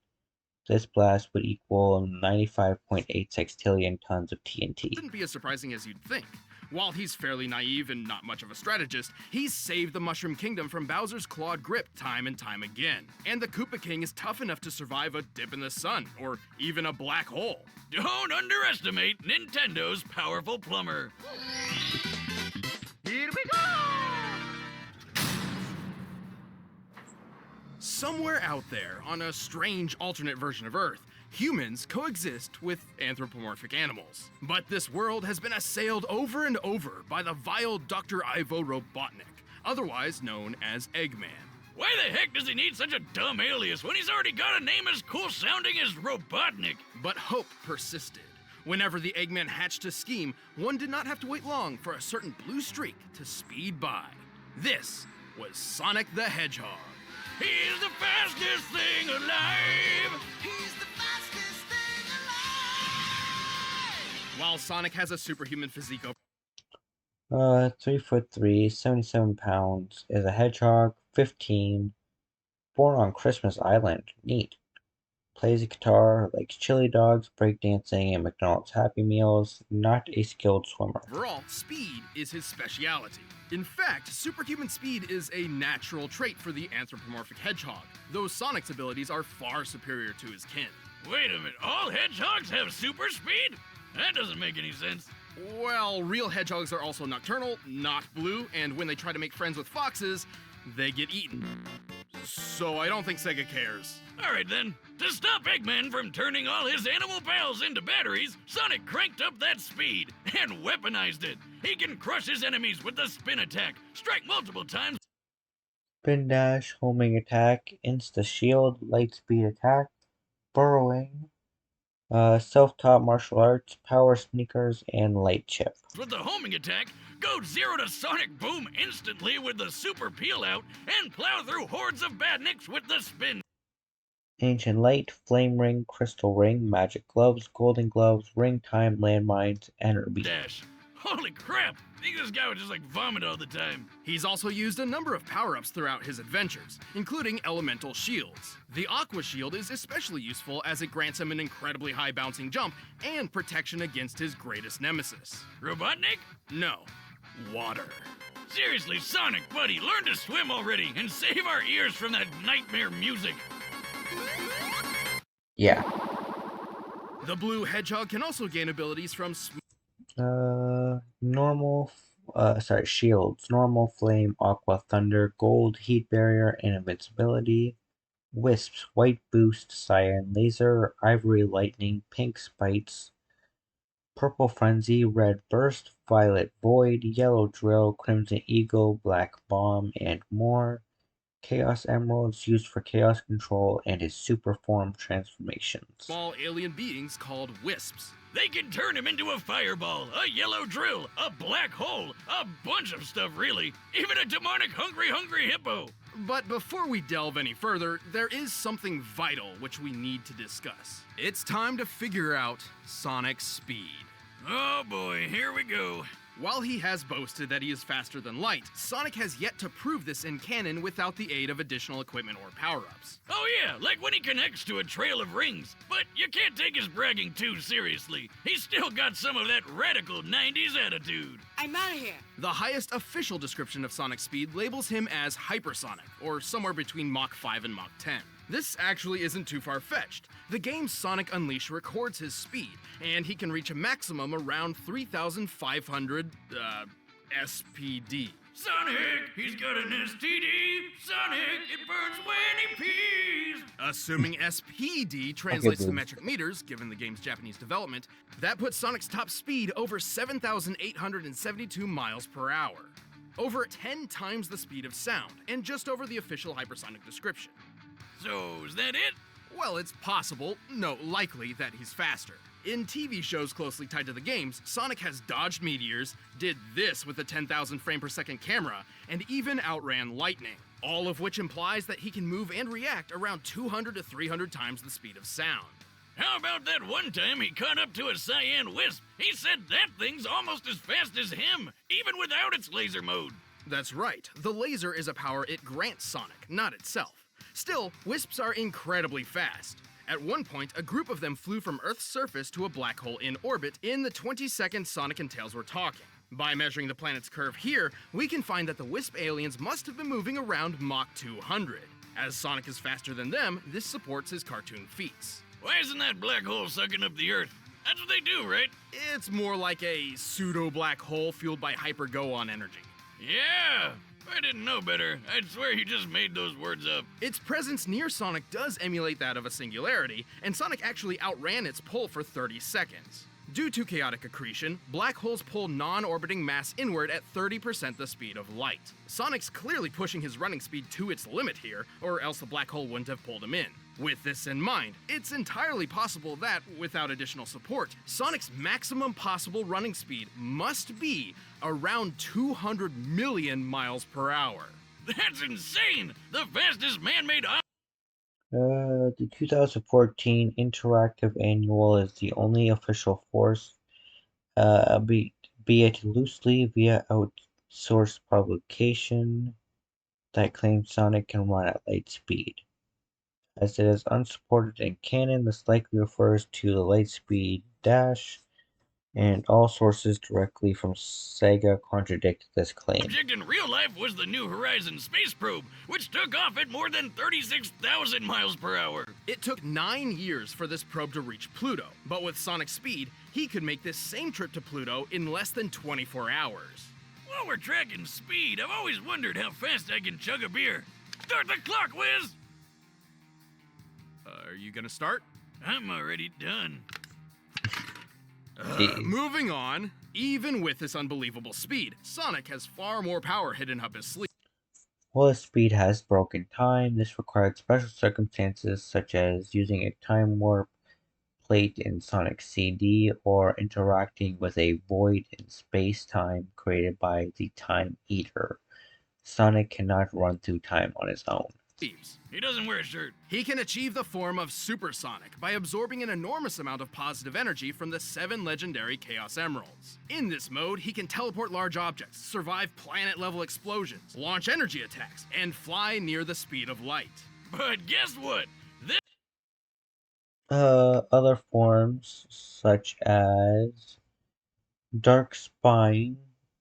this blast would equal 95.8 sextillion tons of TNT. Shouldn't be as surprising as you'd think. While he's fairly naive and not much of a strategist, he's saved the Mushroom Kingdom from Bowser's clawed grip time and time again. And the Koopa King is tough enough to survive a dip in the sun, or even a black hole. Don't underestimate Nintendo's powerful plumber. Here we go! Somewhere out there, on a strange alternate version of Earth, humans coexist with anthropomorphic animals. But this world has been assailed over and over by the vile Dr. Ivo Robotnik, otherwise known as Eggman. Why the heck does he need such a dumb alias when he's already got a name as cool sounding as Robotnik? But hope persisted. Whenever the Eggman hatched a scheme, one did not have to wait long for a certain blue streak to speed by. This was Sonic the Hedgehog. He's the fastest thing alive! He's the fastest thing alive! While Sonic has a superhuman physique of 3'3", 77 pounds, is a hedgehog, 15, born on Christmas Island. Neat. Plays a guitar, likes chili dogs, breakdancing, and McDonald's Happy Meals. Not a skilled swimmer. Overall, speed is his speciality. In fact, superhuman speed is a natural trait for the anthropomorphic hedgehog, though Sonic's abilities are far superior to his kin. Wait a minute, all hedgehogs have super speed? That doesn't make any sense. Well, real hedgehogs are also nocturnal, not blue, and when they try to make friends with foxes, they get eaten. So I don't think Sega cares. Alright then, to stop Eggman from turning all his animal pals into batteries, Sonic cranked up that speed and weaponized it. He can crush his enemies with the spin attack, strike multiple times. Spin dash, homing attack, insta shield, light speed attack, burrowing, self-taught martial arts, power sneakers, and light chip. With the homing attack, go 0 to Sonic Boom instantly with the super peel out and plow through hordes of badniks with the spin. Ancient light, flame ring, crystal ring, magic gloves, golden gloves, ring time, landmines, enter beam. Dash. Holy crap! I think this guy would just like vomit all the time. He's also used a number of power-ups throughout his adventures, including elemental shields. The Aqua Shield is especially useful as it grants him an incredibly high bouncing jump and protection against his greatest nemesis. Robotnik? No. Water. Seriously, Sonic, buddy, learn to swim already and save our ears from that nightmare music. Yeah. The blue hedgehog can also gain abilities from shields, normal, flame, aqua, thunder, gold, heat barrier, and invincibility. Wisps, white boost, cyan, laser, ivory lightning, pink spites, purple frenzy, red burst, violet void, yellow drill, crimson eagle, black bomb, and more. Chaos emeralds used for chaos control and his super form transformations. Small alien beings called wisps. They can turn him into a fireball, a yellow drill, a black hole, a bunch of stuff really, even a demonic hungry hippo. But before we delve any further, there is something vital which we need to discuss. It's time to figure out Sonic's speed. Oh boy, here we go. While he has boasted that he is faster than light, Sonic has yet to prove this in canon without the aid of additional equipment or power-ups. Oh yeah, like when he connects to a trail of rings. But you can't take his bragging too seriously. He's still got some of that radical 90s attitude. I'm out of here. The highest official description of Sonic's speed labels him as hypersonic, or somewhere between Mach 5 and Mach 10. This actually isn't too far-fetched. The game's Sonic Unleashed records his speed, and he can reach a maximum around 3,500, SPD. Sonic, he's got an STD. Sonic, it burns when he pees. Assuming SPD translates to metric meters, given the game's Japanese development, that puts Sonic's top speed over 7,872 miles per hour. Over 10 times the speed of sound, and just over the official hypersonic description. So, is that it? Well, it's possible, no, likely, that he's faster. In TV shows closely tied to the games, Sonic has dodged meteors, did this with a 10,000 frame per second camera, and even outran lightning. All of which implies that he can move and react around 200 to 300 times the speed of sound. How about that one time he caught up to a cyan wisp? He said that thing's almost as fast as him, even without its laser mode. That's right, the laser is a power it grants Sonic, not itself. Still, wisps are incredibly fast. At one point, a group of them flew from Earth's surface to a black hole in orbit in the 20 seconds Sonic and Tails were talking. By measuring the planet's curve here, we can find that the wisp aliens must have been moving around Mach 200. As Sonic is faster than them, this supports his cartoon feats. Why isn't that black hole sucking up the Earth? That's what they do, right? It's more like a pseudo-black hole fueled by hyper-go-on energy. Yeah, I didn't know better. I'd swear you just made those words up. Its presence near Sonic does emulate that of a singularity, and Sonic actually outran its pull for 30 seconds. Due to chaotic accretion, black holes pull non-orbiting mass inward at 30% the speed of light. Sonic's clearly pushing his running speed to its limit here, or else the black hole wouldn't have pulled him in. With this in mind, it's entirely possible that, without additional support, Sonic's maximum possible running speed must be around 200 million miles per hour. That's insane! The fastest man-made The 2014 Interactive Annual is the only official force, be it loosely via outsourced publication, that claims Sonic can run at light speed. As it is unsupported in canon, this likely refers to the Lightspeed Dash, and all sources directly from Sega contradict this claim. object in real life was the New Horizons space probe, which took off at more than 36,000 miles per hour. It took 9 years for this probe to reach Pluto, but with Sonic's speed, he could make this same trip to Pluto in less than 24 hours. While we're tracking speed, I've always wondered how fast I can chug a beer. Start the clock, Wiz! Are you gonna start? I'm already done. Moving on, even with this unbelievable speed, Sonic has far more power hidden up his sleeve. While his speed has broken time, this required special circumstances such as using a time warp plate in Sonic CD or interacting with a void in space-time created by the Time Eater. Sonic cannot run through time on his own. He doesn't wear a shirt. He can achieve the form of Super Sonic by absorbing an enormous amount of positive energy from the 7 legendary Chaos Emeralds. In this mode, he can teleport large objects, survive planet-level explosions, launch energy attacks, and fly near the speed of light. But guess what? This Other forms, such as Dark Spine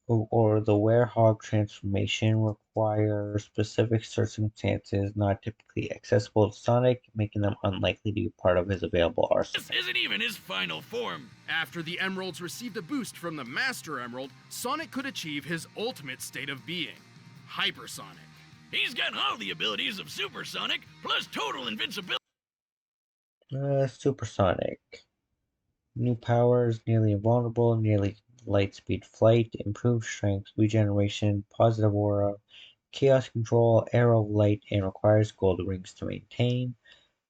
or the Werehog transformation, require specific circumstances not typically accessible to Sonic, making them unlikely to be part of his available arsenal. This isn't even his final form. After the Emeralds received a boost from the Master Emerald, Sonic could achieve his ultimate state of being, Hypersonic. He's got all the abilities of Super Sonic, plus total invincibility. Supersonic. New powers, nearly invulnerable, nearly lightspeed flight, improved strength, regeneration, positive aura, chaos control, arrow of light, and requires gold rings to maintain.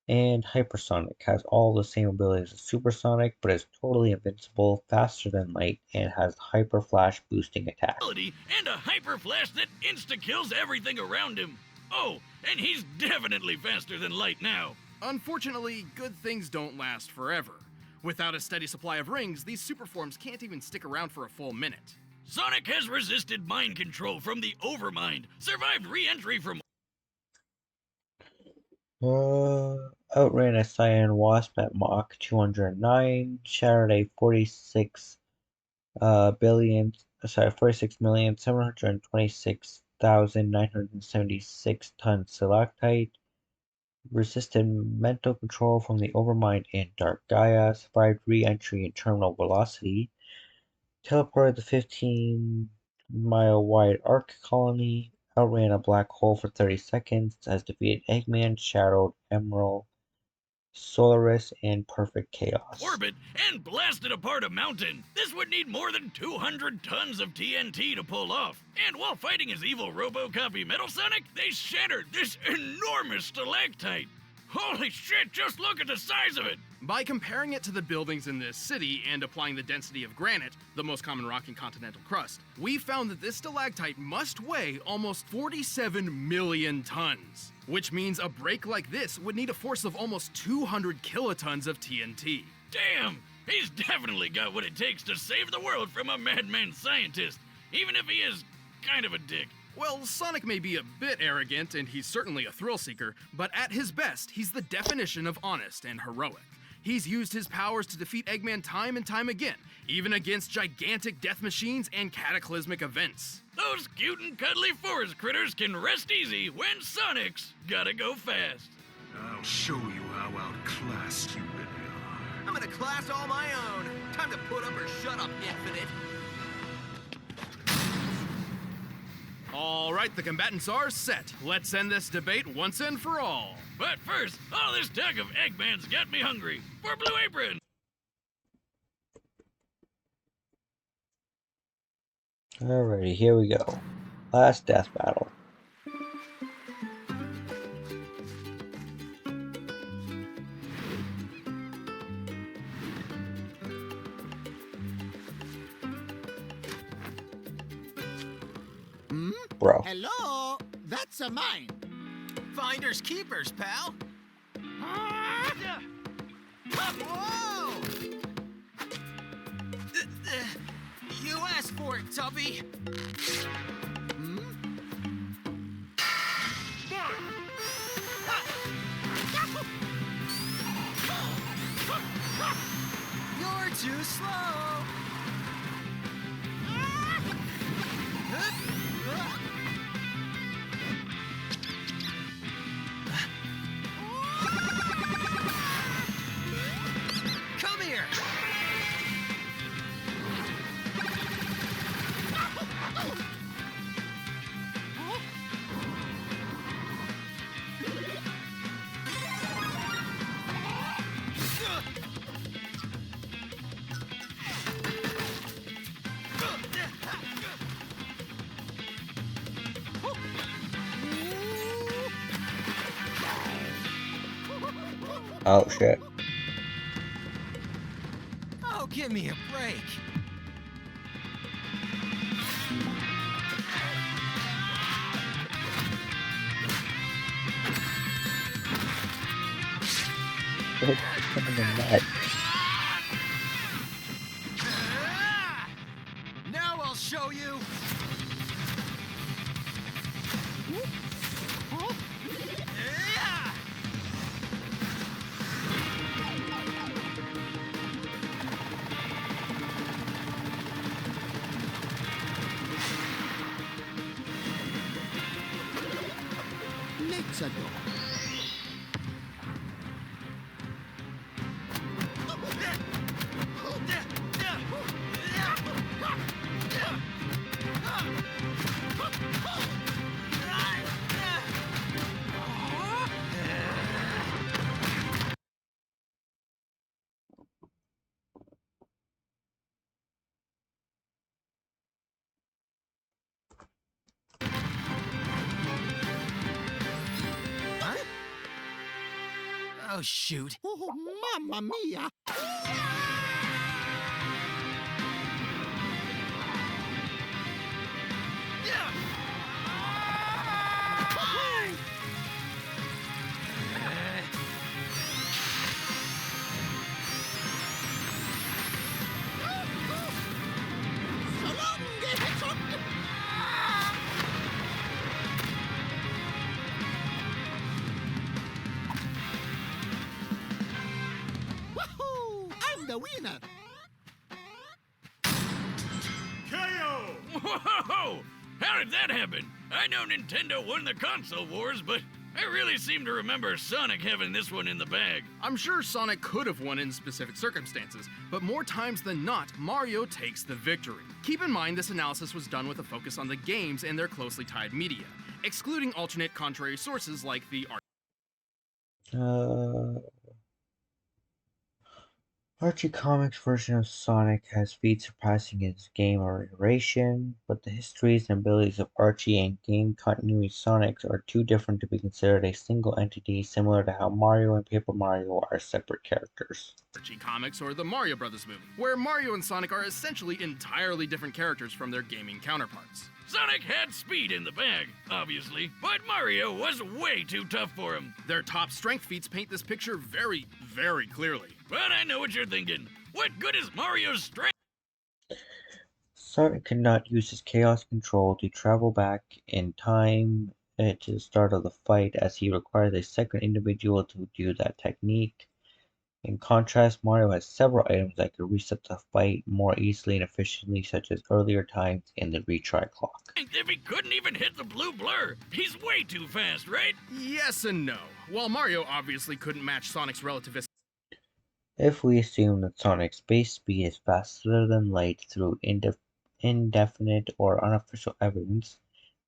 And Hypersonic has all the same abilities as Supersonic, but is totally invincible, faster than light, and has Hyper Flash boosting attack. And a Hyper Flash that insta-kills everything around him. Oh, and he's definitely faster than light now. Unfortunately, good things don't last forever. Without a steady supply of rings, these superforms can't even stick around for a full minute. Sonic has resisted mind control from the Overmind, survived re-entry from... Outran a Cyan Wasp at Mach 209, shattered a 46,726,976 ton stalactite, resisted mental control from the Overmind and Dark Gaia, survived re-entry in terminal velocity, teleported the 15-mile-wide Arc Colony, outran a black hole for 30 seconds, has defeated Eggman, Shadowed, Emerald, Solaris, and Perfect Chaos. Orbit and blasted apart a mountain. This would need more than 200 tons of TNT to pull off. And while fighting his evil RoboCopy Metal Sonic, they shattered this enormous stalactite. Holy shit, just look at the size of it! By comparing it to the buildings in this city and applying the density of granite, the most common rock in continental crust, we found that this stalactite must weigh almost 47 million tons, which means a break like this would need a force of almost 200 kilotons of TNT. Damn! He's definitely got what it takes to save the world from a madman scientist, even if he is kind of a dick. Well, Sonic may be a bit arrogant, and he's certainly a thrill seeker, but at his best, he's the definition of honest and heroic. He's used his powers to defeat Eggman time and time again, even against gigantic death machines and cataclysmic events. Those cute and cuddly forest critters can rest easy when Sonic's gotta go fast. I'll show you how outclassed you really are. I'm in a class all my own. Time to put up or shut up, Infinite. All right, the combatants are set. Let's end this debate once and for all. But first, all this talk of Eggman's got me hungry. For Blue Apron! Alrighty, here we go. Last death battle. Bro. Hello? That's a mine. Finders keepers, pal. Whoa! You asked for it, Tubby. You're too slow. Come here. Oh shit. Oh, give me a break. Now I'll show you. Let's go. Oh, shoot. Oh, mamma mia. Woohoo! I'm the winner. KO! Whoa! How did that happen? I know Nintendo won the console wars, but I really seem to remember Sonic having this one in the bag. I'm sure Sonic could have won in specific circumstances, but more times than not, Mario takes the victory. Keep in mind this analysis was done with a focus on the games and their closely tied media, excluding alternate contrary sources like the Archie Comics' version of Sonic has feats surpassing his game iteration, but the histories and abilities of Archie and game continuity Sonic are too different to be considered a single entity, similar to how Mario and Paper Mario are separate characters. Archie Comics or the Mario Brothers movie, where Mario and Sonic are essentially entirely different characters from their gaming counterparts. Sonic had speed in the bag, obviously, but Mario was way too tough for him. Their top strength feats paint this picture very, very clearly. But I know what you're thinking. What good is Mario's strength? Sonic cannot use his Chaos Control to travel back in time to the start of the fight, as he requires a second individual to do that technique. In contrast, Mario has several items that could reset the fight more easily and efficiently, such as earlier times and the retry clock. If he couldn't even hit the blue blur, he's way too fast, right? Yes and no. While Mario obviously couldn't match Sonic's relativistic. If we assume that Sonic's base speed is faster than light through indefinite or unofficial evidence,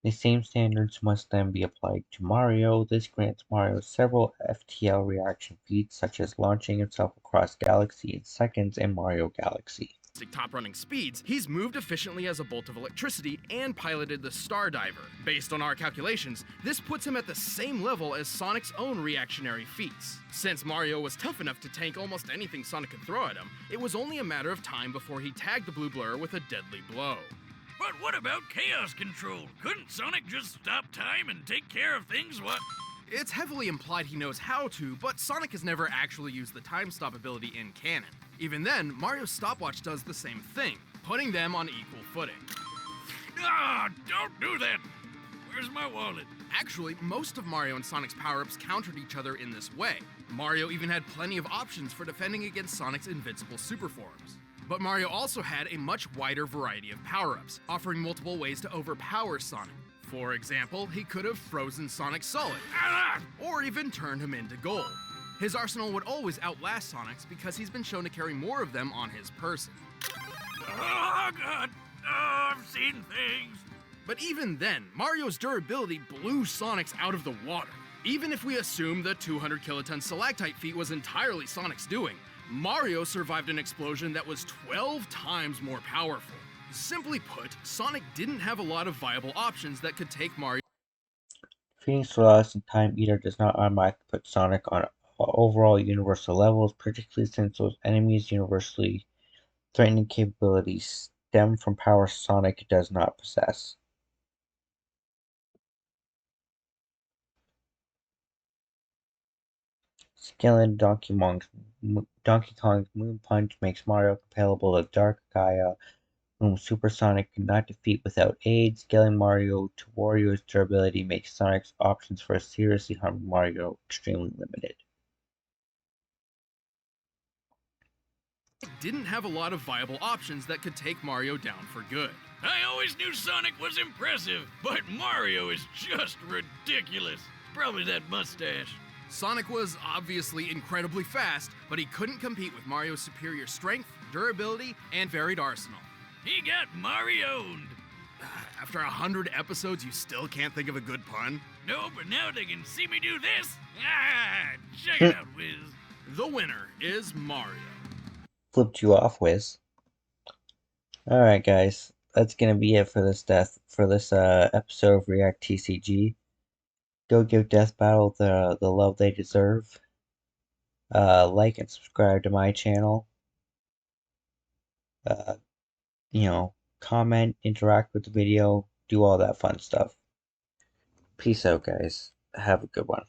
The same standards must then be applied to Mario. This grants Mario several FTL reaction feats, such as launching himself across Galaxy in seconds in Mario Galaxy. Top running speeds, he's moved efficiently as a bolt of electricity and piloted the Star Diver. Based on our calculations, this puts him at the same level as Sonic's own reactionary feats. Since Mario was tough enough to tank almost anything Sonic could throw at him, it was only a matter of time before he tagged the blue blur with a deadly blow. But what about chaos control? Couldn't Sonic just stop time and take care of things? What? It's heavily implied he knows how to, but Sonic has never actually used the time stop ability in canon. Even then, Mario's stopwatch does the same thing, putting them on equal footing. Ah, don't do that! Where's my wallet? Actually, most of Mario and Sonic's power-ups countered each other in this way. Mario even had plenty of options for defending against Sonic's invincible super forms. But Mario also had a much wider variety of power-ups, offering multiple ways to overpower Sonic. For example, he could have frozen Sonic solid, or even turned him into gold. His arsenal would always outlast Sonic's because he's been shown to carry more of them on his person. Oh, God. Oh, I've seen things. But even then, Mario's durability blew Sonic's out of the water. Even if we assume the 200 kiloton stalactite feat was entirely Sonic's doing, Mario survived an explosion that was 12 times more powerful. Simply put, Sonic didn't have a lot of viable options that could take Mario. Defeating Solaris and Time Eater does not automatically put Sonic on overall universal levels, particularly since those enemies' universally threatening capabilities stem from power Sonic does not possess. Scaling Donkey Kong's Moon Punch makes Mario compatible to Dark Gaia, whom Supersonic could not defeat without aid. Scaling Mario to Wario's durability makes Sonic's options for seriously harming Mario extremely limited. Didn't have a lot of viable options that could take Mario down for good. I always knew Sonic was impressive, but Mario is just ridiculous. Probably that mustache. Sonic was obviously incredibly fast, but he couldn't compete with Mario's superior strength, durability, and varied arsenal. He got Mario'd. After 100 episodes, you still can't think of a good pun? No, but now they can see me do this. Ah, check it out, Wiz. The winner is Mario. Flipped you off, Wiz. Alright, guys. That's gonna be it for this episode of React TCG. Go give Death Battle the love they deserve. Like and subscribe to my channel. Comment, interact with the video, do all that fun stuff. Peace out, guys. Have a good one.